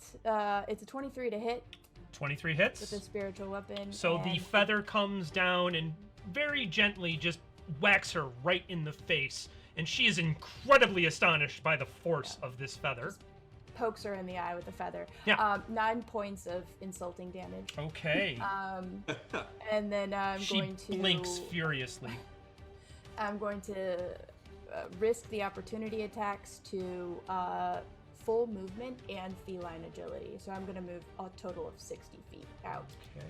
It's a 23 to hit. 23 hits. With a spiritual weapon. So the feather comes down and very gently just whacks her right in the face, and she is incredibly astonished by the force of this feather. Just pokes her in the eye with the feather. Yeah. 9 points of insulting damage. Okay. And then I'm going to... She blinks furiously. I'm going to risk the opportunity attacks to full movement and feline agility. So I'm going to move a total of 60 feet out. Okay.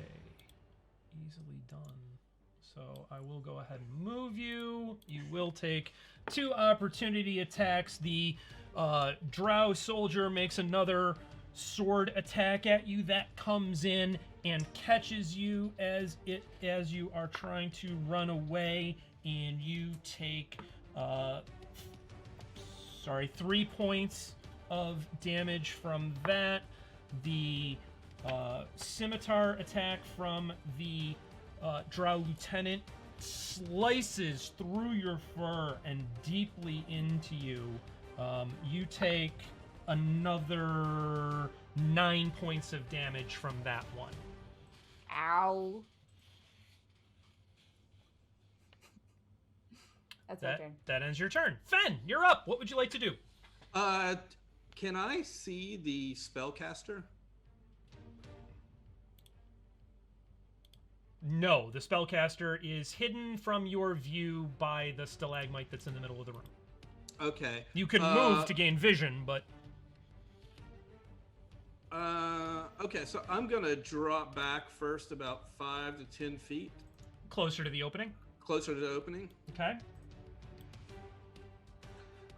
Easily done. So I will go ahead and move you. You will take 2 opportunity attacks. The Drow soldier makes another sword attack at you that comes in and catches you as you are trying to run away, and you take 3 points of damage from that. The scimitar attack from the Drow lieutenant slices through your fur and deeply into you. You take another 9 points of damage from that one. Ow. That's my turn. That ends your turn. Fenn, you're up. What would you like to do? Can I see the spellcaster? No, the spellcaster is hidden from your view by the stalagmite that's in the middle of the room. Okay. You could move to gain vision, but... Okay, so I'm going to drop back first about 5 to 10 feet. Closer to the opening? Closer to the opening. Okay.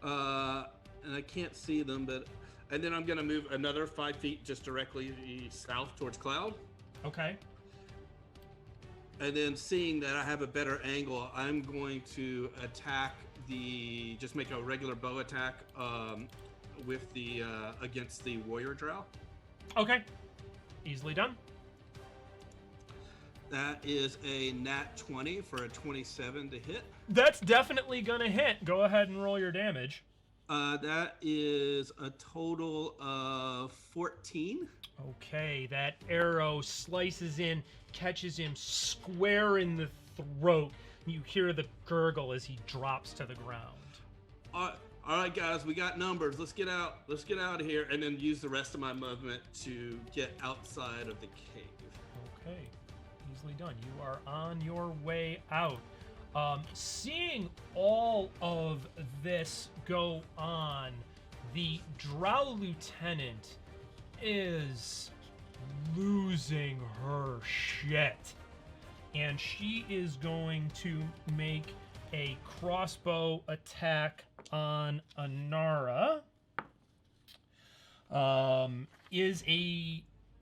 And I can't see them, but... And then I'm going to move another 5 feet just directly south towards Cloud. Okay. And then seeing that I have a better angle, I'm going to attack just make a regular bow attack with the against the warrior drow. Okay. Easily done. That is a nat 20 for a 27 to hit. That's definitely gonna hit. Go ahead and roll your damage. That is a total of 14. Okay, that arrow slices in, catches him square in the throat. You hear the gurgle as he drops to the ground. All right, guys, we got numbers. Let's get out. Let's get out of here, and then use the rest of my movement to get outside of the cave. Okay, easily done. You are on your way out. Seeing all of this go on, the Drow lieutenant is losing her shit. And she is going to make a crossbow attack on Anara.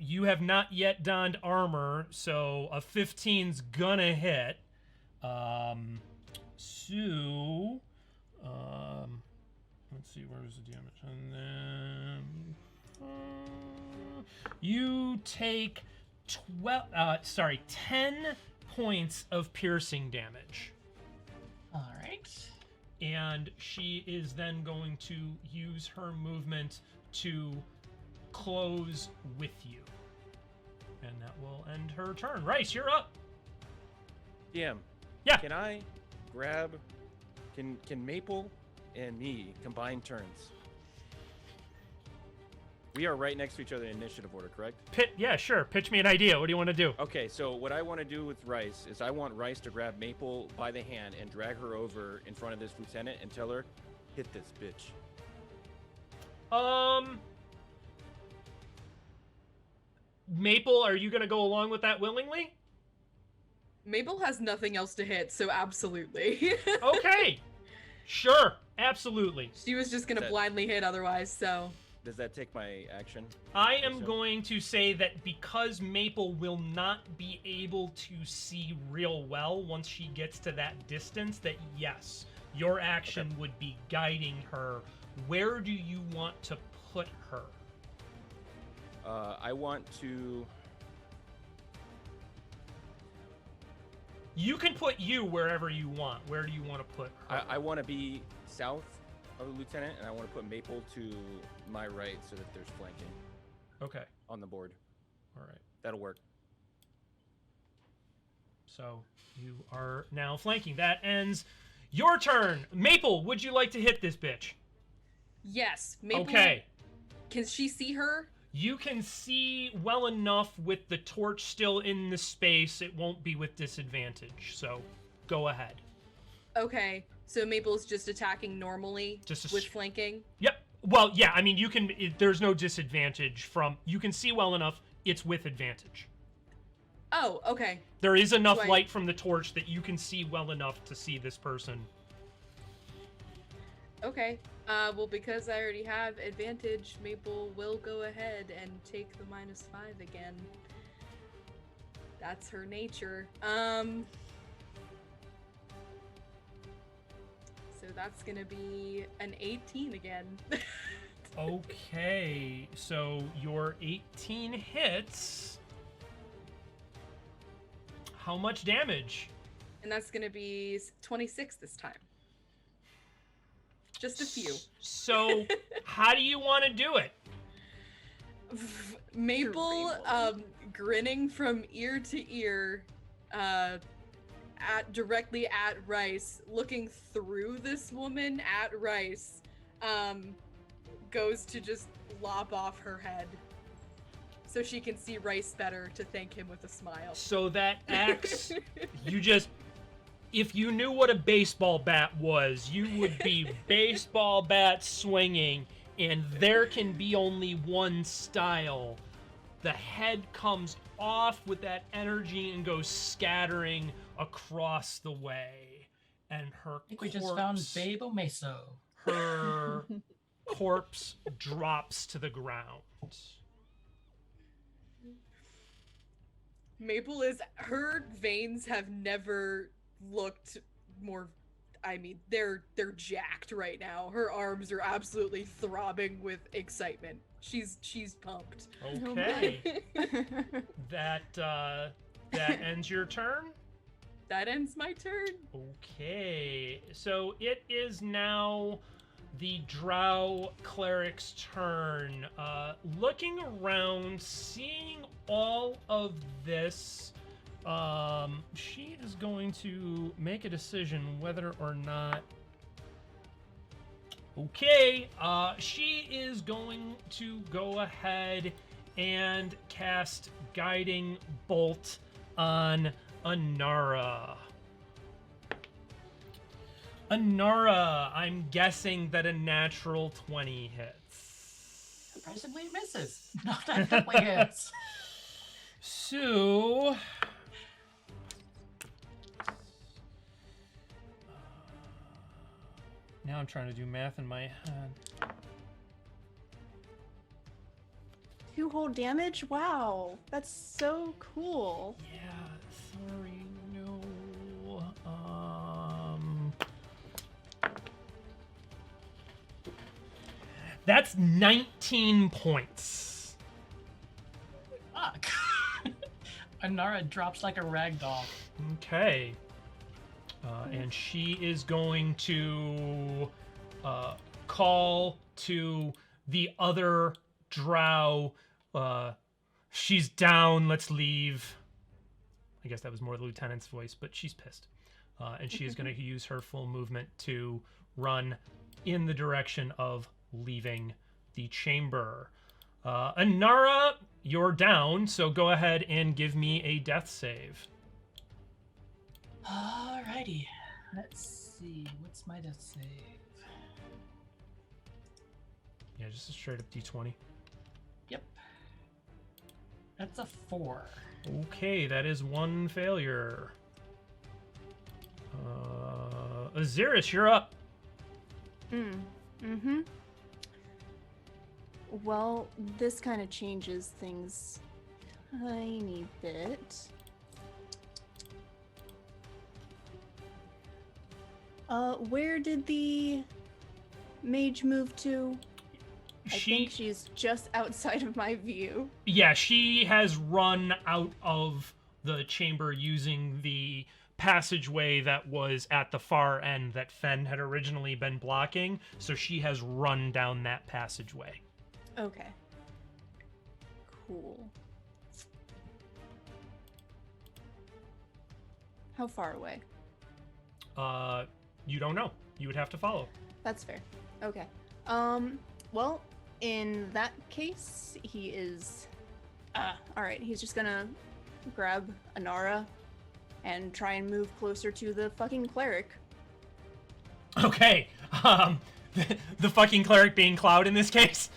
You have not yet donned armor, so a 15's gonna hit. Let's see, where's the damage? And then you take 10 points of piercing damage. All right. And she is then going to use her movement to close with you. And that will end her turn. Rhys, you're up. DM. Yeah. Can I grab... Can Maple and me combine turns? We are right next to each other in initiative order, correct? Yeah, sure. Pitch me an idea. What do you want to do? Okay, so what I want to do with Rhys is I want Rhys to grab Maple by the hand and drag her over in front of this lieutenant and tell her, hit this bitch. Maple, are you going to go along with that willingly? Mabel has nothing else to hit, so absolutely. Okay. Sure. Absolutely. She was just gonna blindly hit otherwise, so... Does that take my action? I am going to say that because Maple will not be able to see real well once she gets to that distance, that yes, your action would be guiding her. Where do you want to put her? I want to... You can put you wherever you want. Where do you want to put her? I want to be south of the lieutenant, and I want to put Maple to my right so that there's flanking. Okay. On the board. All right. That'll work. So you are now flanking. That ends your turn. Maple, would you like to hit this bitch? Yes. Maple. Okay. Can she see her? You can see well enough with the torch still in the space. It won't be with disadvantage. So go ahead. Okay. So Maple's just attacking normally with flanking? Yep. Well, yeah, I mean, you can... there's no disadvantage from... You can see well enough. It's with advantage. Oh, okay. There is enough light from the torch that you can see well enough to see this person. Okay. Well, because I already have advantage, Maple will go ahead and take the -5 again. That's her nature. So that's gonna be an 18 again. Okay, so your 18 hits. How much damage? And that's gonna be 26 this time. Just a few. So, how do you want to do it? Maple, grinning from ear to ear, directly at Rhys, looking through this woman at Rhys, goes to just lop off her head so she can see Rhys better to thank him with a smile. So that axe, you just... If you knew what a baseball bat was, you would be baseball bat swinging, and there can be only one style. The head comes off with that energy and goes scattering across the way. And her I think we just found Babe Meso. Her corpse drops to the ground. Maple is... Her veins have never looked more... I mean, they're jacked right now. Her arms are absolutely throbbing with excitement. She's pumped. Okay. That ends your turn? That ends my turn. Okay. So it is now the Drow cleric's turn. Looking around, seeing all of this, she is going to make a decision whether or not... Okay, she is going to go ahead and cast Guiding Bolt on Anara. Anara, I'm guessing that a natural 20 hits. Surprisingly misses. No, that definitely hits. So... now I'm trying to do math in my head. 2 whole damage? Wow. That's so cool. Yeah, sorry, no. That's 19 points. Fuck. Anara drops like a rag doll. Okay. And she is going to call to the other drow. She's down, let's leave. I guess that was more the lieutenant's voice, but she's pissed. And she is going to use her full movement to run in the direction of leaving the chamber. Anara, you're down, so go ahead and give me a death save. Alrighty. Let's see. What's my death save? Yeah, just a straight up d20. Yep. That's a 4. Okay, that is one failure. Ahzyris, you're up. Mm-hmm. Well, this kind of changes things a tiny bit. Where did the mage move to? I think she's just outside of my view. Yeah, she has run out of the chamber using the passageway that was at the far end that Fenn had originally been blocking, so she has run down that passageway. Okay. Cool. How far away? You don't know. You would have to follow. That's fair. Okay. Well, in that case, he is... alright, he's just gonna grab Anara and try and move closer to the fucking cleric. Okay. The fucking cleric being Cloud in this case?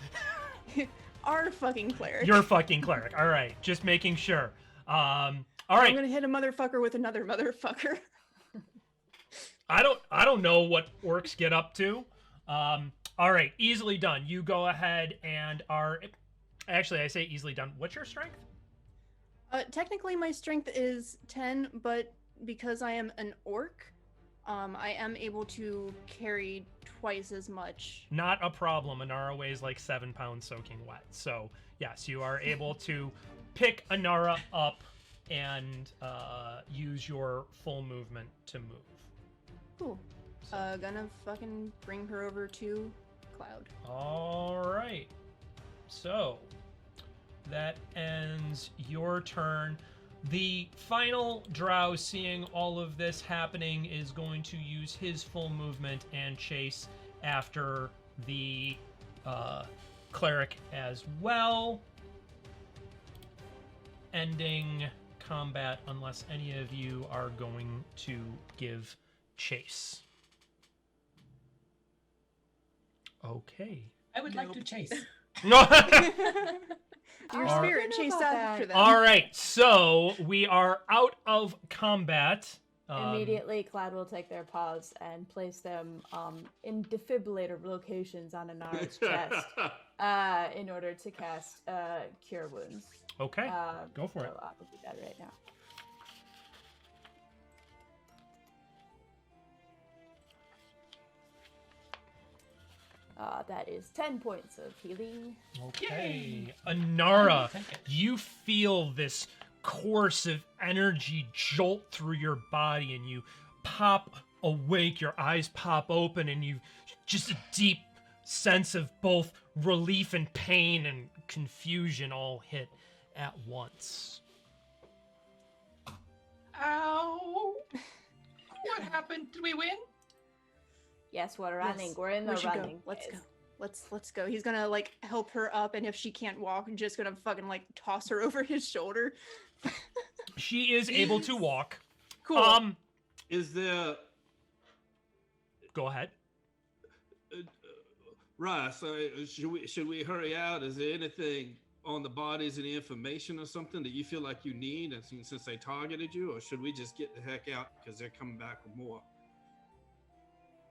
Our fucking cleric. Your fucking cleric. All right. Just making sure. All right. I'm gonna hit a motherfucker with another motherfucker. I don't know what orcs get up to. All right. Easily done. You go ahead and are... Actually, I say easily done. What's your strength? Technically, my strength is 10, but because I am an orc, I am able to carry twice as much. Not a problem. Anara weighs like 7 pounds soaking wet. So, yes, you are able to pick Anara up and use your full movement to move. Cool. Gonna fucking bring her over to Cloud. All right. So, that ends your turn. The final drow, seeing all of this happening, is going to use his full movement and chase after the cleric as well, ending combat unless any of you are going to give chase. Okay. I would like to chase. No. Your All spirit right. chased About after them. All right, so we are out of combat. Immediately, Cloud will take their paws and place them in defibrillator locations on Anara's chest in order to cast Cure Wounds. Okay, go for it. So I will do that right now. That is 10 points of healing. Okay, Anara, Thank you. you feel this course of energy jolt through your body, and you pop awake. Your eyes pop open, and you just a deep sense of both relief and pain and confusion all hit at once. Ow! What happened? Did we win? Yes, we're running. Yes, We're in the we should running. go. Let's phase. go. Let's go. He's gonna like help her up, and if she can't walk, I'm just gonna fucking like toss her over his shoulder. She is able to walk. Cool. Is there go ahead. Rhys, should we hurry out? Is there anything on the bodies, any information or something that you feel like you need, and since they targeted you, or should we just get the heck out because they're coming back with more?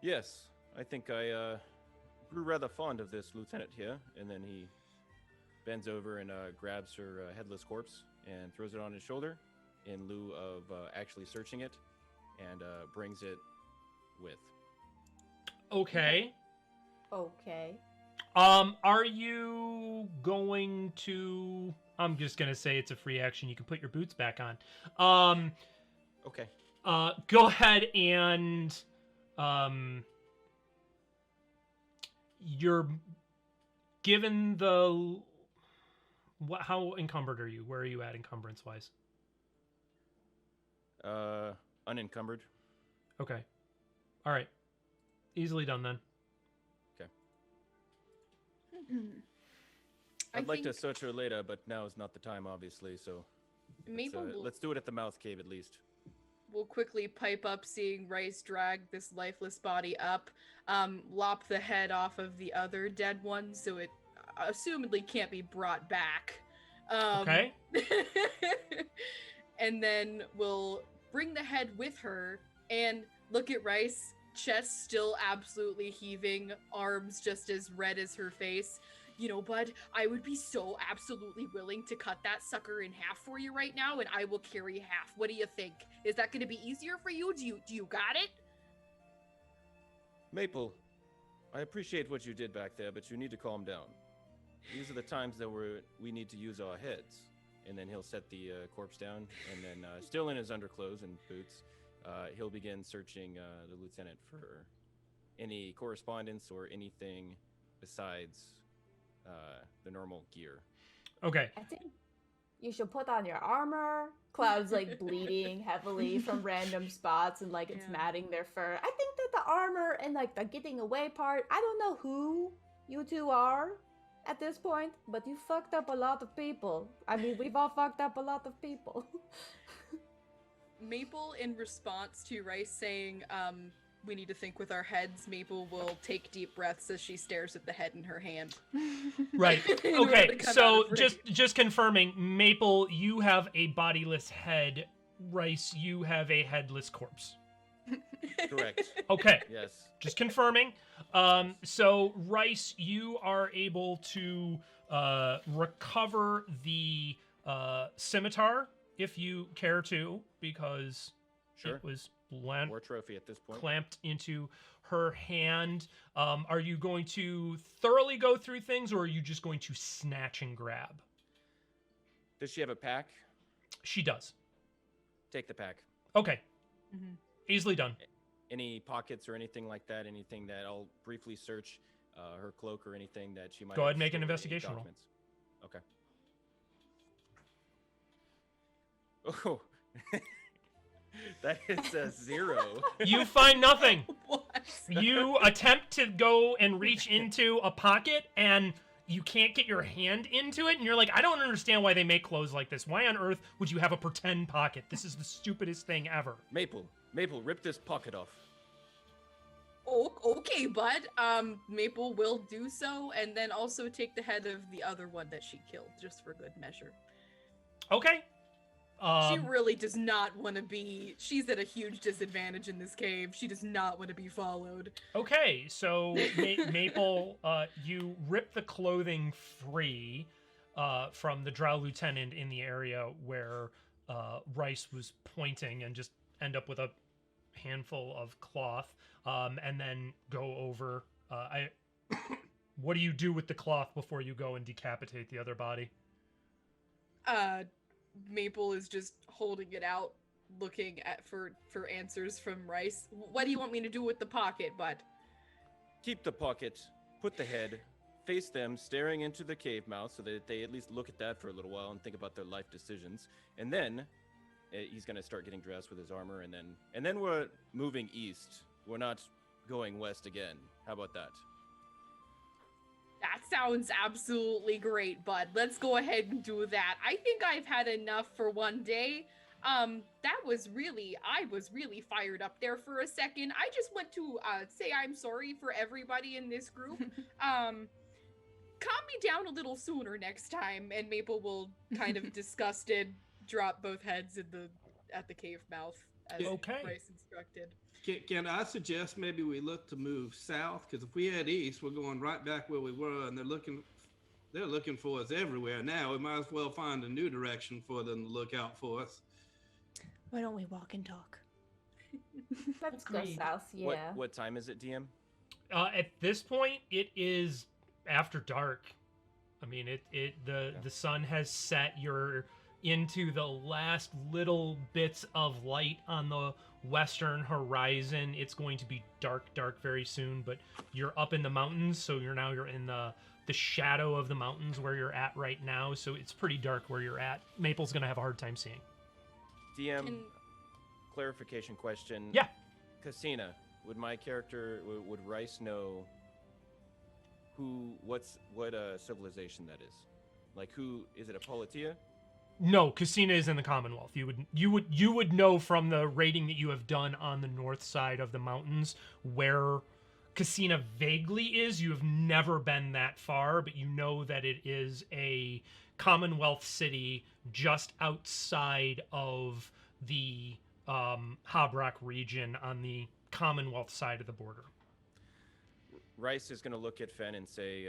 Yes, I think I grew rather fond of this lieutenant here, and then he bends over and grabs her headless corpse and throws it on his shoulder in lieu of actually searching it, and brings it with. Okay. Okay. Are you going to... I'm just gonna say it's a free action. You can put your boots back on. Okay. Go ahead and... You're given the... How encumbered are you? Where are you at encumbrance-wise? Unencumbered. Okay. All right. Easily done then. I'd like to search her later, but now is not the time, obviously, so let's do it at the mouth cave at least. We'll quickly pipe up seeing Rhys drag this lifeless body up, lop the head off of the other dead one so it assumedly can't be brought back. Okay. And then we'll bring the head with her and look at Rhys, chest still absolutely heaving, arms just as red as her face. You know, bud, I would be so absolutely willing to cut that sucker in half for you right now, and I will carry half. What do you think? Is that going to be easier for you? Do you got it? Maple, I appreciate what you did back there, but you need to calm down. These are the times that we need to use our heads. And then he'll set the corpse down, and then still in his underclothes and boots, he'll begin searching the lieutenant for any correspondence or anything besides the normal gear. Okay. I think you should put on your armor. Cloud's like bleeding heavily from random spots and like it's matting their fur. I think that the armor and like the getting away part, I don't know who you two are at this point, but you fucked up a lot of people. I mean, we've all fucked up a lot of people. Maple, in response to Rhys saying, we need to think with our heads, Maple will take deep breaths as she stares at the head in her hand. Right. Okay, so just confirming, Maple, you have a bodiless head. Rhys, you have a headless corpse. Correct. Okay. Yes. Just confirming. So, Rhys, you are able to recover the scimitar if you care to, because it was war trophy at this point. Clamped into her hand. Are you going to thoroughly go through things, or are you just going to snatch and grab? Does she have a pack? She does. Take the pack. Okay. Mm-hmm. Easily done. Any pockets or anything like that? Anything that I'll briefly search her cloak or anything that she might. Go ahead and make an investigation roll. Okay. Oh, that is a 0. You find nothing. What? You attempt to go and reach into a pocket, and you can't get your hand into it, and you're like, I don't understand why they make clothes like this. Why on earth would you have a pretend pocket? This is the stupidest thing ever. Maple, rip this pocket off. Oh, okay, bud. Maple will do so, and then also take the head of the other one that she killed, just for good measure. Okay. She really does not want to be... She's at a huge disadvantage in this cave. She does not want to be followed. Okay, so Maple, you rip the clothing free from the Drow lieutenant in the area where Rhys was pointing, and just end up with a handful of cloth, and then go over. What do you do with the cloth before you go and decapitate the other body? Maple is just holding it out, looking at for answers from Rhys. What do you want me to do with the pocket, bud? Keep the pocket, put the head, face them, staring into the cave mouth so that they at least look at that for a little while and think about their life decisions. And then he's going to start getting dressed with his armor, and then we're moving east. We're not going west again. How about that? That sounds absolutely great, bud. Let's go ahead and do that. I think I've had enough for one day. That was really, I was really fired up there for a second. I just want to say I'm sorry for everybody in this group. Calm me down a little sooner next time, and Maple will kind of disgusted drop both heads at the cave mouth as Okay. Bryce instructed. Can I suggest maybe we look to move south? Because if we head east, we're going right back where we were, and they're looking for us everywhere now. We might as well find a new direction for them to look out for us. Why don't we walk and talk? Let's go Agreed. south, yeah. What time is it, DM? At this point, it is after dark. I mean, the sun has set. You're into the last little bits of light on the western horizon. It's going to be dark very soon, but you're up in the mountains, so you're in the shadow of the mountains where you're at right now, so it's pretty dark where you're at. Maple's gonna have a hard time seeing. DM, clarification question. Yeah. Casina, would my character, would Rhys know what civilization that is? Like, who is it? A Politia? No, Casina is in the Commonwealth. You would know from the raiding that you have done on the north side of the mountains where Casina vaguely is. You have never been that far, but you know that it is a Commonwealth city just outside of the Habrock region on the Commonwealth side of the border. Rhys is going to look at Fenn and say,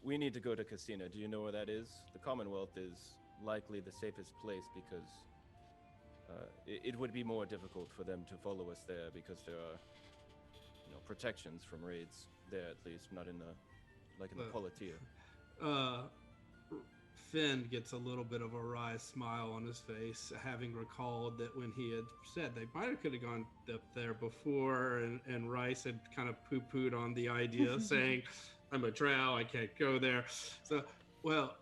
we need to go to Casina. Do you know where that is? The Commonwealth is likely the safest place because it would be more difficult for them to follow us there because there are protections from raids there, at least not in the Politia. Fenn gets a little bit of a wry smile on his face, having recalled that when he had said they might have could have gone up there before, and Rhys had kind of poo-pooed on the idea, saying, "I'm a Drow, I can't go there." So, well,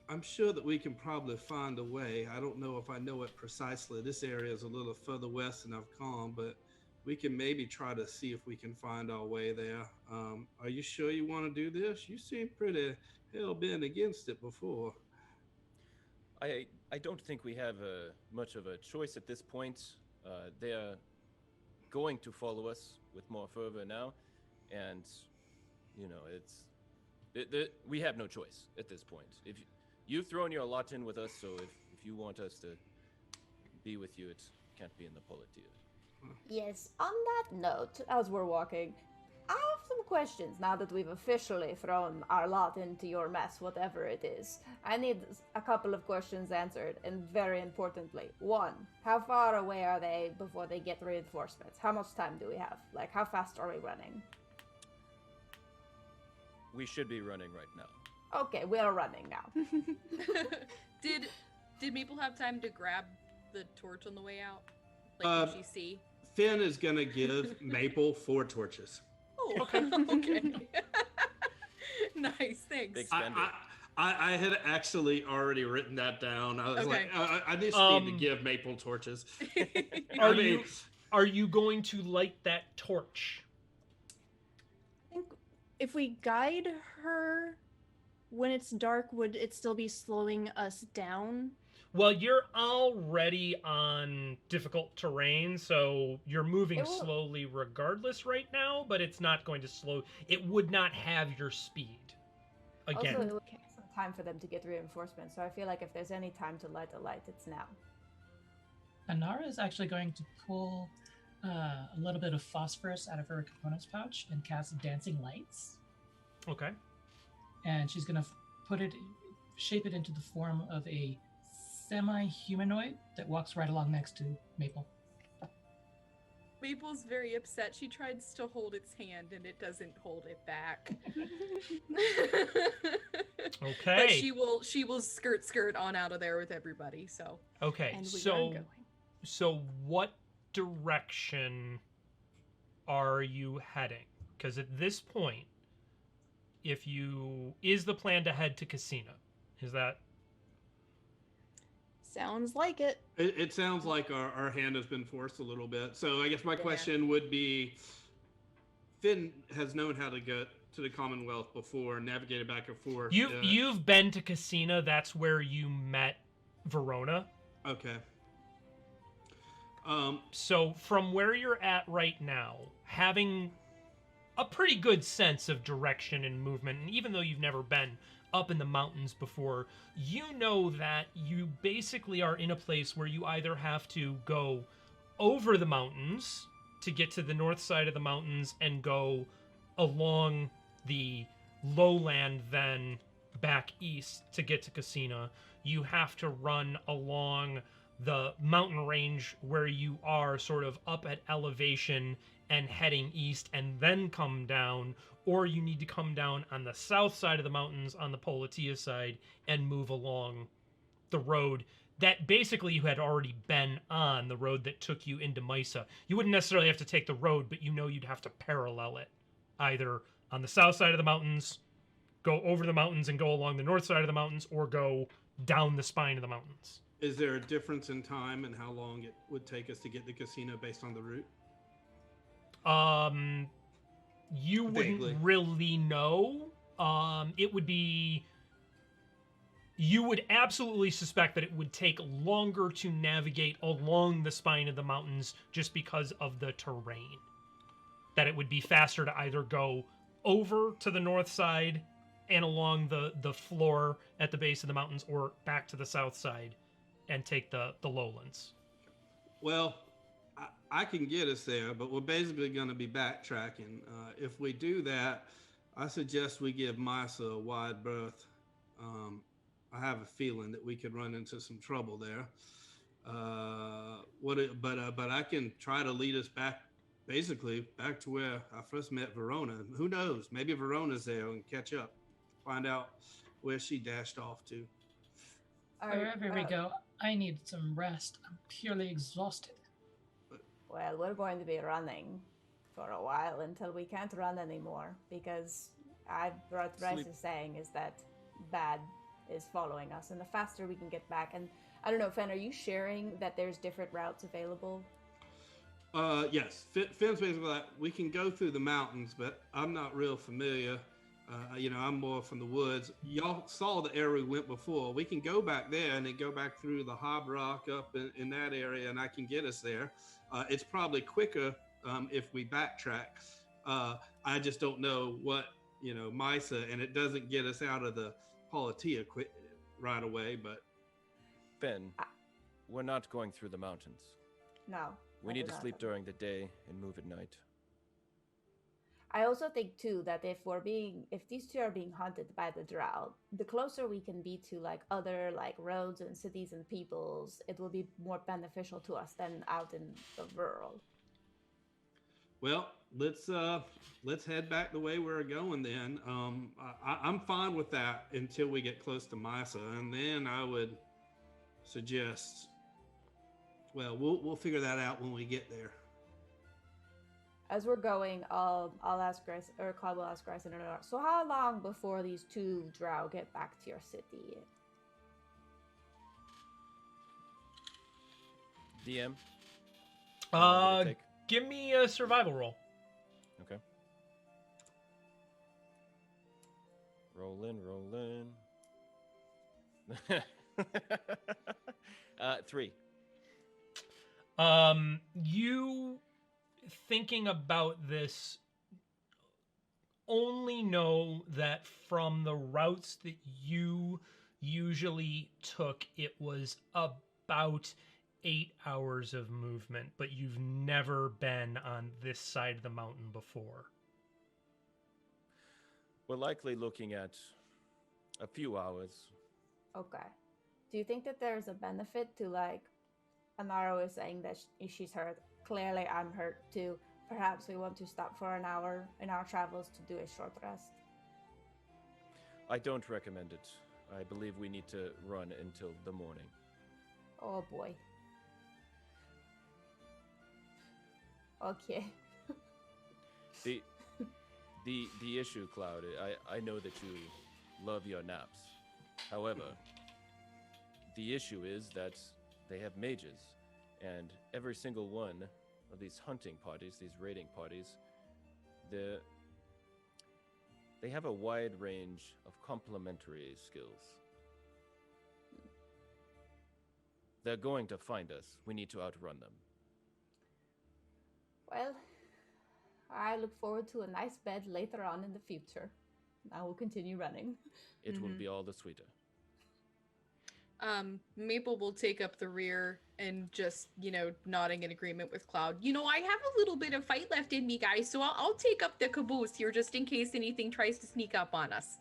I'm sure that we can probably find a way. I don't know if I know it precisely. This area is a little further west than I've come, but we can maybe try to see if we can find our way there. Are you sure you want to do this? You seem pretty hell-bent against it before. I don't think we have much of a choice at this point. They are going to follow us with more fervor now, and we have no choice at this point. If you've thrown your lot in with us, so if you want us to be with you, it can't be in the Politia. Yes, on that note, as we're walking, I have some questions now that we've officially thrown our lot into your mess, whatever it is. I need a couple of questions answered, and very importantly, one, how far away are they before they get reinforcements? How much time do we have? Like, how fast are we running? We should be running right now. Okay, we are running now. Did Maple have time to grab the torch on the way out? Like, did she see? Fenn is gonna give Maple 4 torches. Oh, okay. Okay. Nice, thanks. Big spender. I had actually already written that down. I was Okay. like, I just need to give Maple torches. Are you going to light that torch? I think if we guide her when it's dark, would it still be slowing us down? Well, you're already on difficult terrain, so you're moving slowly regardless right now, but it's not going to slow. It would not have your speed. Again. Also, it would take some time for them to get reinforcements, so I feel like if there's any time to light a light, it's now. Anara is actually going to pull a little bit of phosphorus out of her components pouch and cast dancing lights. Okay. And she's going to shape it into the form of a semi-humanoid that walks right along next to Maple. Maple's very upset. She tries to hold its hand and it doesn't hold it back. Okay. But she will skirt on out of there with everybody, so. Okay, And we are going. so what direction are you heading? Because at this point, is the plan to head to Casina? Is that? Sounds like it. It sounds like our hand has been forced a little bit. So I guess my question would be, Fenn has known how to get to the Commonwealth before, navigated back and forth. You've been to Casina. That's where you met Verona. Okay. So from where you're at right now, having a pretty good sense of direction and movement, and even though you've never been up in the mountains before, you know that you basically are in a place where you either have to go over the mountains to get to the north side of the mountains and go along the lowland, then back east to get to Casina. You have to run along the mountain range where you are sort of up at elevation and heading east and then come down, or you need to come down on the south side of the mountains on the Polatia side and move along the road that basically you had already been on, the road that took you into Mysa. You wouldn't necessarily have to take the road, but you know you'd have to parallel it, either on the south side of the mountains, go over the mountains and go along the north side of the mountains, or go down the spine of the mountains. Is there a difference in time and how long it would take us to get to Casino based on the route? You wouldn't Vaguely. really know. It would be... You would absolutely suspect that it would take longer to navigate along the spine of the mountains just because of the terrain. That it would be faster to either go over to the north side and along the floor at the base of the mountains, or back to the south side and take the lowlands. Well, I can get us there, but we're basically going to be backtracking. If we do that, I suggest we give Mysa a wide berth. I have a feeling that we could run into some trouble there. But I can try to lead us back, basically back to where I first met Verona. Who knows? Maybe Verona's there and catch up, find out where she dashed off to. Wherever we go, I need some rest. I'm purely exhausted. Well, we're going to be running for a while until we can't run anymore, because what Rhys is saying is that bad is following us, and the faster we can get back. And I don't know, Fenn, are you sharing that there's different routes available? Yes, Finn's basically like, we can go through the mountains, but I'm not real familiar. I'm more from the woods. Y'all saw the area we went before. We can go back there and then go back through the Hob Rock up in that area, and I can get us there. It's probably quicker if we backtrack. I just don't know what, Mysa, and it doesn't get us out of the Polatia right away, but... Fenn, we're not going through the mountains. No. We need to sleep during the day and move at night. I also think too that if these two are being hunted by the Drow, the closer we can be to other roads and cities and peoples, it will be more beneficial to us than out in the rural. Well, let's head back the way we're going then. I'm fine with that until we get close to Mysa, and then I would suggest. Well, we'll figure that out when we get there. As we're going, I'll ask Rhys, or Claude will ask Rhys and Anara, so how long before these two Drow get back to your city? DM? Give me a survival roll. Okay. Roll in. 3. You, thinking about this, only know that from the routes that you usually took, it was about 8 hours of movement, but you've never been on this side of the mountain before. We're likely looking at a few hours. Okay. Do you think that there's a benefit to Anara was saying that she's hurt? Clearly I'm hurt too. Perhaps we want to stop for an hour in our travels to do a short rest. I don't recommend it. I believe we need to run until the morning. Oh boy. Okay. The issue, Cloud, I know that you love your naps. However, the issue is that they have mages, and every single one of these hunting parties, these raiding parties, they have a wide range of complementary skills. They're going to find us. We need to outrun them. Well, I look forward to a nice bed later on in the future. I will continue running. It will be all the sweeter. Maple will take up the rear and just, nodding in agreement with Cloud. I have a little bit of fight left in me, guys, so I'll take up the caboose here just in case anything tries to sneak up on us.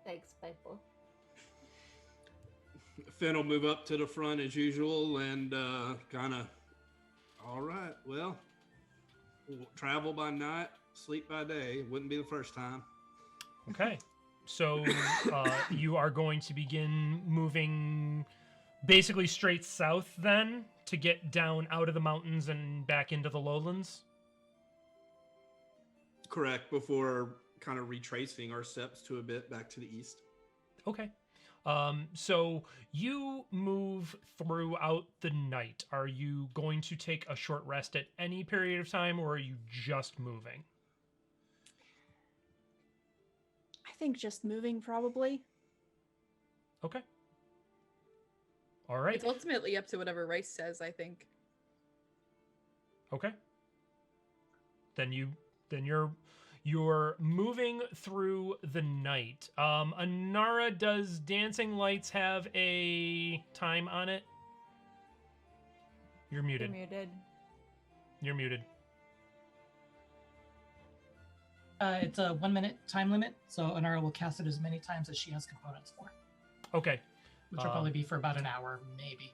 Thanks, Maple. Fenn will move up to the front as usual and kind of, all right, well, we'll travel by night, sleep by day. Wouldn't be the first time. Okay. So you are going to begin moving basically straight south then to get down out of the mountains and back into the lowlands? Correct, before kind of retracing our steps to a bit back to the east. Okay. So you move throughout the night. Are you going to take a short rest at any period of time, or are you just moving? I think just moving, probably. Okay. All right. It's ultimately up to whatever Rice says, I think. Okay. Then you're moving through the night. Anara, does Dancing Lights have a time on it? You're muted. You're muted. You're muted. It's a 1 minute time limit, so Anara will cast it as many times as she has components for, Okay. which will probably be for about an hour, maybe.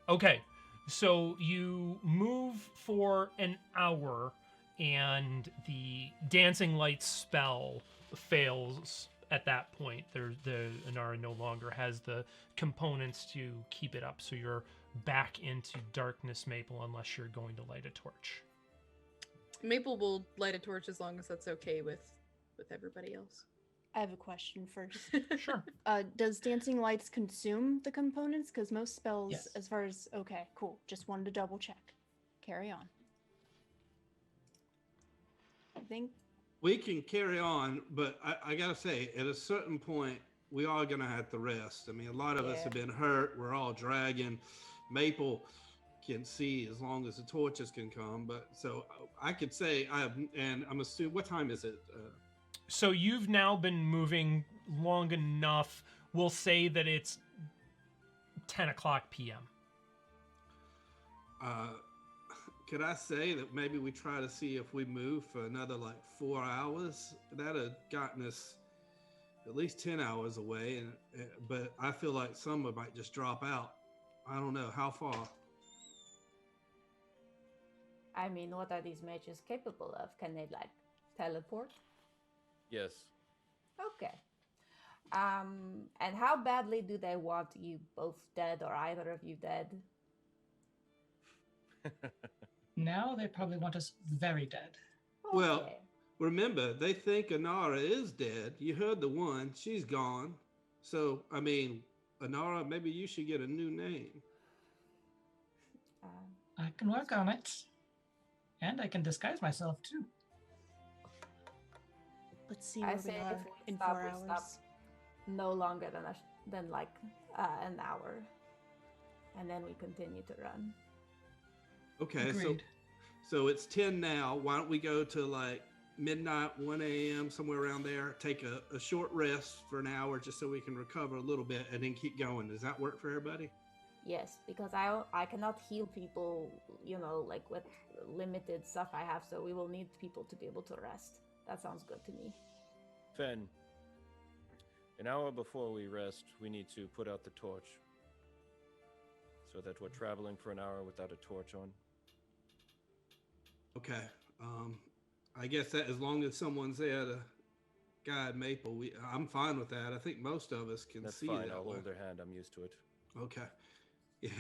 Okay. So you move for an hour, and the Dancing Lights spell fails at that point. The Anara no longer has the components to keep it up, so you're back into darkness, Maple, unless you're going to light a torch. Maple will light a torch as long as that's okay with everybody else. I have a question first. Sure. Does Dancing Lights consume the components? Because most spells, Yes. as far as... Okay, cool. Just wanted to double check. Carry on. I think... We can carry on, but I gotta say, at a certain point, we are gonna have to rest. I mean, a lot of us have been hurt. We're all dragging. Maple can see as long as the torches can come, but so I could say and I'm assuming, what time is it? So you've now been moving long enough. We'll say that it's 10 o'clock p.m. Could I say that maybe we try to see if we move for another 4 hours? That'd have gotten us at least 10 hours away, but I feel like some might just drop out. I don't know how far. I mean, what are these mages capable of? Can they, teleport? Yes. Okay. And how badly do they want you both dead, or either of you dead? Now they probably want us very dead. Well, Okay. remember, they think Anara is dead. You heard the one. She's gone. So, I mean, Anara, maybe you should get a new name. I can work on it. And I can disguise myself, too. Let's see I where say we if are we in stop, 4 we hours. stop no longer than an hour, and then we continue to run. Okay, Agreed. so it's 10 now. Why don't we go to midnight, 1 a.m., somewhere around there, take a short rest for an hour just so we can recover a little bit and then keep going. Does that work for everybody? Yes, because I cannot heal people, with limited stuff I have, so we will need people to be able to rest. That sounds good to me. Fenn, an hour before we rest, we need to put out the torch so that we're traveling for an hour without a torch on. Okay. I guess that as long as someone's there to guide Maple, I'm fine with that. I think most of us can That's see fine. that I'll way. hold her hand. I'm used to it. Okay. Yeah.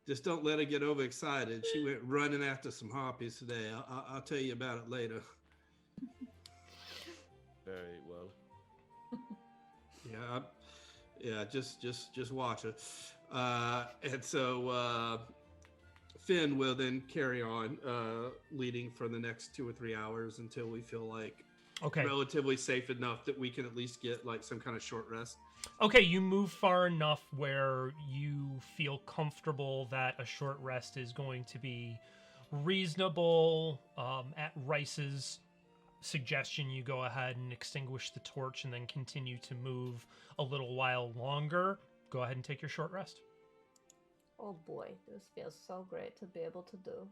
Just don't let her get overexcited. She went running after some harpies today. I'll tell you about it later. Very well. Yeah. Just watch her. And so Fenn will then carry on, leading for the next 2 or 3 hours until we feel like Okay. relatively safe enough that we can at least get like some kind of short rest. Okay, you move far enough where you feel comfortable that a short rest is going to be reasonable. At Rice's suggestion, you go ahead and extinguish the torch and then continue to move a little while longer. Go ahead and take your short rest. Oh boy, this feels so great to be able to do.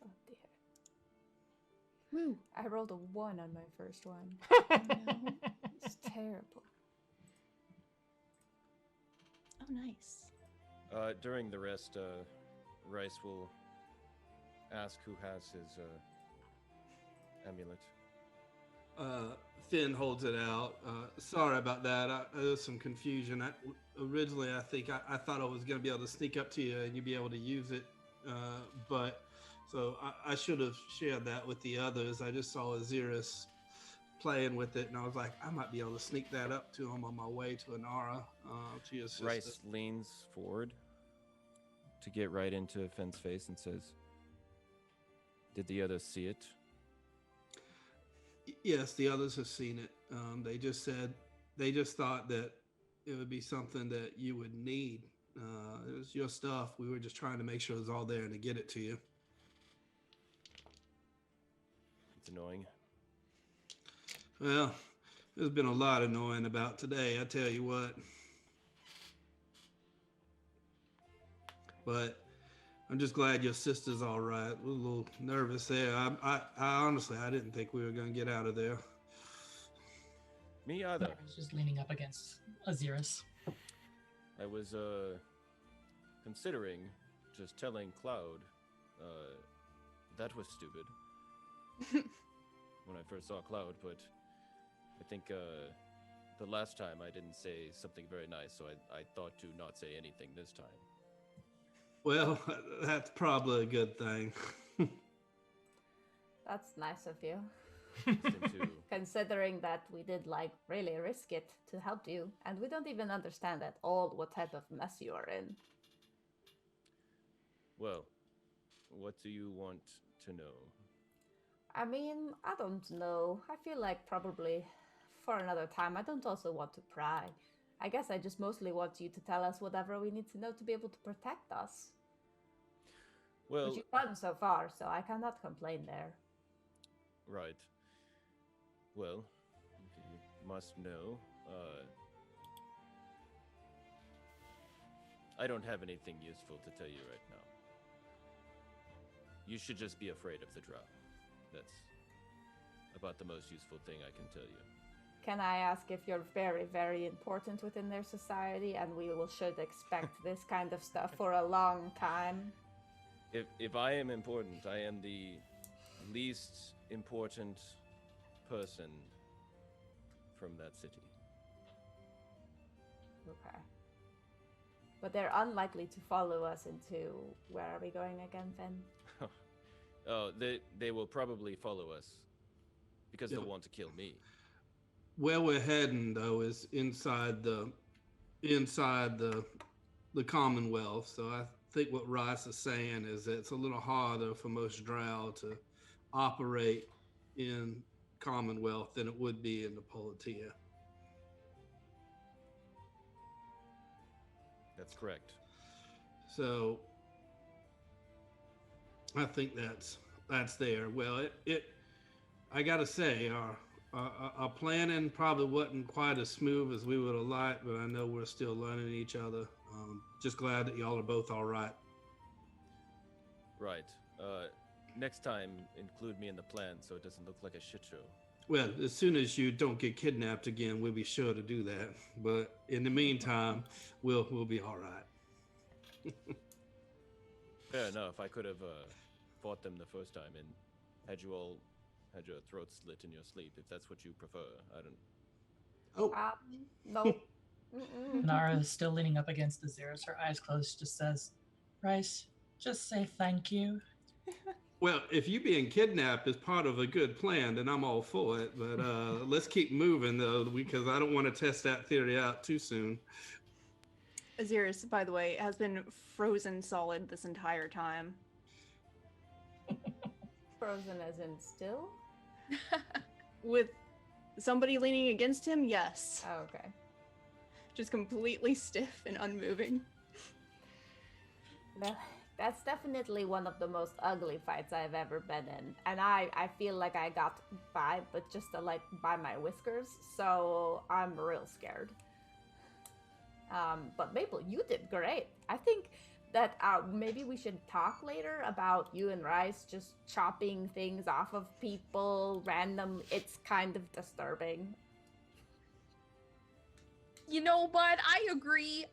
Oh dear. Woo. I rolled a 1 on my first one. No. It's terrible. Oh, nice. During the rest, Rice will ask who has his amulet. Fenn holds it out. Sorry about that. There was some confusion. Originally, I think I thought I was going to be able to sneak up to you and you'd be able to use it. But so I should have shared that with the others. I just saw Ahzyris playing with it, and I was like, I might be able to sneak that up to him on my way to Anara, to your sister. Rice leans forward to get right into Fenn's face and says, "Did the others see it?" Yes, the others have seen it. They just thought that it would be something that you would need. It was your stuff. We were just trying to make sure it was all there and to get it to you. It's annoying. Well, there's been a lot annoying about today, I tell you what. But I'm just glad your sister's all right. I was a little nervous there. I honestly, I didn't think we were going to get out of there. Me either. I was just leaning up against Ahzyris. I was considering just telling Cloud that was stupid when I first saw Cloud, but I think the last time I didn't say something very nice, so I thought to not say anything this time. Well, that's probably a good thing. That's nice of you. To, Considering that we did really risk it to help you, and we don't even understand at all what type of mess you are in. well, what do you want to know? I mean, I don't know. I feel like probably for another time. I don't also want to pry. I guess I just mostly want you to tell us whatever we need to know to be able to protect us. Well, Which you've done so far, so I cannot complain there. right. Well, you must know, I don't have anything useful to tell you right now. You should just be afraid of the Drow. That's about the most useful thing I can tell you. Can I ask if you're very, very important within their society and should expect this kind of stuff for a long time? If I am important, I am the least important person from that city. Okay. But they're unlikely to follow us into... Where are we going again, Fenn? Oh, they will probably follow us because Yeah. they'll want to kill me. Where we're heading though is inside the Commonwealth. So I think what Rhys is saying is that it's a little harder for most Drow to operate in Commonwealth than it would be in the Politia. That's correct. So I think that's there. Well, I gotta say, our planning probably wasn't quite as smooth as we would have liked, but I know we're still learning each other. Just glad that y'all are both all right. Right. Next time, include me in the plan so it doesn't look like a shit show. Well, as soon as you don't get kidnapped again, we'll be sure to do that. But in the meantime, we'll be all right. Fair enough. I could have fought them the first time and had you all had your throat slit in your sleep, if that's what you prefer. I don't... Oh, No. Mm-mm. Anara is still leaning up against Ahzyris, her eyes closed, just says, Rice, just say thank you. Well, if you being kidnapped is part of a good plan, then I'm all for it. But let's keep moving, though, because I don't want to test that theory out too soon. Ahzyris, by the way, has been frozen solid this entire time. Frozen as in still? With somebody leaning against him, yes. Oh, okay. Just completely stiff and unmoving. Well, that's definitely one of the most ugly fights I've ever been in. And I feel like I got by, but just like by my whiskers. So I'm real scared. But Maple, you did great. I think that maybe we should talk later about you and Rhys just chopping things off of people random. It's kind of disturbing. You know, but I agree.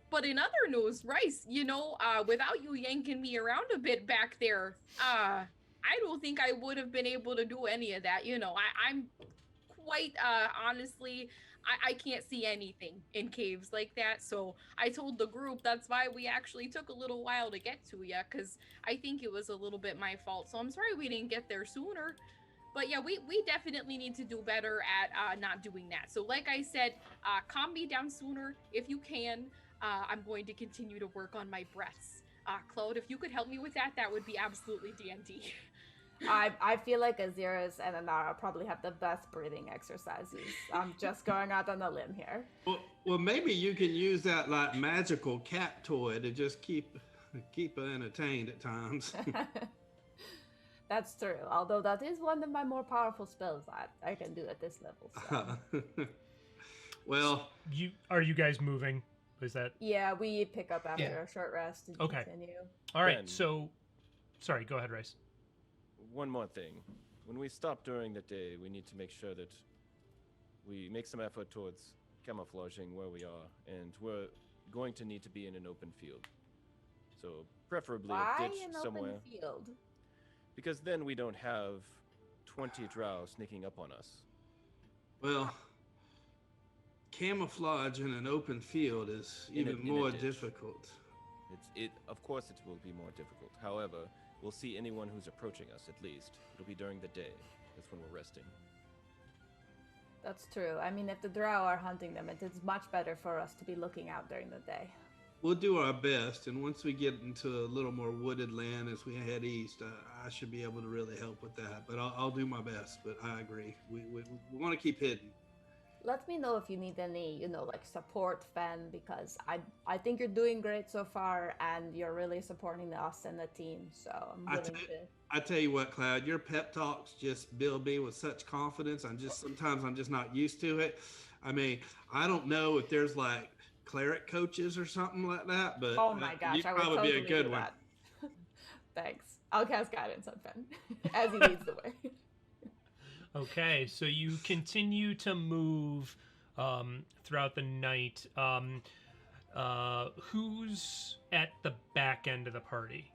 But in other news, Rhys, without you yanking me around a bit back there, I don't think I would have been able to do any of that. I'm quite honestly, I can't see anything in caves like that. So I told the group that's why we actually took a little while to get to you, because I think it was a little bit my fault. So I'm sorry we didn't get there sooner. But yeah, we definitely need to do better at not doing that. So like I said, calm me down sooner if you can. I'm going to continue to work on my breaths. Claude, if you could help me with that, that would be absolutely dandy. I feel like Ahzyris and Anara probably have the best breathing exercises. I'm just going out on a limb here. Well, maybe you can use that like magical cat toy to just keep her entertained at times. That's true. Although that is one of my more powerful spells that I can do at this level. So. Well, are you guys moving? Is that? Yeah, we pick up after a short rest and continue. All right. Ben. So, sorry. Go ahead, Rhys. One more thing. When we stop during the day, we need to make sure that we make some effort towards camouflaging where we are, and we're going to need to be in an open field. So preferably Why a ditch an somewhere. open field? Because then we don't have 20 drow sneaking up on us. Well, camouflage in an open field is even in a more ditch. difficult. Of course it will be more difficult. However, we'll see anyone who's approaching us at least. It'll be during the day. That's when we're resting. That's true. I mean, if the Drow are hunting them, it is much better for us to be looking out during the day. We'll do our best, and once we get into a little more wooded land as we head east, I should be able to really help with that. But I'll do my best. But I agree. We want to keep hidden. Let me know if you need any, support, Fenn, because I think you're doing great so far, and you're really supporting us and the team. So I'm willing to. I tell you what, Cloud, your pep talks just build me with such confidence. Sometimes I'm just not used to it. I mean, I don't know if there's like cleric coaches or something like that, but oh my gosh, you'd I would probably totally be a good do one. that. Thanks. I'll cast guidance on Fenn as he leads the way. Okay, so you continue to move throughout the night. Who's at the back end of the party?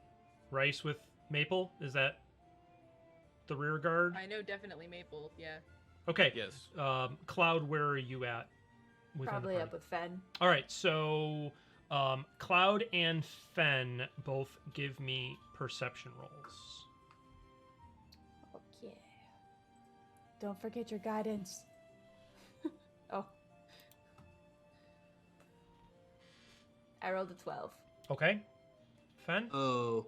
Rhys with Maple? Is that the rear guard? I know definitely Maple, yeah. Okay. Yes. Cloud, where are you at? Probably up with Fenn. All right, so Cloud and Fenn both give me perception rolls. Okay. Don't forget your guidance. Oh. I rolled a 12. Okay. Fenn? Oh,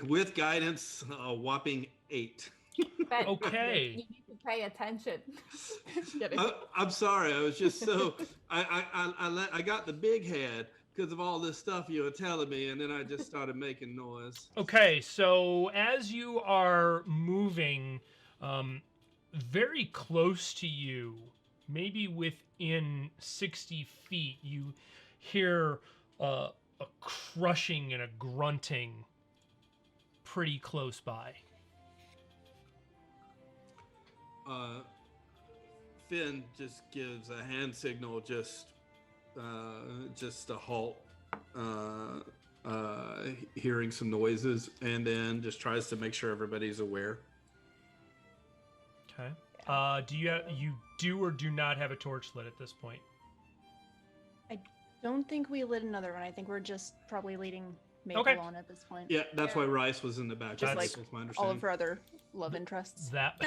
with guidance, a whopping 8. Fenn, Okay. You need to pay attention. Kidding. I'm sorry. I was just so I got the big head because of all this stuff you were telling me, and then I just started making noise. Okay, so as you are moving very close to you, maybe within 60 feet, you hear a crushing and a grunting pretty close by. Fenn just gives a hand signal, just a halt, hearing some noises, and then just tries to make sure everybody's aware. Okay. You do or do not have a torch lit at this point? Don't think we lit another one. I think we're just probably leading Maple Okay. on at this point. Yeah, that's why Rhys was in the back. Just That's- like my all understanding. of her other love interests. That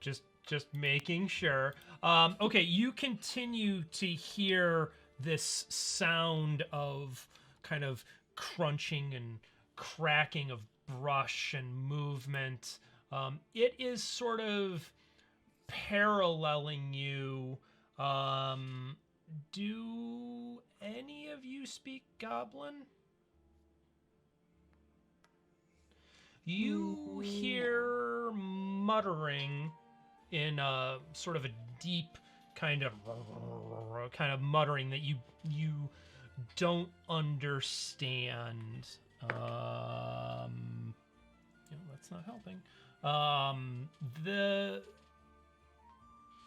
just making sure. Okay, you continue to hear this sound of kind of crunching and cracking of brush and movement. It is sort of paralleling you. Do any of you speak Goblin? You hear muttering in a sort of a deep kind of muttering that you don't understand. That's not helping.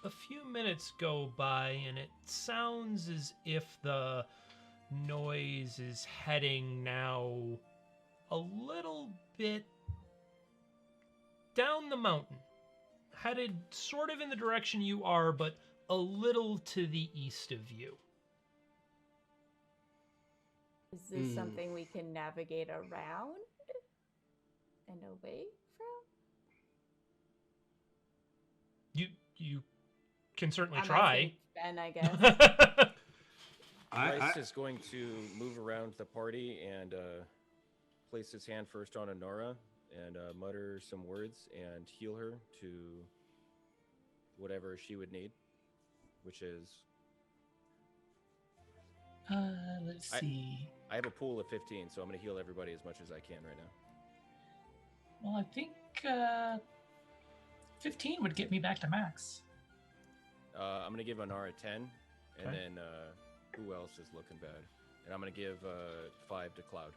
A few minutes go by and it sounds as if the noise is heading now a little bit down the mountain, headed sort of in the direction you are, but a little to the east of you. Is this something we can navigate around and away from? You can certainly I'm try. asking Ben, I guess. Rhys is going to move around the party and place his hand first on Anara and mutter some words and heal her to whatever she would need, which is... Let's see. I have a pool of 15, so I'm going to heal everybody as much as I can right now. Well, I think 15 would get me back to max. I'm going to give Anara 10, and Okay. then who else is looking bad? And I'm going to give 5 to Cloud.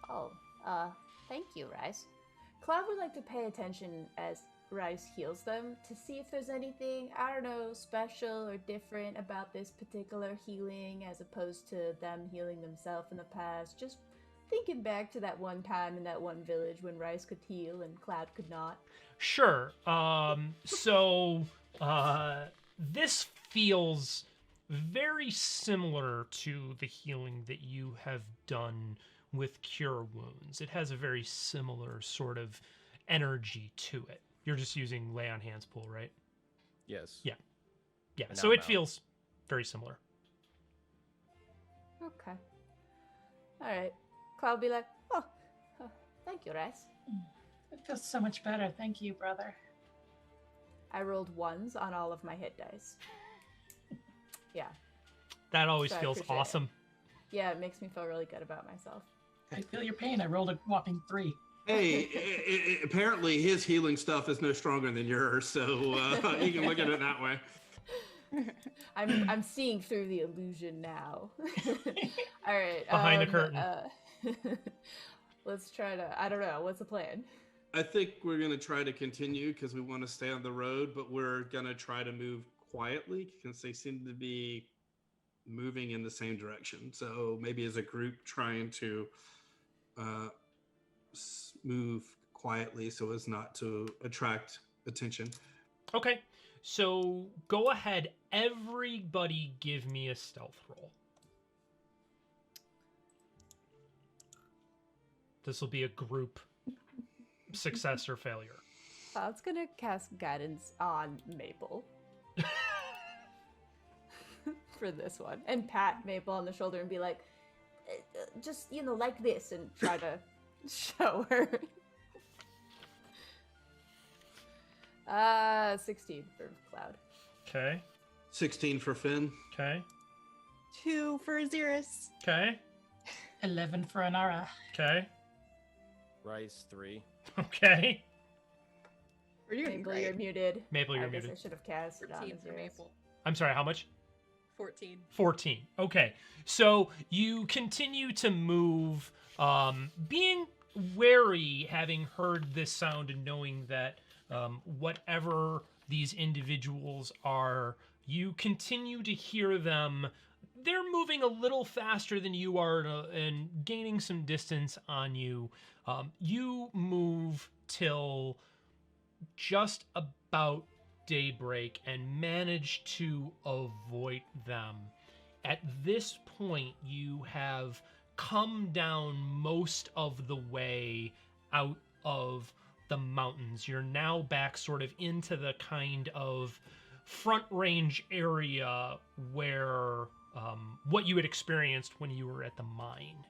Oh, thank you, Rhys. Cloud would like to pay attention as Rhys heals them to see if there's anything, I don't know, special or different about this particular healing as opposed to them healing themselves in the past. Just thinking back to that one time in that one village when Rhys could heal and Cloud could not. Sure. This feels very similar to the healing that you have done with Cure Wounds. It has a very similar sort of energy to it. You're just using Lay on Hands pool, right? Yes. Yeah. Yeah, And so now it I'm out. feels very similar. Okay. Alright. Cloud will be like, oh, thank you, Rhys. It feels so much better. Thank you, brother. I rolled ones on all of my hit dice. Yeah. That always So I feels appreciate it. awesome. Yeah, it makes me feel really good about myself. I feel your pain. I rolled a whopping 3. Hey, apparently his healing stuff is no stronger than yours, so you can look at it that way. I'm seeing through the illusion now. All right. Behind the curtain. Let's try to. I don't know. What's the plan? I think we're going to try to continue because we want to stay on the road, but we're going to try to move quietly because they seem to be moving in the same direction. So maybe as a group trying to move quietly so as not to attract attention. Okay, so go ahead. Everybody give me a stealth roll. This will be a group success or failure. Cloud's gonna cast guidance on Maple for this one, and pat Maple on the shoulder and be like, just like this, and try to show her. 16 for Cloud. Okay, 16 for Fenn. okay, 2 for Ahzyris. okay, 11 for Anara. okay, Rhys 3. okay. We're doing Maple, great. you're muted. Maple, you're I guess muted. I should have cast it on 14 for Ahzyris. Maple. I'm sorry, how much? 14. 14. Okay. So you continue to move, being wary, having heard this sound and knowing that whatever these individuals are, you continue to hear them. They're moving a little faster than you are and gaining some distance on you. You move till just about daybreak and manage to avoid them. at this point, you have come down most of the way out of the mountains. You're now back sort of into the kind of front range area where what you had experienced when you were at the mine.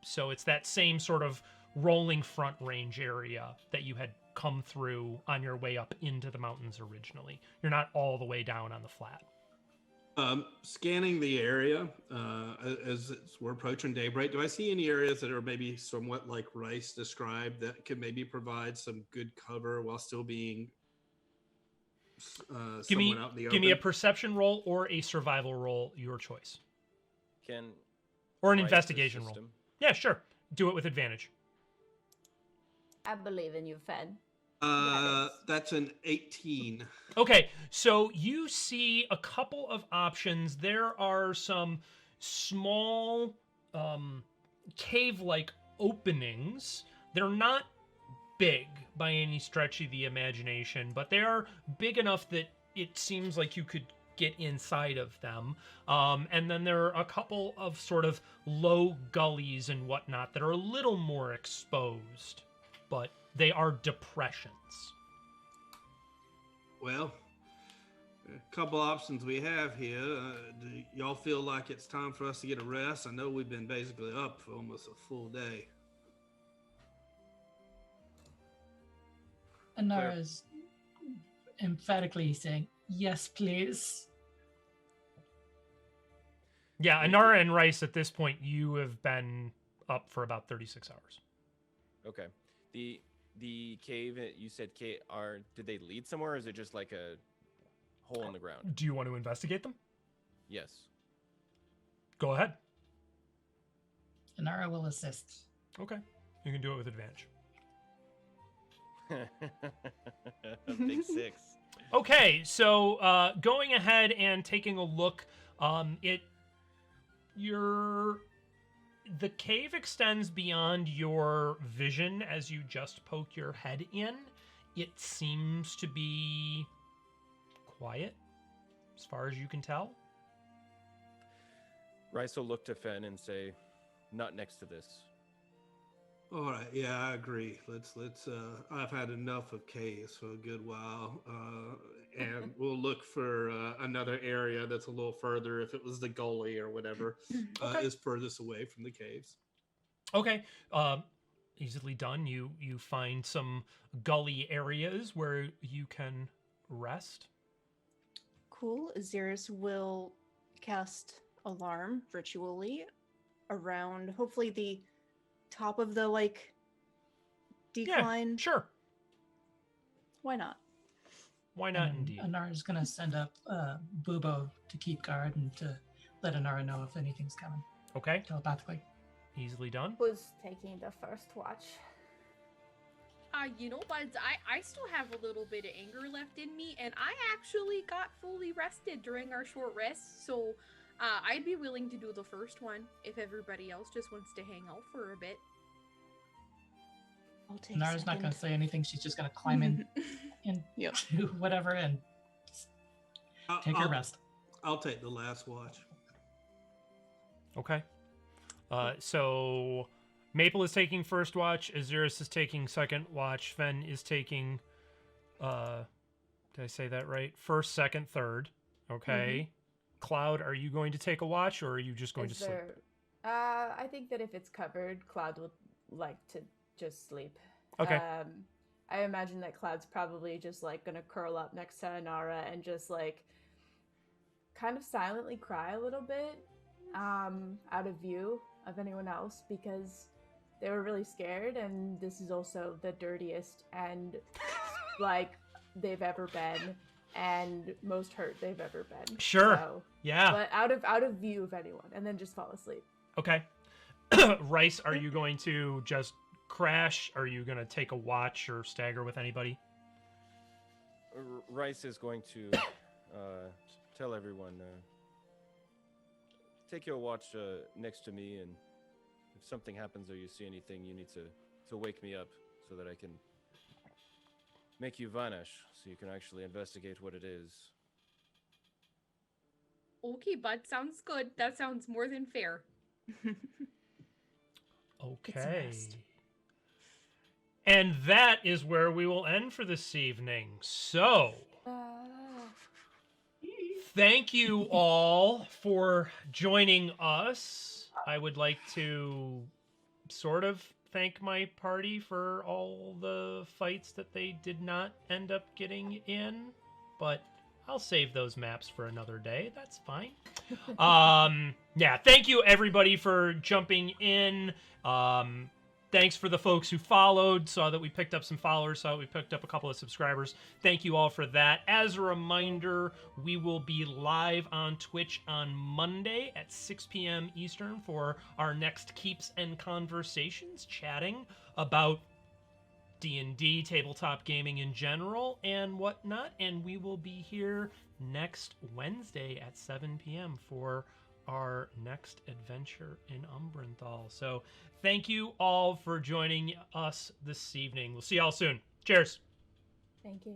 So it's that same sort of rolling front range area that you had come through on your way up into the mountains originally. You're not all the way down on the flat. Scanning the area as we're approaching daybreak, do I see any areas that are maybe somewhat like Rhys described that could maybe provide some good cover while still being somewhat out in the open? Give me a perception roll or a survival roll, your choice. Or an Rhys investigation roll. system? Yeah, sure. Do it with advantage. I believe in you, Fenn. That's an 18. Okay, so you see a couple of options. There are some small cave-like openings. They're not big by any stretch of the imagination, but they are big enough that it seems like you could get inside of them. And then there are a couple of sort of low gullies and whatnot that are a little more exposed, but they are depressions. Well, a couple options we have here. Do y'all feel like it's time for us to get a rest? I know we've been basically up for almost a full day. Anara is emphatically saying, yes, please. Yeah, Anara and Rhys, at this point, you have been up for about 36 hours. Okay. The cave, you said cave, did they lead somewhere, or is it just like a hole in the ground? Do you want to investigate them? Yes. Go ahead. Anara will assist. Okay. You can do it with advantage. Big 6. Okay, so going ahead and taking a look, the cave extends beyond your vision as you just poke your head in. It seems to be quiet, as far as you can tell. Rhys will look to Fenn and say, not next to this. All right, yeah, I agree. Let's I've had enough of caves for a good while, and we'll look for another area that's a little further. If it was the gully or whatever, is furthest away from the caves. Okay, easily done. You find some gully areas where you can rest. Cool. Ahzyris will cast alarm ritually around, hopefully, the top of the decline. Yeah, sure. Why not? Why not, And indeed? Anara's going to send up Bubo to keep guard and to let Anara know if anything's coming Okay, telepathically. easily done. Who's taking the first watch? Buds, I still have a little bit of anger left in me, and I actually got fully rested during our short rest, so I'd be willing to do the first one if everybody else just wants to hang out for a bit. I'll take Anara's not going to say anything. She's just going to climb in Yep. to whatever and take her rest. I'll take the last watch. Okay. So Maple is taking first watch. Ahzyris is taking second watch. Fenn is taking, did I say that right? First, second, third. Okay. Cloud, are you going to take a watch, or are you just going to sleep? I think that if it's covered, Cloud would like to just sleep. Okay. I imagine that Cloud's probably just gonna curl up next to Anara and just kind of silently cry a little bit, out of view of anyone else, because they were really scared, and this is also the dirtiest and they've ever been, and most hurt they've ever been. Sure. So, Yeah. but out of view of anyone, and then just fall asleep. Okay. Rhys, are you going to just crash? Are you going to take a watch or stagger with anybody? Rhys is going to tell everyone, take your watch next to me, and if something happens or you see anything, you need to wake me up so that I can make you vanish, so you can actually investigate what it is. Okay, bud. Sounds good. That sounds more than fair. Okay. And that is where we will end for this evening. So, thank you all for joining us. I would like to sort of thank my party for all the fights that they did not end up getting in, but I'll save those maps for another day. That's fine. Yeah, thank you everybody for jumping in. Thanks for the folks who followed, saw that we picked up some followers, saw that we picked up a couple of subscribers. Thank you all for that. As a reminder, we will be live on Twitch on Monday at 6 p.m. Eastern for our next Keeps and Conversations, chatting about D&D, tabletop gaming in general, and whatnot. And we will be here next Wednesday at 7 p.m. for our next adventure in Umbranthal. So thank you all for joining us this evening. We'll see y'all soon. Cheers. Thank you.